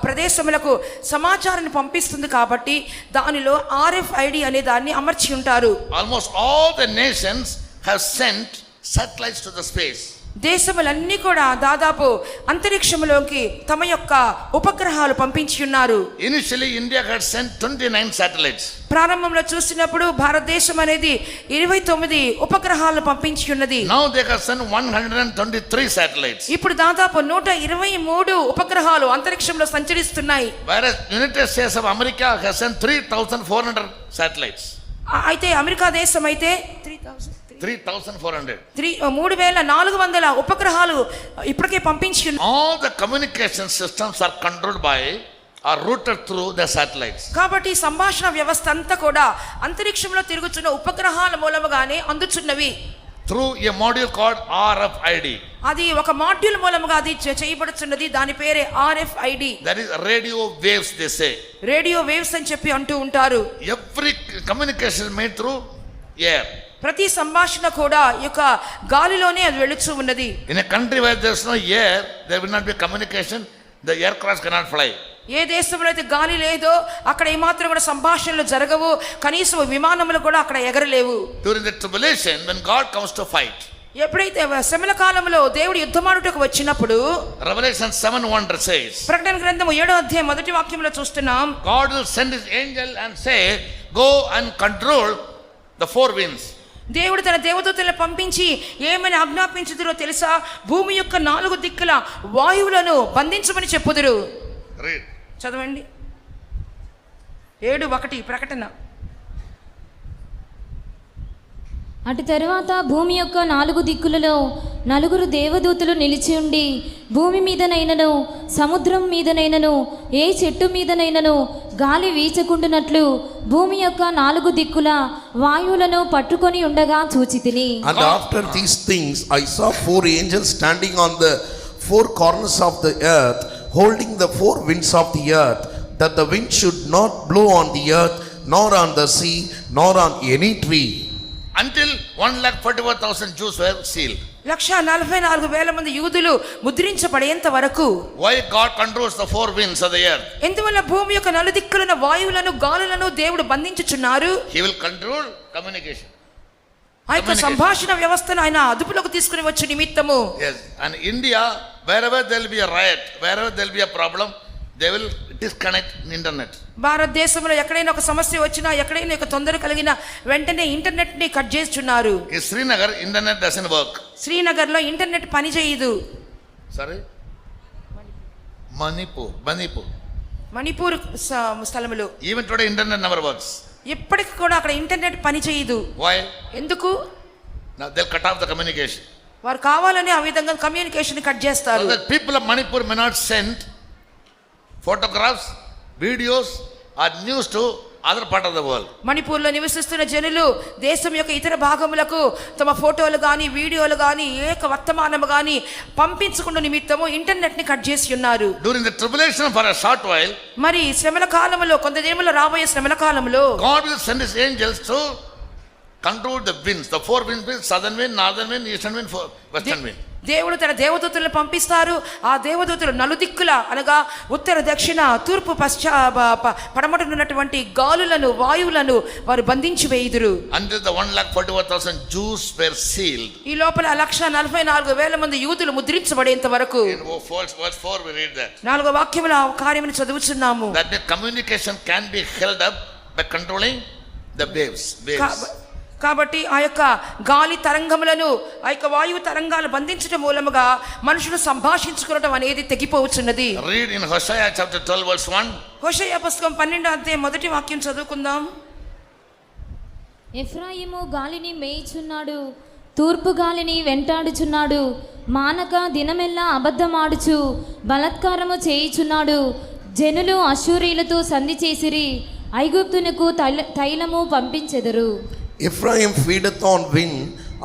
ప్రదేశములకు సమాచారాన్ని పంపిస్తుంది కాబట్టి దానిలో RFID అనే దాన్ని అమర్చి ఉంటారు. Almost all the nations have sent satellites to the space. దేశములన్నీ కూడా దాదాపు అంతరిక్షంలోకి తమ యొక్క ఉపగ్రహాలు పంపించి ఉన్నారు. Initially India had sent 29 satellites. ప్రారంభంలో చూసినప్పుడు భారతదేశం అనేది 29 ఉపగ్రహాలను పంపించి ఉన్నది. Now they have sent 123 satellites. ఇప్పుడు దాదాపు 123 ఉపగ్రహాలు అంతరిక్షంలో సంచరిస్తున్నాయి. Whereas United States of America has sent 3,400 satellites. అయితే అమెరికా దేశం అయితే 3,400. 3,400 ఉపగ్రహాలు ఇప్పటికే పంపించి ఉన్నాయి. All the communication systems are controlled by or routed through the satellites. కాబట్టి సంభాషణ వ్యవస్థ అంతా కూడా అంతరిక్షంలో తిరుగుతున్న ఉపగ్రహాల మూలముగానే అందుచున్నవి. Through a module called RFID. అది ఒక మాడ్యూల్ మూలముగా అది చేయబడుతున్నది. దాని పేరే RFID. That is radio waves they say. Radio waves అని చెప్పి అంటూ ఉంటారు. Every communication made through air. ప్రతి సంభాషణ కూడా ఈ యొక్క గాలిలోనే అది వెళుతూ ఉన్నది. In a country where there is no air, there will not be communication. The aircraft cannot fly. ఏ దేశంలో అయితే గాలి లేదో అక్కడ ఏమాత్రం కూడా సంభాషణలు జరగవు, కనీసం విమానములు కూడా అక్కడ ఎగరలేవు. During the tribulation, when God comes to fight, ఎప్పుడైతే శ్రమల కాలంలో దేవుడు యుద్ధమాడుటకు వచ్చినప్పుడు, Revelation 7:1 says, ప్రకటన గ్రంథము 7వ అధ్యాయం మొదటి వాక్యంలో చూస్తున్నాం, God will send his angel and say, go and control the four winds. దేవుడు తన దేవదూతలను పంపించి ఏమని ఆజ్ఞాపించుదురో తెలుసా? భూమి యొక్క 4 దిక్కుల వాయువులను బంధించమని చెప్పుదురు. Read. చదవండి. 7:1 ప్రకటన. అటు తరువాత భూమి యొక్క 4 దిక్కులలో 4 దేవదూతలు నిలిచి ఉండి, భూమి మీదనైనను సముద్రం మీదనైనను ఏ చెట్టు మీదనైనను గాలి వీచకుండునట్లు భూమి యొక్క 4 దిక్కుల వాయువులను పట్టుకొని ఉండగా చూచితిని. And after these things I saw 4 angels standing on the 4 corners of the earth, holding the 4 winds of the earth, that the wind should not blow on the earth, nor on the sea, nor on any tree. Until 1,44,000 Jews were sealed. 1,44,000 మంది యూదులు ముద్రించబడేంత వరకు. Why God controls the 4 winds of the earth? ఎందువల్ల భూమి యొక్క 4 దిక్కులను వాయువులను గాలులను దేవుడు బంధించుచున్నారు? He will control communication. ఆ యొక్క సంభాషణ వ్యవస్థను ఆయన అదుపులోకి తీసుకుని వచ్చే నిమిత్తము. Yes, and India, wherever there will be a riot, wherever there will be a problem, they will disconnect internet. భారతదేశంలో ఎక్కడైనా ఒక సమస్య వచ్చినా, ఎక్కడైనా ఒక తొందర కలిగిన వెంటనే ఇంటర్నెట్ ని కట్ చేస్తున్నారు. In Srinagar, internet doesn't work. Srinagar లో ఇంటర్నెట్ పని చేయదు. Sorry? Manipur. మణిపూర్ స్థలములో Even today, internet never works. ఇప్పటికి కూడా అక్కడ ఇంటర్నెట్ పని చేయదు. Why? ఎందుకు? Now they'll cut off the communication. వారు కావాలని ఆ విధంగా కమ్యూనికేషన్ కట్ So చేస్తారు. that people of Manipur may not send photographs, videos or news to other part of the world. మణిపూర్లో నివసిస్తున్న జనులు దేశం యొక్క ఇతర భాగములకు తమ ఫోటోలు కానీ వీడియోలు కానీ ఏక వర్తమానము కానీ పంపించకుండా నిమిత్తము ఇంటర్నెట్ ని కట్ చేసి ఉన్నారు. During the tribulation for a short while, మరి శ్రమల కాలములో కొంత దినములో రాబోయే శ్రమల కాలములో God will send his angels to control the winds, the 4 winds, southern wind, northern wind, eastern wind, western wind. దేవుడు తన దేవదూతలను పంపిస్తారు. ఆ దేవదూతలు 4 దిక్కుల అనగా ఉత్తర దక్షిణ తూర్పు పడమటనున్నటువంటి గాలులను వాయువులను వారు బంధించి వేయుదురు. Until the 1,44,000 Jews were sealed. ఈ లోపల 1,44,000 మంది యూదులు ముద్రించబడేంత వరకు. In verse 4 we read that. 4వ వాక్యములో ఆ కార్యమును చదువుచున్నాము. That the communication can be held up by controlling the waves. కాబట్టి ఆ యొక్క గాలి తరంగములను ఆ యొక్క వాయువు తరంగాలు బంధించడం మూలముగా మనుషులు సంభాషించుకోవడం అనేది తెగిపోవచ్చున్నది. Read in Hosea chapter 12 verse 1. హోషేయ పుస్తకం 12వ అధ్యాయం మొదటి వాక్యం చదువుకుందాం. ఎఫ్రాయిము గాలిని మేయిచున్నాడు, తూర్పు గాలిని వెంటాడుచున్నాడు, మానక దినమెల్లా అబద్ధమాడుచు బలాత్కారము చేయుచున్నాడు. జనులు అశూరీయులతో సంధి చేసిరి, ఐగుప్తునకు తైలము పంపించెదరు. Ephraim feedeth on wind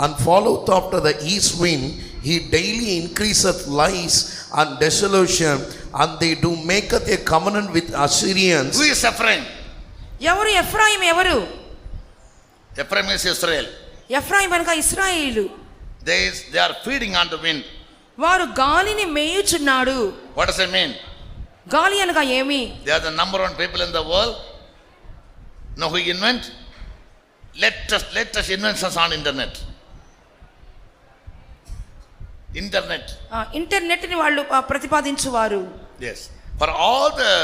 and followeth after the east wind. He daily increaseth lies and desolation, and they do maketh a covenant with Assyrians. Who is Ephraim? ఎవరు ఎఫ్రాయిం? ఎవరు? Ephraim is Israel. ఎఫ్రాయిం అనగా ఇశ్రాయేలు. They are feeding on the wind. వారు గాలిని మేయుచున్నాడు. What does it mean? గాలి అనగా ఏమి? They are the number 1 people in the world. Now who invent? Let us invent on internet. Internet ని వాళ్ళు ప్రతిపాదించువారు. Yes. For all the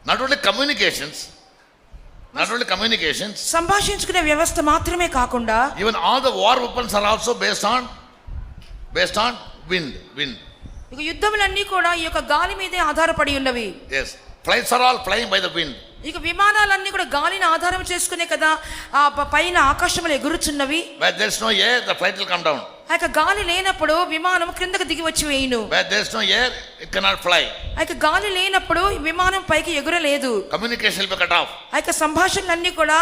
not only communications, సంభాషించుకునే వ్యవస్థ మాత్రమే కాకుండా even all the war weapons are also based on wind. ఇక యుద్ధములన్నీ కూడా ఈ యొక్క గాలి మీదే ఆధారపడి ఉన్నవి. Yes. Flights are all flying by the wind. ఇక విమానాలన్నీ కూడా గాలిని ఆధారం చేసుకునే కదా ఆ పైన ఆకాశంలో ఎగురుచున్నవి. Where there is no air, the flight will come down. ఆ యొక్క గాలి లేనప్పుడు విమానం క్రిందకు దిగి వచ్చి వేయును. Where there is no air, it cannot fly. ఆ యొక్క గాలి లేనప్పుడు విమానం పైకి ఎగురలేదు. Communication will be cut off. ఆ యొక్క సంభాషణలన్నీ కూడా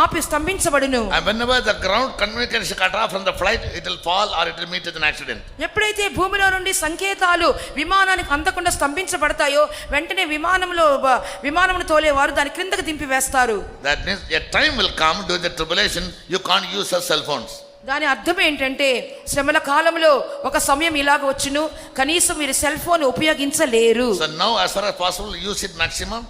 ఆపి స్తంభించబడును. And whenever the ground communication is cut off from the flight, it will fall or it will meet with an accident. ఎప్పుడైతే భూమిలో నుండి సంకేతాలు విమానానికి అందకుండా స్తంభించబడతాయో వెంటనే విమానమును తోలేవారు దాని క్రిందకు దింపి వేస్తారు. That means a time will come during the tribulation you can't use your cell phones. దాని అర్థం ఏంటంటే శ్రమల కాలంలో ఒక సమయం ఇలాగ వచ్చును, కనీసం మీరు సెల్ ఫోన్ ఉపయోగించలేరు. So now as far as possible use it maximum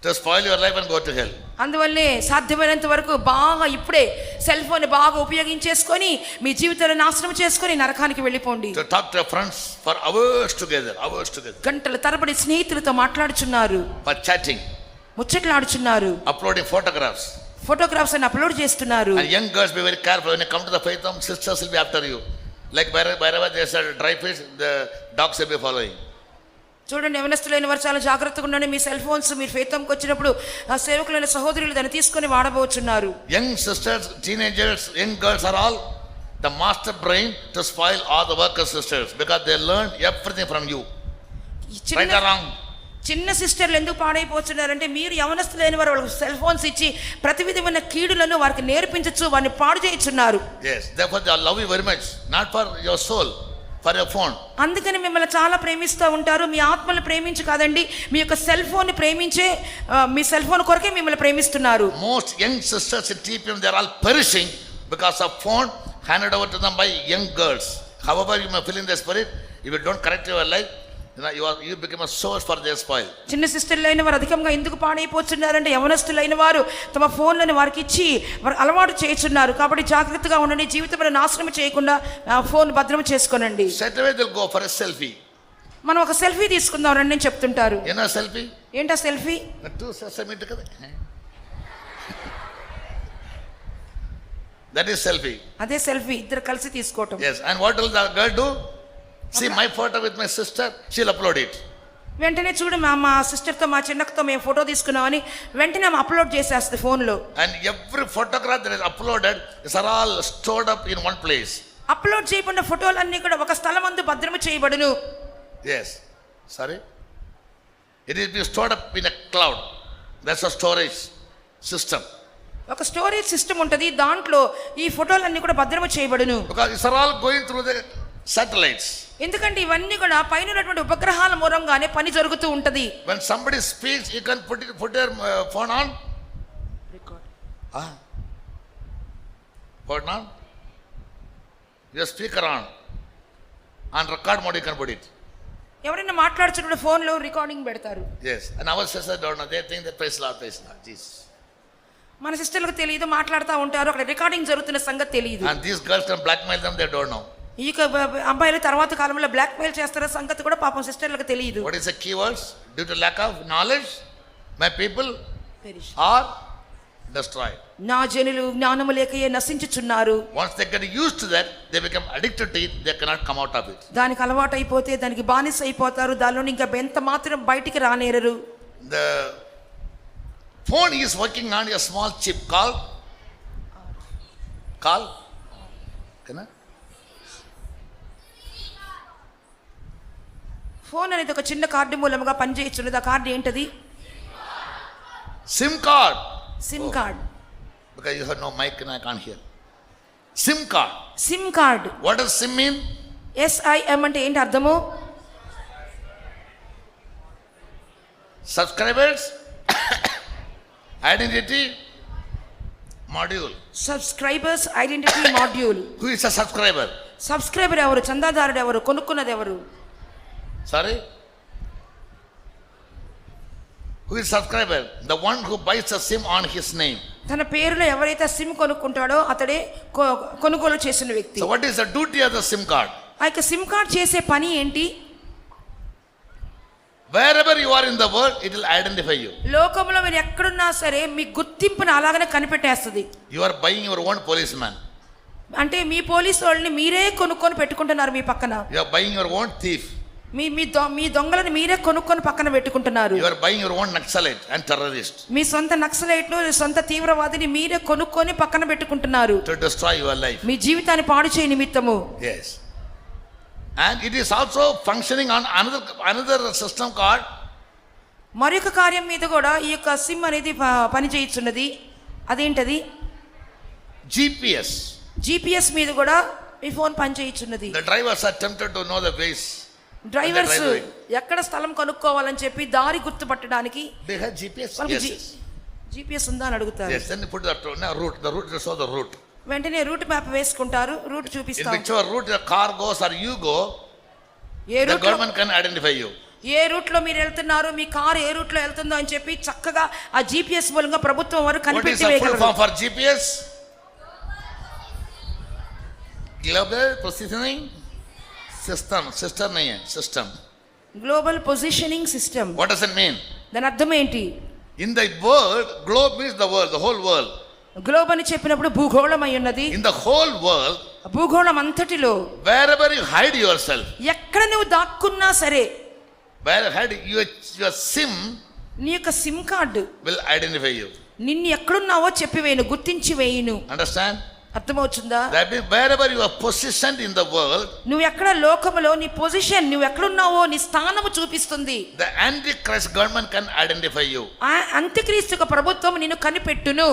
to spoil your life and go to hell. అందువల్లే సాధ్యమైనంత వరకు బాగా ఇప్పుడే సెల్ ఫోన్ బాగా ఉపయోగించేసుకొని మీ జీవితాన్ని నాశనం చేసుకొని నరకానికి వెళ్ళిపోండి. To talk to your friends for hours together. గంటల తరబడి స్నేహితులతో మాట్లాడుచున్నారు, For chatting, ముచ్చట్లాడుచున్నారు, uploading photographs. Photographs అని అప్లోడ్ చేస్తున్నారు. And young girls, be very careful when you come to the faith home, sisters will be after you. Like wherever there's a dry fish, the dogs will be following. చూడండి, యవనస్తులైన వారు చాలా జాగ్రత్తగా ఉండండి. మీ cell phones మీరు ఫేతంకి వచ్చినప్పుడు ఆ సేవకులైన సహోదరులు దాన్ని తీసుకొని వాడబోచున్నారు. Young sisters, teenagers, young girls are all the master brain to spoil all the worker sisters because they learn everything from you. ఈ Right or wrong? చిన్న సిస్టర్లు ఎందుకు పాడైపోతున్నారంటే మీరు యవనస్తులైన వారు వాళ్ళకి సెల్ ఫోన్స్ ఇచ్చి ప్రతి విధమైన కీడులను వారికి నేర్పించచ్చు, వారిని పాడు చేయించున్నారు. Yes, therefore they love you very much, not for your soul, for your phone. అందుకని మిమ్మల్ని చాలా ప్రేమిస్తూ ఉంటారు. మీ ఆత్మను ప్రేమించి కాదండి, మీ యొక్క సెల్ ఫోన్ ప్రేమించే మీ సెల్ ఫోన్ కొరకే మిమ్మల్ని ప్రేమిస్తున్నారు. Most young sisters in TPM, they are all perishing because of phone handed over to them by young girls. However you may feel in the spirit, if you don't correct your life, you become a source for their spoil. చిన్న సిస్టర్లు అయిన వారు అధికంగా ఎందుకు పాడైపోతున్నారంటే యవనస్తులైన వారు తమ ఫోన్లను వారికి ఇచ్చి వారు అలవాటు చేస్తున్నారు. కాబట్టి జాగ్రత్తగా ఉండండి, జీవితంలో నాశనం చేయకుండా ఫోన్ భద్రం చేసుకోనండి. Straight away they'll go for a selfie. మనం ఒక సెల్ఫీ తీసుకుందాం రండి అని చెప్తుంటారు. You know selfie? ఏంటా సెల్ఫీ? That is selfie. అదే సెల్ఫీ, ఇద్దరు కలిసి తీసుకోవటం. Yes, and what will the girl do? See my photo with my sister, she'll upload it. వెంటనే చూడు మా సిస్టర్తో మా చిన్నక్కతో మేము ఫోటో తీసుకున్నామని వెంటనే ఆమె అప్లోడ్ చేసేస్తుంది ఫోన్లో. And every photograph that is uploaded is all stored up in one place. Upload చేయబడిన ఫోటోలన్నీ కూడా ఒక స్థలమందు భద్రము చేయబడును. Yes, sorry. It is being stored up in a cloud. That's a storage system. ఒక స్టోరేజ్ సిస్టమ్ ఉంటుంది, దాంట్లో ఈ ఫోటోలన్నీ కూడా భద్రము చేయబడును. Because it's all going through the satellites. ఎందుకంటే ఇవన్నీ కూడా పైన ఉన్నటువంటి ఉపగ్రహాల మూలంగానే పని జరుగుతూ ఉంటది. When somebody speaks, you can put your phone on. Record. Phone on. Your speaker on. On record mode you can put it. ఎవరైనా మాట్లాడుతున్నప్పుడు ఫోన్లో రికార్డింగ్ పెడతారు. Yes, and our sisters don't know. They think that praise Lord, Jesus. మన సిస్టర్లకు తెలియదు, మాట్లాడుతూ ఉంటారు, అక్కడ recording జరుగుతున్న సంగతి తెలియదు. And these girls can blackmail them, they don't know. ఈ అబ్బాయిల తర్వాత కాలంలో బ్లాక్ మెయిల్ చేస్తారో సంగతి కూడా పాపం సిస్టర్లకు తెలియదు. What is the keywords? Due to lack of knowledge, my people are destroyed. నా జనులు జ్ఞానము లేకయే నశించుచున్నారు. Once they get used to that, they become addicted to it, they cannot come out of it. దానికి అలవాటు అయిపోతే దానికి బానిస అయిపోతారు, దానిలో ఇంకా ఎంత మాత్రం బయటికి రానేరరు. The phone is working on a small chip called phone అనేది ఒక చిన్న కార్డు మూలముగా పనిచేస్తున్నది. ఆ కార్డు ఏంటది? SIM card. SIM card. Because you have no mic and I can't hear. SIM card. SIM card. What does SIM mean? SIM అంటే ఏంటి అర్థము? Subscribers identity module. Subscribers identity module. Who is a subscriber? Subscriber ఎవరు? చందాదారుడు ఎవరు? కొనుక్కున్నది ఎవరు? Sorry? Who is subscriber? The one who buys a SIM on his name. తన పేరులో ఎవరైతే SIM కొనుక్కుంటాడో అతడే కొనుగోలు చేసిన వ్యక్తి. So what is the duty of the SIM card? ఆ యొక్క సిమ్ కార్డ్ చేసే పని ఏంటి? Wherever you are in the world, it will identify you. లోకంలో మీరు ఎక్కడున్నా సరే మీ గుర్తింపును అలాగనే కనిపెట్టేస్తుంది. You are buying your own policeman. అంటే మీ పోలీసు వాళ్ళని మీరే కొనుక్కొని పెట్టుకుంటున్నారు మీ పక్కన. You are buying your own thief. మీ దొంగలను మీరే కొనుక్కొని పక్కన పెట్టుకుంటున్నారు. You are buying your own Naxalite and terrorist మీ సొంత నక్సలైట్లు సొంత తీవ్రవాదిని మీరే కొనుక్కొని పక్కన పెట్టుకుంటున్నారు to destroy your life. మీ జీవితాన్ని పాడు చేయ నిమిత్తము. Yes. And it is also functioning on another system called మరొక కార్యం మీద కూడా ఈ యొక్క సిమ్ అనేది పని చేయుచున్నది. అదేంటది? GPS. GPS మీద కూడా మీ ఫోన్ పని చేయుచున్నది. The drivers are tempted to know the ways. Drivers And they drive ఎక్కడ స్థలం కనుక్కోవాలని చెప్పి దారి గుర్తుపట్టడానికి They have GPS. వాళ్ళకి Yes. GPS ఉందా అని అడుగుతారు. Yes. Then you put the route. The route is the route. వెంటనే రూట్ మ్యాప్ వేసుకుంటారు, రూట్ In చూపిస్తాం. whichever route the car goes or you go, ఏ the route government can identify you. ఏ route లో మీరు వెళ్తున్నారు, మీ కారు ఏ route లో వెళ్తుందో అని చెప్పి చక్కగా ఆ GPS మూలంగా ప్రభుత్వం వారు What is కనిపెట్టి the full వేయగలరు. form for GPS? Global Positioning System. Sister nahi hai. System. Global positioning system. What does it mean? దాని అర్థం ఏంటి? In the world, globe means the world, the whole world. Globe అని చెప్పినప్పుడు భూగోళం అయి ఉన్నది. In the whole world, భూగోళం అంతటిలో wherever you hide yourself, ఎక్కడ నువ్వు దాక్కున్నా సరే where hide your SIM నీ యొక్క SIM card will identify you. నిన్ను ఎక్కడున్నావో చెప్పి వేయను, గుర్తించి వేయును. Understand? అర్థమవుతుందా? That means wherever you are positioned in the world, నువ్వు ఎక్కడ లోకములో నీ పొజిషన్, నువ్వు ఎక్కడున్నావో నీ స్థానము చూపిస్తుంది. the Antichrist government can identify you. ఆ అంత్యక్రీస్తు ప్రభుత్వం నిన్ను కనిపెట్టును.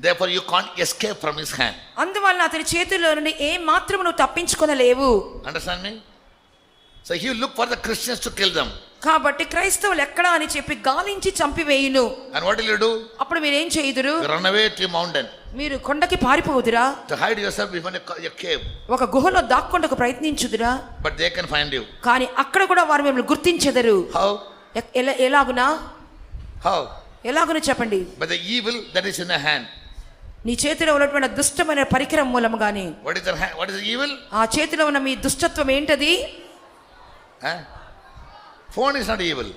Therefore, you can't escape from his hand. అందువల్ల అతని చేతిలో నుండి ఏ మాత్రం నువ్వు తప్పించుకొనలేవు. Understand me? So he will look for the Christians to kill them. కాబట్టి క్రైస్తవులు ఎక్కడా అని చెప్పి గాలించి చంపివేయును. And what will you do? అప్పుడు మీరేం చేయుదురు? You run away to a mountain మీరు కొండకి పారిపోదురా? to hide yourself even a cave. ఒక గుహలో దాక్కొండకు ప్రయత్నించుదురా? But they can find you. కానీ అక్కడ కూడా వారు మిమ్మల్ని గుర్తించెదరు. How? ఎలాగునా? How? ఎలాగున చెప్పండి? But the evil that is in a hand. నీ చేతిలో ఉన్నటువంటి దుష్టమైన పరికరం మూలముగానే. What is the hand? What is the evil? ఆ చేతిలో ఉన్న మీ దుష్టత్వం ఏంటది? Huh? Phone is not evil.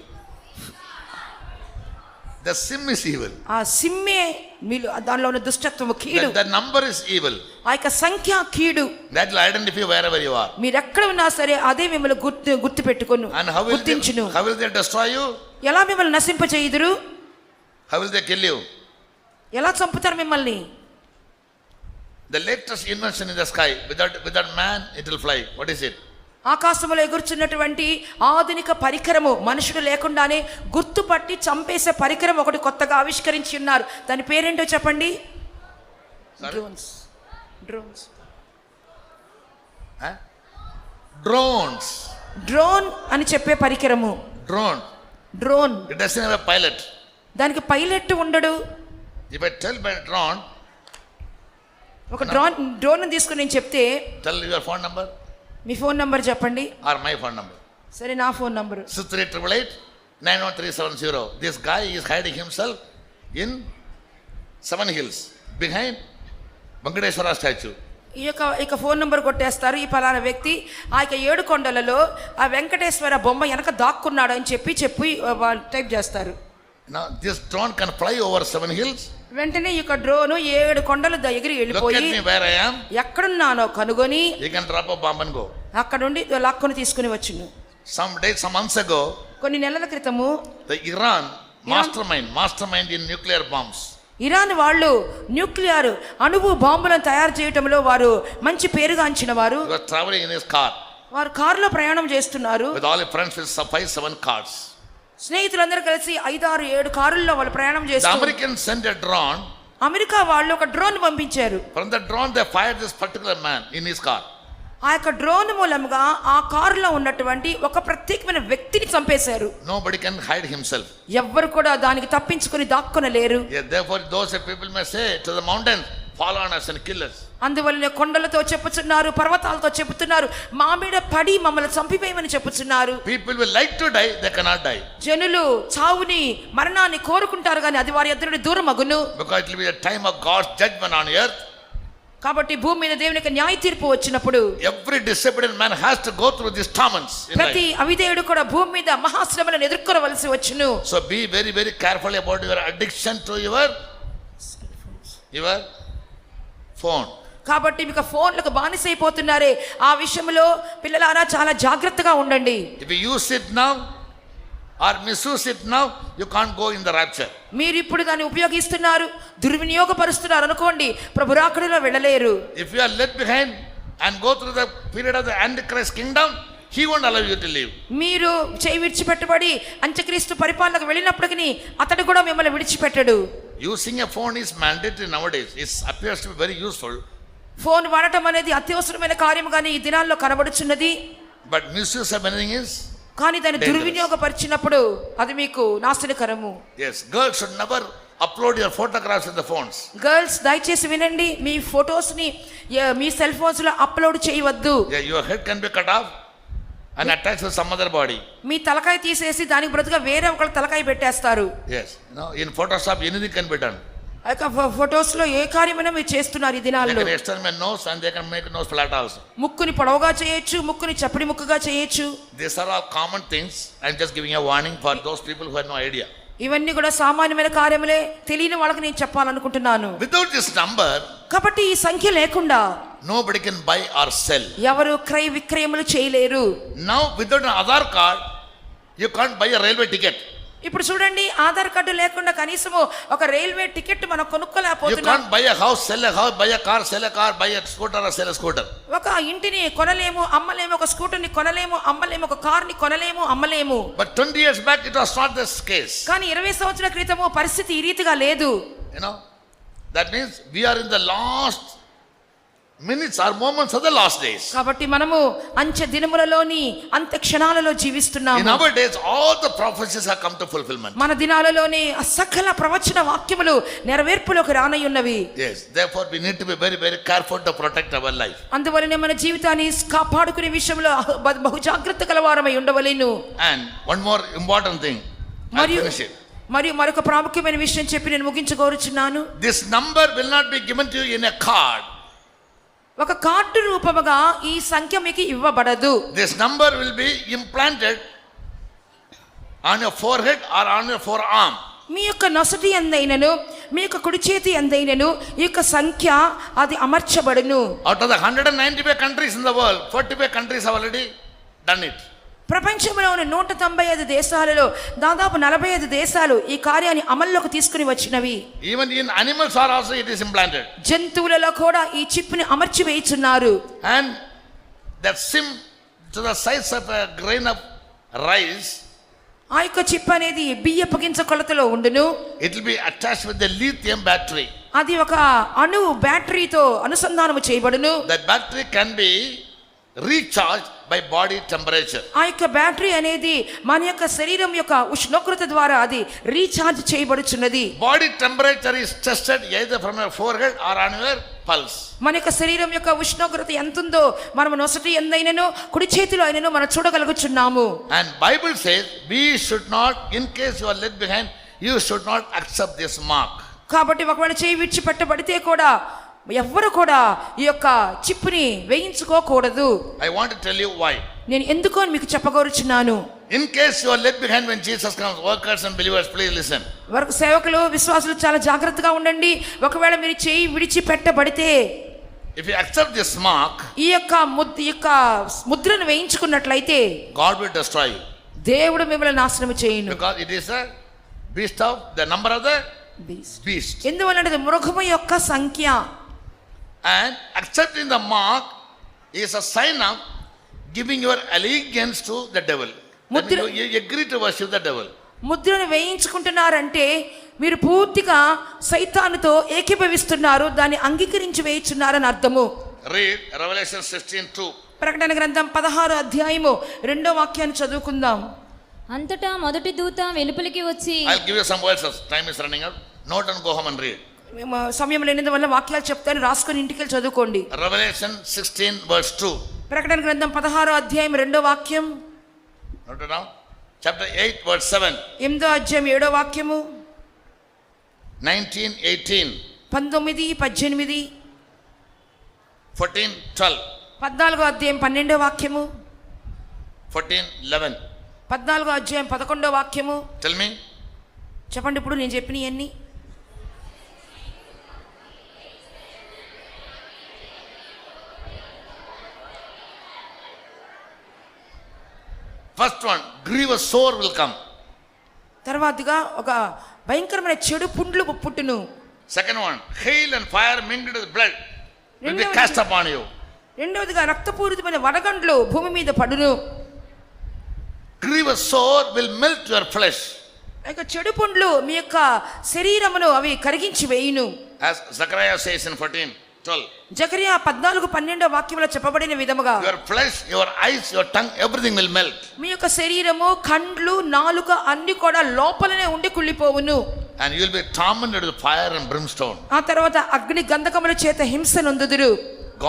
The SIM is evil. ఆ సిమ్మే మీలో దానిలో ఉన్న దుష్టత్వము కీడు. The number is evil. ఆ యొక్క సంఖ్య కీడు. That will identify wherever you are. మీరు ఎక్కడ ఉన్నా సరే అదే మిమ్మల్ని గుర్తు పెట్టుకొను, And how గుర్తించును. will they destroy you? ఎలా మిమ్మల్ని నశింపచేయుదురు? How will they kill you? ఎలా చంపుతారు మిమ్మల్ని? The latest invention in the sky, without man, it will fly. What is it? ఆకాశంలో ఎగురుచున్నటువంటి ఆధునిక పరికరము, మనుషుడు లేకుండానే గుర్తుపట్టి చంపేసే పరికరం ఒకటి కొత్తగా ఆవిష్కరించి ఉన్నారు. దాని పేరేంటో చెప్పండి. Drones. Drones. Huh? Drones. Drone అని చెప్పే పరికరము. Drone. Drone. It doesn't have a pilot. దానికి పైలట్ ఉండడు. If I tell my drone, ఒక డ్రోన్ తీసుకుని నేను చెప్తే, tell your phone number me phone number చెప్పండి. or my phone number. సరే, నా phone number 6388-91370. This guy is hiding himself in Seven Hills behind Venkateswara statue. ఈ యొక్క ఫోన్ నంబర్ కొట్టేస్తారు. ఈ పలానా వ్యక్తి ఆ యొక్క 7 కొండలలో ఆ వెంకటేశ్వర బొమ్మ వెనక దాక్కున్నాడు అని చెప్పి వాళ్ళు టైప్ చేస్తారు. Now this drone can fly over Seven Hills. వెంటనే ఈ యొక్క డ్రోన్ 7 కొండలు ఎగిరి Look at వెళ్ళిపోయి me where I am. ఎక్కడున్నానో కనుగొని You can drop a bomb and go. అక్కడ నుండి లాక్కొని తీసుకుని వచ్చును. Some months ago, కొన్ని నెలల క్రితము the Iran mastermind in nuclear bombs. Iran వాళ్ళు న్యూక్లియర్ అణువు బాంబులను తయారు చేయటంలో వారు మంచి పేరుగాంచిన వారు. He was traveling in his car వారు కారులో ప్రయాణం చేస్తున్నారు. with all his friends with 5-7 cars. స్నేహితులందరూ కలిసి 5-6-7 కారుల్లో వాళ్ళు ప్రయాణం The చేస్తారు. Americans sent a drone. America వాళ్ళు ఒక డ్రోన్ పంపించారు. From the drone they fired this particular man in his car. ఆ యొక్క డ్రోన్ మూలంగా ఆ కారులో ఉన్నటువంటి ఒక ప్రత్యేకమైన వ్యక్తిని చంపేశారు. Nobody can hide himself. ఎవ్వరు కూడా దానికి తప్పించుకొని దాక్కొనలేరు. Yeah, therefore those people may say to the mountains, fall on us and kill us. అందువల్లనే కొండలతో చెప్పుచున్నారు, పర్వతాలతో చెప్పుతున్నారు, మా మీద పడి మమ్మల్ని చంపివేయమని చెప్పుచున్నారు. People will like to die, they cannot die. జనులు చావుని మరణాన్ని కోరుకుంటారు కానీ అది వారి ఎదురుని దూరం అగును. Because it will be the time of God's judgment on earth. కాబట్టి భూమి మీద దేవుని యొక్క న్యాయ తీర్పు వచ్చినప్పుడు Every disobedient man has to go through these torments in ప్రతి life. అవిధేయుడు కూడా భూమి మీద మహాశ్రమలను ఎదుర్కొనవలసి వచ్చును. So be very, very careful about your addiction to your phone. కాబట్టి మీకు ఫోన్లకు బానిసైపోతున్నారే, ఆ విషయంలో పిల్లలారా చాలా జాగ్రత్తగా ఉండండి. If you use it now or misuse it now, you can't go in the rapture. మీరు ఇప్పుడు దాన్ని ఉపయోగిస్తున్నారు, దుర్వినియోగపరుస్తున్నారు అనుకోండి, ప్రభు రాకడలో వెళ్ళలేరు. If you are left behind and go through the period of the Antichrist kingdom, he won't allow you to live. మీరు చేయి విడిచిపెట్టబడి అంత్యక్రీస్తు పరిపాలనకు వెళ్ళినప్పటికీ అతడు కూడా మిమ్మల్ని విడిచిపెట్టడు. Using a phone is mandatory nowadays. It appears to be very useful. Phone వాడటం అనేది అత్యవసరమైన కార్యముగానే ఈ దినాల్లో కనబడుచున్నది. But misuse of anything is కానీ దాన్ని dangerous. దుర్వినియోగపరిచినప్పుడు అది మీకు నాశనకరము. Yes, girls should never upload your photographs in the phones. Girls దయచేసి వినండి, మీ ఫొటోస్ని మీ సెల్ ఫోన్స్లో అప్లోడ్ చేయవద్దు. Yeah, your head can be cut off and attached with some other body. మీ తలకాయ తీసేసి దానికి బదులుగా వేరే ఒకళ్ళ తలకాయ పెట్టేస్తారు. Yes, no, in Photoshop anything can be done. ఆ యొక్క ఫొటోస్లో ఏ కార్యమైనా మీరు చేస్తున్నారు ఈ They దినాల్లో. can extend my nose and they can make nose flat also. ముక్కుని పొడవుగా చేయొచ్చు, ముక్కుని చప్పడి ముక్కుగా చేయొచ్చు. These are all common things. I'm just giving a warning for those people who have no idea. ఇవన్నీ కూడా సామాన్యమైన కార్యములే, తెలియని వాళ్ళకి నేను చెప్పాలనుకుంటున్నాను. Without this number, కాబట్టి ఈ సంఖ్య లేకుండా nobody can buy or sell. ఎవరు క్రయ విక్రయములు చేయలేరు. Now, without an Aadhaar card, you can't buy a railway ticket. ఇప్పుడు చూడండి, ఆధార్ కార్డు లేకుండా కనీసము ఒక రైల్వే టికెట్ మనం You కొనుక్కోలేకపోతున్నాం. can't buy a house, sell a house, buy a car, sell a car, buy a scooter or sell a scooter. ఒక ఇంటిని కొనలేము, అమ్మలేము. ఒక స్కూటర్ని కొనలేము, అమ్మలేము. ఒక కార్ని కొనలేము, అమ్మలేము. But 20 years back, it was not this case. కానీ 20 సంవత్సరాల క్రితము పరిస్థితి ఈ రీతిగా లేదు. You know, that means we are in the last minutes or moments of the last days. కాబట్టి మనము అంచె దినములలోని అంత్య క్షణాలలో In జీవిస్తున్నాము. our days, all the prophecies have come to fulfillment. మన దినాలలోనే ఆ సకల ప్రవచన వాక్యములు నెరవేర్పులోకి రానయ్యున్నవి. Yes, therefore we need to be very, very careful to protect our life. అందువలనే మన జీవితాన్ని కాపాడుకునే విషయంలో బహు జాగ్రత్త కలవారమై ఉండవలెను. And one more important thing, I'll మరియు finish it. మరియు మరొక ప్రాముఖ్యమైన విషయం చెప్పి నేను ముగించుకోరుచున్నాను. This number will not be given to you in a card. ఒక కార్డు రూపముగా ఈ సంఖ్య మీకు ఇవ్వబడదు. This number will be implanted on your forehead or on your forearm. మీ యొక్క నొసటి ఎందైనను మీ యొక్క కుడి చేతి ఎందైనను ఈ యొక్క సంఖ్య అది అమర్చబడును. Out of the 195 countries in the world, 45 countries have already done it. ప్రపంచంలో ఉన్న 195 దేశాలలో దాదాపు 45 దేశాలు ఈ కార్యాన్ని అమల్లోకి తీసుకుని వచ్చినవి. Even in animals are also it is implanted. జంతువులలో కూడా ఈ చిప్ని అమర్చి వేయుచున్నారు. And that SIM to the size of a grain of rice, ఆ యొక్క చిప్ అనేది బియ్యపు గింజ కొలతలో ఉండును. it will be attached with the lithium battery. అది ఒక అణు బ్యాటరీతో అనుసంధానము చేయబడును. That battery can be recharged by body temperature. ఆ యొక్క బ్యాటరీ అనేది మన యొక్క శరీరం యొక్క ఉష్ణోగ్రత ద్వారా అది recharge చేయబడుచున్నది. Body temperature is tested either from your forehead or on your pulse. మన యొక్క శరీరం యొక్క ఉష్ణోగ్రత ఎంత ఉందో మనం నొసటి ఎందైనను కుడి చేతిలో అయినను మనం చూడగలుగుచున్నాము. And Bible says we should not, in case you are left behind, you should not accept this mark. కాబట్టి ఒకవేళ చేయి విడిచిపెట్టబడితే కూడా ఎవ్వరు కూడా ఈ యొక్క చిప్పుని వేయించుకోకూడదు. I want to tell you why. నేను ఎందుకో అని మీకు చెప్పగోరుచున్నాను. In case you are left behind when Jesus comes, workers and believers, please listen. వరకు సేవకులు విశ్వాసులు చాలా జాగ్రత్తగా ఉండండి. ఒకవేళ మీరు చేయి విడిచిపెట్టబడితే, If you accept this mark, ఈ యొక్క ముద్రను వేయించుకున్నట్లయితే God will destroy you. దేవుడు మిమ్మల్ని నాశనం చేయును. Because it is a beast of the number of the beast. ఎందువలన మృగము యొక్క సంఖ్య. And accepting the mark is a sign of giving your allegiance to the devil. That means you agree to worship the devil. ముద్రను వేయించుకుంటున్నారంటే మీరు పూర్తిగా సైతానుతో ఏకీభవిస్తున్నారు, దాన్ని అంగీకరించి వేయించున్నారని అర్థము. Read Revelation 16:2. ప్రకటన గ్రంథం 16వ అధ్యాయము 2వ వాక్యాన్ని చదువుకుందాం. అంతటా మొదటి దూత వెలుపలికి వచ్చి, I'll give you some verses. Time is running out. Note and go home and read. సమయం లేనందువల్ల వాక్యాలు చెప్తాను, రాసుకొని ఇంటికి వెళ్ళి చదువుకోండి. Revelation 16 verse 2. ప్రకటన గ్రంథం 16వ అధ్యాయం 2వ వాక్యం. Note it down. Chapter 8 verse 7. 8వ అధ్యాయం 7వ వాక్యము. 19, 18. 19, 18. 14, 12. 14వ అధ్యాయం 12వ వాక్యము. 14, 11. 14వ అధ్యాయం 11వ వాక్యము. Tell me. చెప్పండి ఇప్పుడు నేను చెప్పినవన్నీ. First one, grievous sore will come. తర్వాతగా ఒక భయంకరమైన చెడు పుండ్లు పుట్టును. Second one, hail and fire mingled with blood will be రెండవది- cast upon you. రెండవదిగా రక్తపూరితమైన వడగండ్లు భూమి మీద పడును. Grievous sore will melt your flesh. ఆ యొక్క చెడు పుండ్లు మీ యొక్క శరీరమును అవి కరిగించి వేయును. As Zechariah says in 14:12. Zechariah 14:12 వాక్యంలో చెప్పబడిన విధముగా Your flesh, your eyes, your tongue, everything will melt. మీ యొక్క శరీరము, కండ్లు, నాలుక అన్ని కూడా లోపలనే ఉండి కుళ్ళిపోవును. And you will be tormented with fire and brimstone. ఆ తర్వాత అగ్ని గంధకముల చేత హింస నొందుదురు.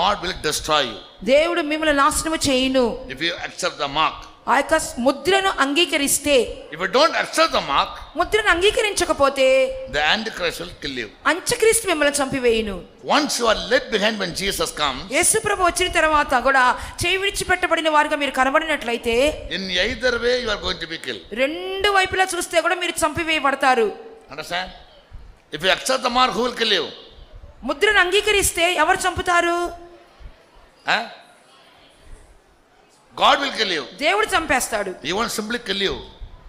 God will destroy you దేవుడు మిమ్మల్ని నాశనము చేయును. if you accept the mark. ఆ యొక్క ముద్రను అంగీకరిస్తే, If you don't accept the mark, ముద్రను అంగీకరించకపోతే the Antichrist will kill you. అంత్యక్రీస్తు మిమ్మల్ని చంపివేయును. Once you are left behind when Jesus comes, యేసు ప్రభు వచ్చిన తర్వాత కూడా చేయి విడిచిపెట్టబడిన వారుగా మీరు కనబడినట్లయితే in either way you are going to be killed. రెండు వైపులా చూస్తే కూడా మీరు చంపివేయబడతారు. Understand? If you accept the mark, who will kill you? ముద్రను అంగీకరిస్తే ఎవరు చంపుతారు? Huh? God will kill you. దేవుడు చంపేస్తాడు. He won't simply kill you.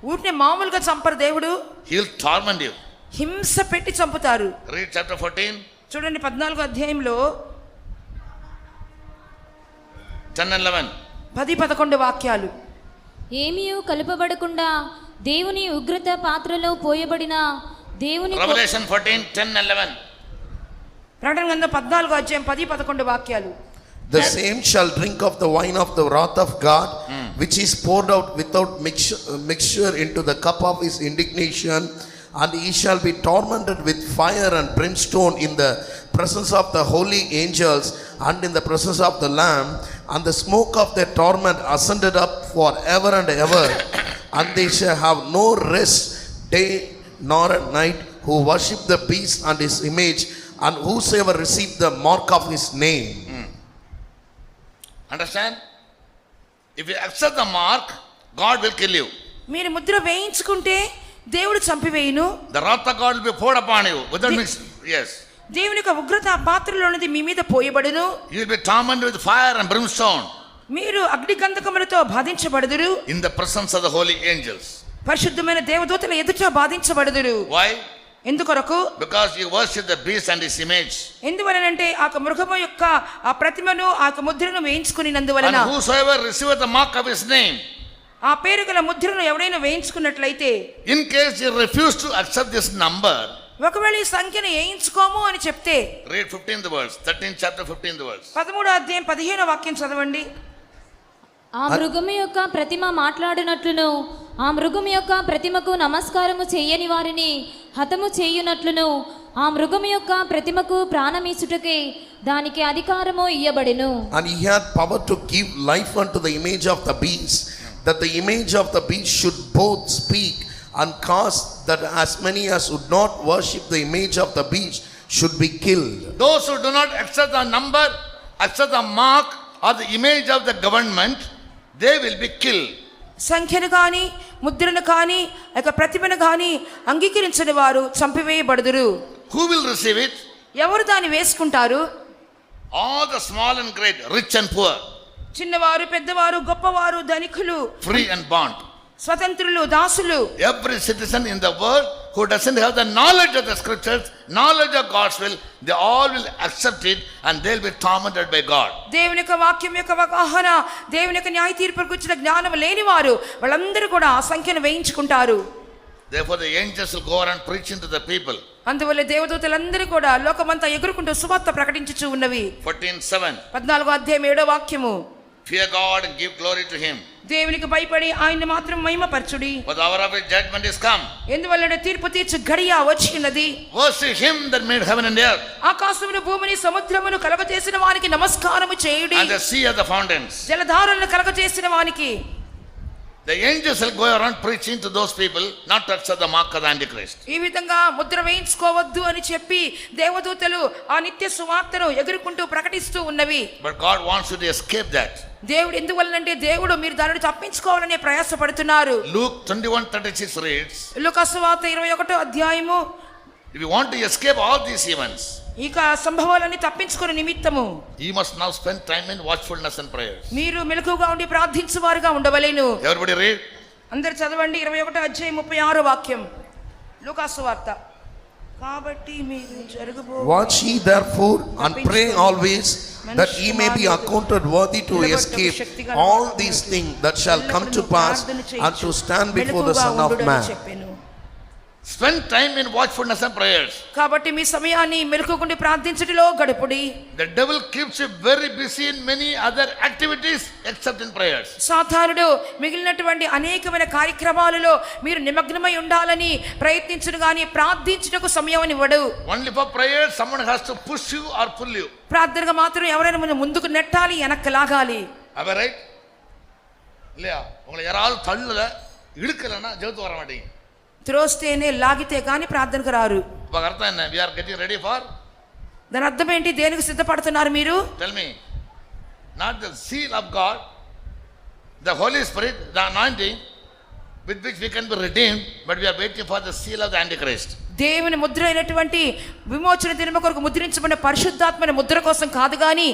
ఊరినే మామూలుగా చంపరు దేవుడు, He will torment you. హింస పెట్టి చంపుతారు. Read chapter 14, చూడండి 14వ అధ్యాయంలో 10 and 11. 10-11 వాక్యాలు. ఏమీయూ కలుపబడకుండా దేవుని ఉగ్రత పాత్రలో పోయబడిన దేవుని Revelation 14, 10 and 11. ప్రకటన గ్రంథం 14వ అధ్యాయం 10-11 వాక్యాలు. The same shall drink of the wine of the wrath of God, which is poured out without mixture into the cup of his indignation, and he shall be tormented with fire and brimstone in the presence of the holy angels and in the presence of the Lamb, and the smoke of their torment ascended up for ever and ever, and they shall have no rest day nor at night, who worship the beast and his image, and whosoever receive the mark of his name. Understand? If you accept the mark, God will kill you. మీరు ముద్ర వేయించుకుంటే దేవుడు చంపివేయును. The wrath of God will be poured upon you without mixture. Yes. దేవుని యొక్క ఉగ్రత ఆ పాత్రలోనిది మీ మీద పోయబడును. You will be tormented with fire and brimstone మీరు అగ్ని గంధకములతో బాధించబడుదురు. in the presence of the holy angels. పరిశుద్ధమైన దేవదూతల ఎదుట బాధించబడుదురు. Why? ఎందుకొరకు? Because you worship the beast and his image. ఎందువలనంటే ఆ మృగము యొక్క ఆ ప్రతిమను ఆ ముద్రను వేయించుకున్నందువలన. And whosoever receiveth the mark of his name. ఆ పేరు గల ముద్రను ఎవరైనా వేయించుకున్నట్లయితే, In case you refuse to accept this number, ఒకవేళ ఈ సంఖ్యను వేయించుకోము అని చెప్తే, read 15th verse, 13th chapter 15th verse. 13వ అధ్యాయం 15వ వాక్యం చదవండి. ఆ మృగము యొక్క ప్రతిమ మాట్లాడినట్లును ఆ మృగము యొక్క ప్రతిమకు నమస్కారము చేయని వారిని హతము చేయునట్లును ఆ మృగము యొక్క ప్రతిమకు ప్రాణమీసుటకే దానికి అధికారము ఇయ్యబడెను. And he had power to give life unto the image of the beast, that the image of the beast should both speak and cast, that as many as would not worship the image of the beast should be killed. Those who do not accept the number, accept the mark or the image of the government, they will be killed. సంఖ్యను కానీ ముద్రను కానీ యొక్క ప్రతిమను కానీ అంగీకరించని వారు చంపివేయబడుదురు. Who will receive it? ఎవరు దాన్ని వేసుకుంటారు? All the small and great, rich and poor, చిన్నవారు, పెద్దవారు, గొప్పవారు, ధనికులు, free and bond. స్వతంత్రులు, దాసులు. Every citizen in the world who doesn't have the knowledge of the scriptures, knowledge of God's will, they all will accept it and they'll be tormented by God. దేవుని యొక్క వాక్యం యొక్క అవగాహన, దేవుని యొక్క న్యాయ తీర్పుకు వచ్చిన జ్ఞానం లేని వారు వాళ్ళందరూ కూడా ఆ సంఖ్యను వేయించుకుంటారు. Therefore the angels will go around preaching to the people. అందువల్ల దేవదూతలందరూ కూడా లోకమంతా ఎగురుకుంటూ సువార్త ప్రకటించుచూ ఉన్నవి. 14:7. 14వ అధ్యాయం 7వ వాక్యము. Fear God and give glory to him, దేవునికి భయపడి ఆయన్ని మాత్రం మహిమపరచుడి. for the hour of his judgment is come. ఎందువల్ల తీర్పు తీర్చు గడియ వచ్చి ఉన్నది. Worship him that made heaven and earth, ఆకాశమును భూమిని సముద్రమును కలగజేసిన వానికి నమస్కారము చేయుడి. and the sea of the fountains. జలధారలను కలగజేసిన వానికి. The angels will go around preaching to those people not to accept the mark of the Antichrist. ఈ విధంగా ముద్ర వేయించుకోవద్దు అని చెప్పి దేవదూతలు ఆ నిత్య సువార్తను ఎగురుకుంటూ ప్రకటిస్తూ ఉన్నవి. But God wants you to escape that. దేవుడు ఎందువల్లంటే దేవుడు మీరు దానిని తప్పించుకోవాలనే ప్రయాసపడుతున్నారు. Luke 21:36 reads, లూకా సువార్త 21వ అధ్యాయము. if you want to escape all these events, ఇక సంభవాలన్నీ తప్పించుకునే నిమిత్తము You must now spend time in watchfulness and prayers. మీరు మెలకుగా ఉండి ప్రార్థించువారుగా ఉండవలెను. Everybody read. అందరు చదవండి 21వ అధ్యాయం 36వ వాక్యం లూకాసు వార్త. కాబట్టి మీరు జరగబో Watch ye therefore and pray always, that ye may be accounted worthy to escape all these things that shall come to pass, and to stand before the Son of Man. Spend time in watchfulness and prayers. కాబట్టి మీ సమయాన్ని మెలకుగుండి ప్రార్థించుటలో గడుపుడి. The devil keeps you very busy in many other activities except in prayers. సాతానుడు మిగిలినటువంటి అనేకమైన కార్యక్రమాలలో మీరు నిమగ్నమై ఉండాలని ప్రయత్నించును గాని ప్రార్థించుటకు సమయం ఇవ్వడు. Only for prayers someone has to push you or pull you. ప్రార్థనగా మాత్రం ఎవరైనా ముందుకు నెట్టాలి, వెనక్కి లాగాలి. Am I right? இல்லையா? உங்களை யாராவது தள்ளல இழுக்கலன்னா ஜெபத்து வர மாட்டீங்க. త్రోస్తేనే లాగితే కానీ ప్రార్థనకు రారు. இப்போ అర్థం என்ன? We are getting ready for. దాని అర్థం ఏంటి? దేనికి సిద్ధపడుతున్నారు మీరు? Tell me. Not the seal of God, the Holy Spirit, the anointing with which we can be redeemed, but we are waiting for the seal of the Antichrist. దేవుని ముద్ర అయినటువంటి విమోచన దినము కొరకు ముద్రించబడిన పరిశుద్ధాత్మని ముద్ర కోసం కాదు గాని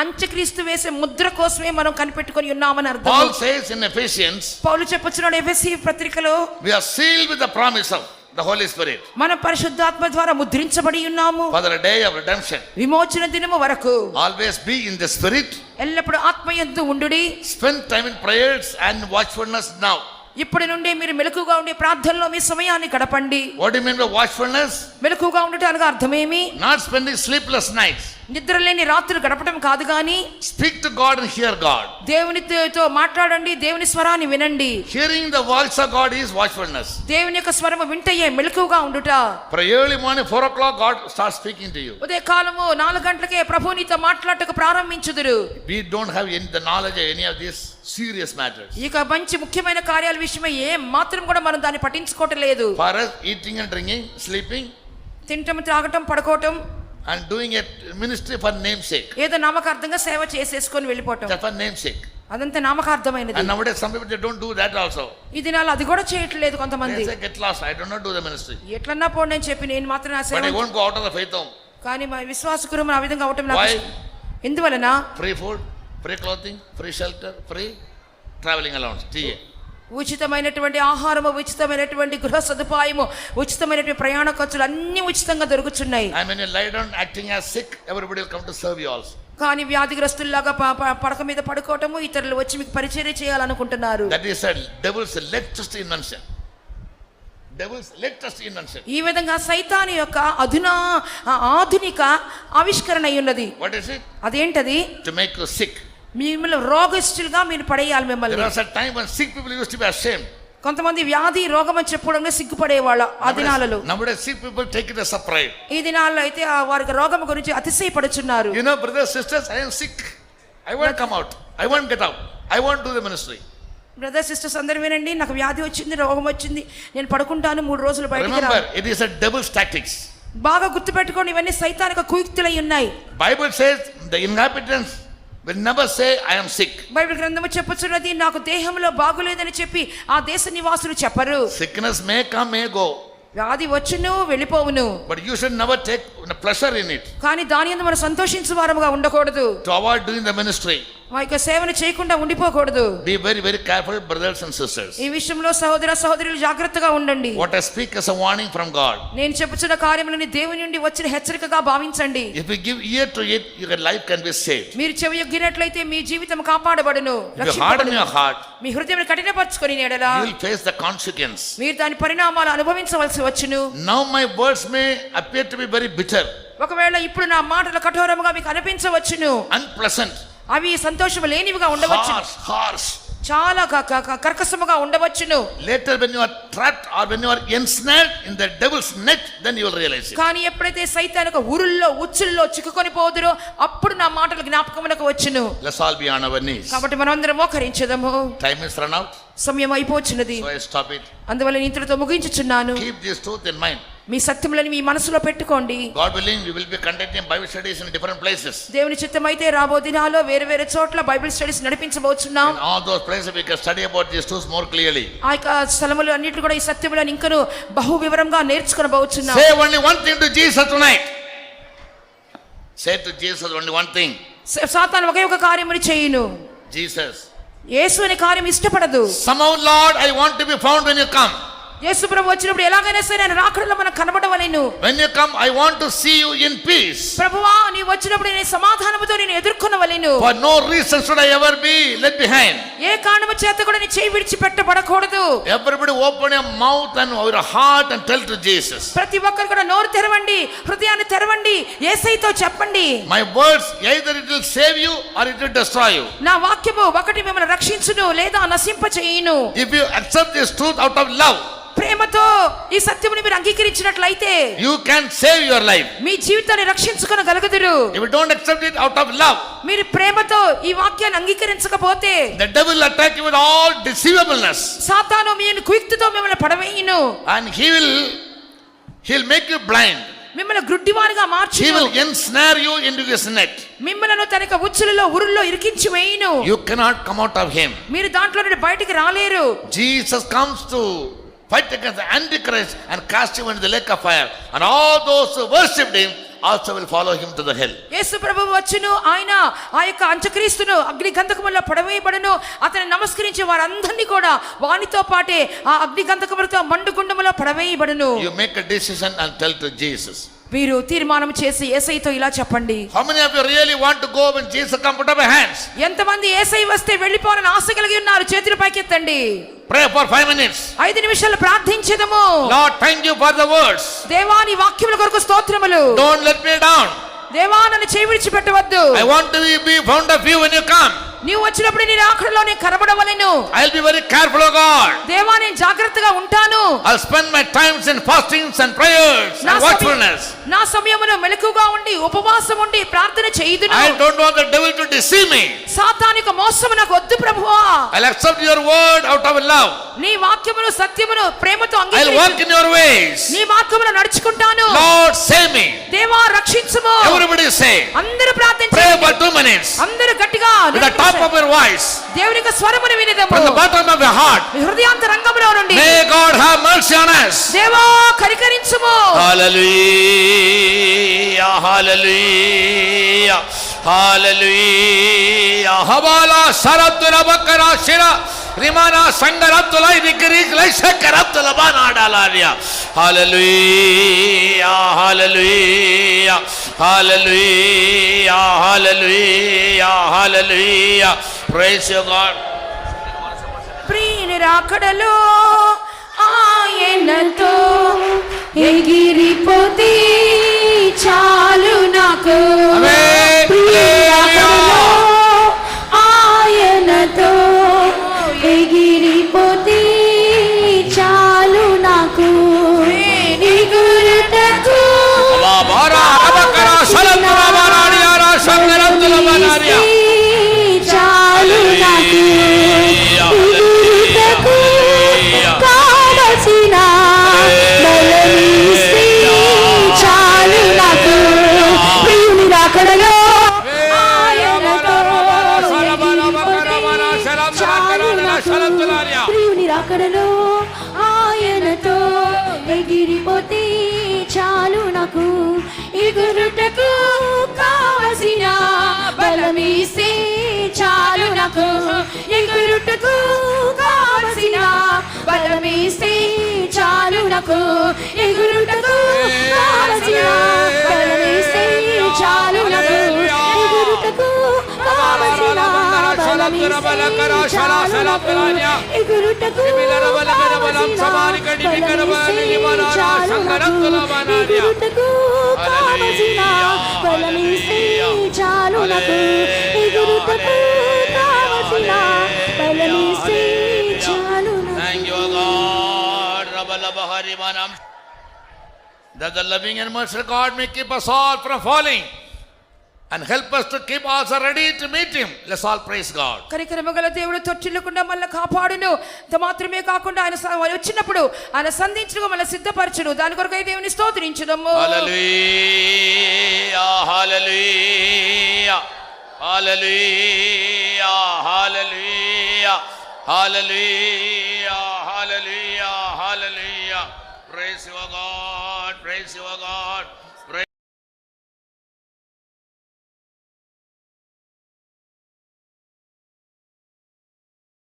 అంత్యక్రీస్తు వేసే ముద్ర కోసమే మనం కనిపెట్టుకొని ఉన్నామని అర్థం. Paul says in Ephesians, పౌలు చెప్పుచున్నాడు ఎఫెసీ పత్రికలో, we are sealed with the promise of the Holy Spirit మనం పరిశుద్ధాత్మ ద్వారా ముద్రించబడి ఉన్నాము for the day of redemption. విమోచన దినము వరకు. Always be in the Spirit. ఎల్లప్పుడు ఆత్మయందు ఉండుడి. Spend time in prayers and watchfulness now. ఇప్పటి నుండి మీరు మెలకుగా ఉండే ప్రార్థనలో మీ సమయాన్ని గడపండి. What do you mean by watchfulness? మెలకుగా ఉండటానికి అర్థమేమి? Not spending sleepless nights. నిద్రలేని రాత్రులు గడపడం కాదు గాని Speak to God and hear God. దేవునితో మాట్లాడండి, దేవుని స్వరాన్ని వినండి. Hearing the voice of God is watchfulness. దేవుని యొక్క స్వరము వింటయే మెలకుగా ఉండుట. For early morning 4 o'clock God starts speaking to you. ఉదయ కాలము 4 గంటలకే ప్రభువు నీతో మాట్లాడటకు ప్రారంభించుదురు. We don't have the knowledge of any of these serious matters. ఇక మంచి ముఖ్యమైన కార్యాల విషయమై ఏం మాత్రం కూడా మనం దాన్ని పట్టించుకోవటం లేదు. For us, eating and drinking, sleeping తినటం, త్రాగటం, పడుకోవటం and doing a ministry for namesake. ఏదో నామకార్థంగా సేవ చేసేసుకొని వెళ్ళిపోవటం, Just for namesake. అదంతా నామకార్థమైనది. And nowadays some people they don't do that also. ఈ దినాలు అది కూడా చేయట్లేదు కొంతమంది. They say get lost. I do not do the ministry. ఎట్లన్నా పోండి అని చెప్పి నేను మాత్రం నా But I సేవ. won't go out of the faith home. కానీ మా విశ్వాసకురం ఆ విధంగా అవటం నాకు Why? ఇష్టం. ఎందువలన Free food, free clothing, free shelter, free traveling allowance. TA. ఉచితమైనటువంటి ఆహారము, ఉచితమైనటువంటి గృహ సదుపాయము, ఉచితమైనటువంటి ప్రయాణ ఖర్చులు అన్ని ఉచితంగా దొరుకుతున్నాయి. And when you lie down acting as sick, everybody will come to serve you also. కానీ వ్యాధిగ్రస్తుల్లాగా పడక మీద పడుకోవటము, ఇతరులు వచ్చి మీకు పరిచర్య చేయాలనుకుంటున్నారు. That is a devil's latest invention. Devil's latest invention. ఈ విధంగా సైతాను యొక్క ఆధునిక ఆవిష్కరణ అయి ఉన్నది. What is it? అదేంటది? To make you sick. మిమ్మల్ని రోగస్తులుగా మీరు పడేయాలి. There మిమ్మల్ని was a time when sick people used to be ashamed. కొంతమంది వ్యాధి రోగం అని చెప్పడంలో సిగ్గుపడేవాళ్ళ ఆ దినాలలో. Nowadays sick people take it as a pride. ఈ దినాల్లో అయితే వారికి రోగం గురించి అతిశయపడుచున్నారు. You know, brothers, sisters, I am sick. I won't come out. I won't get out. I won't do the ministry. Brother sisters అందరూ వినండి, నాకు వ్యాధి వచ్చింది, రోగం వచ్చింది, నేను పడుకుంటాను, 3 రోజులు బయటికి Remember, రాను. it is a devil's tactics. బాగా గుర్తుపెట్టుకోండి, ఇవన్నీ సైతానిక కుయుక్తులై ఉన్నాయి. Bible says the inhabitants will never say I am sick. Bible గ్రంథము చెప్పుచున్నది, నాకు దేహంలో బాగులేదని చెప్పి ఆ దేశ నివాసులు చెప్పరు. Sickness may come, may go. వ్యాధి వచ్చును, వెళ్ళిపోవును. But you should never take pleasure in it. కానీ దాని యందు మనం సంతోషించే వారముగా ఉండకూడదు. To avoid doing the ministry. మా యొక్క సేవను చేయకుండా ఉండిపోకూడదు. Be very, very careful, brothers and sisters. ఈ విషయంలో సహోదర సహోదరులు జాగ్రత్తగా ఉండండి. What I speak is a warning from God. నేను చెప్పుచున్న కార్యములని దేవుని నుండి వచ్చిన హెచ్చరికగా భావించండి. If you give ear to it, your life can be saved. మీరు చెవియొగ్గినట్లయితే మీ జీవితం కాపాడబడును, If you harden your heart, మీ హృదయం కఠినపరచుకొని నేడలా you will face the consequence. మీరు దాని పరిణామాలు అనుభవించవలసి వచ్చును. Now my words may appear to be very bitter, ఒకవేళ ఇప్పుడు నా మాటలు కఠోరముగా మీకు అనిపించవచ్చును, unpleasant, అవి సంతోషము లేనివిగా ఉండవచ్చు, harsh. చాలా కర్కశముగా ఉండవచ్చును. Later when you are trapped or when you are ensnared in the devil's net, then you will realize it. కానీ ఎప్పుడైతే సైతానిక ఊరుల్లో ఉచ్చుల్లో చిక్కుకొని పోదురో అప్పుడు నా మాటలు జ్ఞాపకమునకు వచ్చును. Let's all be on our knees. కాబట్టి మనమందరం మోకరించదము. Time is run out, సమయం అయిపోచున్నది. so I stop it. అందువల్ల ఇంతటితో ముగించుచున్నాను. Keep this truth in mind. మీ సత్యములని మీ మనసులో పెట్టుకోండి. God willing, we will be conducting Bible studies in different places. దేవుని చిత్తమైతే రాబో దినాల్లో వేరే వేరే చోట్ల బైబిల్ స్టడీస్ నడిపించబోతున్నాం. In all those places we can study about these truths more clearly. ఆ యొక్క స్థలములు అన్నిట్లు కూడా ఈ సత్యములను ఇంకను బహు వివరంగా నేర్చుకొనబోతున్నాం. Say only one thing to Jesus tonight. Say to Jesus only one thing. సాతాను ఒకే ఒక కార్యముని చేయును. Jesus, యేసు అనే కార్యం ఇష్టపడదు. somehow Lord, I want to be found when you come. యేసు ప్రభు వచ్చినప్పుడు ఎలాగైనా సరే ఆయన రాకడలో మనం కనబడవలెను. When you come, I want to see you in peace. ప్రభువా నీవు వచ్చినప్పుడు నేను సమాధానముతో నేను ఎదుర్కొనవలెను. For no reason should I ever be left behind. ఏ కారణము చేత కూడా నీ చేయి విడిచిపెట్టబడకూడదు. Everybody open your mouth and your heart and tell to Jesus. ప్రతి ఒక్కరు కూడా నోరు తెరవండి, హృదయాన్ని తెరవండి, యేసయ్యతో చెప్పండి. My words, either it will save you or it will destroy you. నా వాక్యము ఒకటి మిమ్మల్ని రక్షించును లేదా నశింప చేయును. If you accept this truth out of love, ప్రేమతో ఈ సత్యముని మీరు అంగీకరించినట్లయితే you can save your life. మీ జీవితాన్ని రక్షించుకొనగలుగుదురు. If you don't accept it out of love, మీరు ప్రేమతో ఈ వాక్యాన్ని అంగీకరించకపోతే the devil will attack you with all deceivableness. సాతాను మీ కుయుక్తితో మిమ్మల్ని పడవేయును. And he'll make you blind. మిమ్మల్ని గ్రుడ్డివారుగా He మార్చును. will ensnare you into his net. మిమ్మలను తన యొక్క ఉచ్చులలో ఉరుల్లో ఇరికించి వేయును. You cannot come out of him. మీరు దాంట్లో నుండి బయటికి రాలేరు. Jesus comes to fight against the Antichrist and cast him into the lake of fire. And all those who worshipped him also will follow him to the hell. యేసు ప్రభువు వచ్చును, ఆయన ఆ యొక్క అంత్యక్రీస్తును అగ్ని గంధకములో పడవేయబడును. అతని నమస్కరించే వారందరినీ కూడా వానితో పాటే ఆ అగ్ని గంధకములతో మండుగుండములో పడవేయబడును. You make a decision and tell to Jesus. మీరు తీర్మానం చేసి యేసయ్యతో ఇలా చెప్పండి. How many of you really want to go when Jesus come? Put up your hands. ఎంతమంది యేసయ్య వస్తే వెళ్ళిపోవాలని ఆశ కలిగి ఉన్నారు? చేతులు పైకెత్తండి. Pray for 5 minutes. 5 నిమిషాలు ప్రార్థించెదము. Lord, thank you for the words. దేవా నీ వాక్యముల కొరకు స్తోత్రములు. Don't let me down. దేవా నన్ను చేయి విడిచిపెట్టవద్దు. I want to be found of you when you come. నీవు వచ్చినప్పుడు నేను ఆఖరిలో నేను కనబడవలెను. I'll be very careful, O God. దేవా నేను జాగ్రత్తగా ఉంటాను. I'll spend my times in fastings and prayers and watchfulness. నా సమయమును మెలకుగా ఉండి ఉపవాసం ఉండి ప్రార్థన చేయుదును. I don't want the devil to deceive me. సాతానిక మోసము నాకు వద్దు ప్రభువా. I'll accept your word out of love. నీ వాక్యమును సత్యమును ప్రేమతో I'll walk in your ways. నీ మార్గములో నడుచుకుంటాను. Lord, save me. దేవా రక్షించుము. Everybody say. అందరూ ప్రార్థించండి. Pray for 2 minutes. అందరూ గట్టిగా With the top of your voice. దేవుని యొక్క స్వరమును వినిదము. From the bottom of your heart. హృదయాంతరంగములో నుండి. May God have mercy on us. దేవా కనికరించుము. Hallelujah. Hallelujah. Hallelujah. Habala saratula bakara shira rimana sangaratula igrik laisakaratula banadalaria. Hallelujah. Hallelujah. Hallelujah. Hallelujah. Hallelujah. Praise you, God. ప్రియుని రాకడలో ఆయనతో ఎగిరిపోతే చాలు నాకు. ప్రియుని రాకడలో ఆయనతో ఎగిరిపోతే చాలు నాకు. ఎగురుటకు చాలు నాకు. కావలసిన బలమిస్తే చాలు నాకు. ప్రియుని రాకడలో ఆయనతో ప్రియుని రాకడలో ఆయనతో ఎగిరిపోతే చాలు నాకు. ఎగురుటకు కావలసిన బలమిస్తే చాలు నాకు. ఎగురుటకు కావలసిన బలమిస్తే చాలు నాకు. ఎగురుటకు కావలసిన బలమిస్తే చాలు నాకు. ఎగురుటకు కావలసిన బలమిస్తే చాలు నాకు. ఎగురుటకు కావలసిన బలమిస్తే చాలు నాకు. ఎగురుటకు కావలసిన బలమిస్తే చాలు నాకు. ఎగురుటకు కావలసిన బలమిస్తే చాలు నాకు. Thank you, God. Rabbalabaharimanam. That the loving and merciful God may keep us all from falling and help us to keep also ready to meet Him. Let's all praise God. కనికరము గల దేవుడు తొట్టిల్లకుండా మనల్ని కాపాడును. ఇంత మాత్రమే కాకుండా ఆయన వచ్చినప్పుడు ఆయన సంధించుగా మనల్ని సిద్ధపరచును. దాని కొరకై దేవుని స్తోత్రించుదము. Hallelujah. Hallelujah. Hallelujah. Hallelujah. Hallelujah. Hallelujah. Hallelujah. Praise you, O God. Praise you, O God.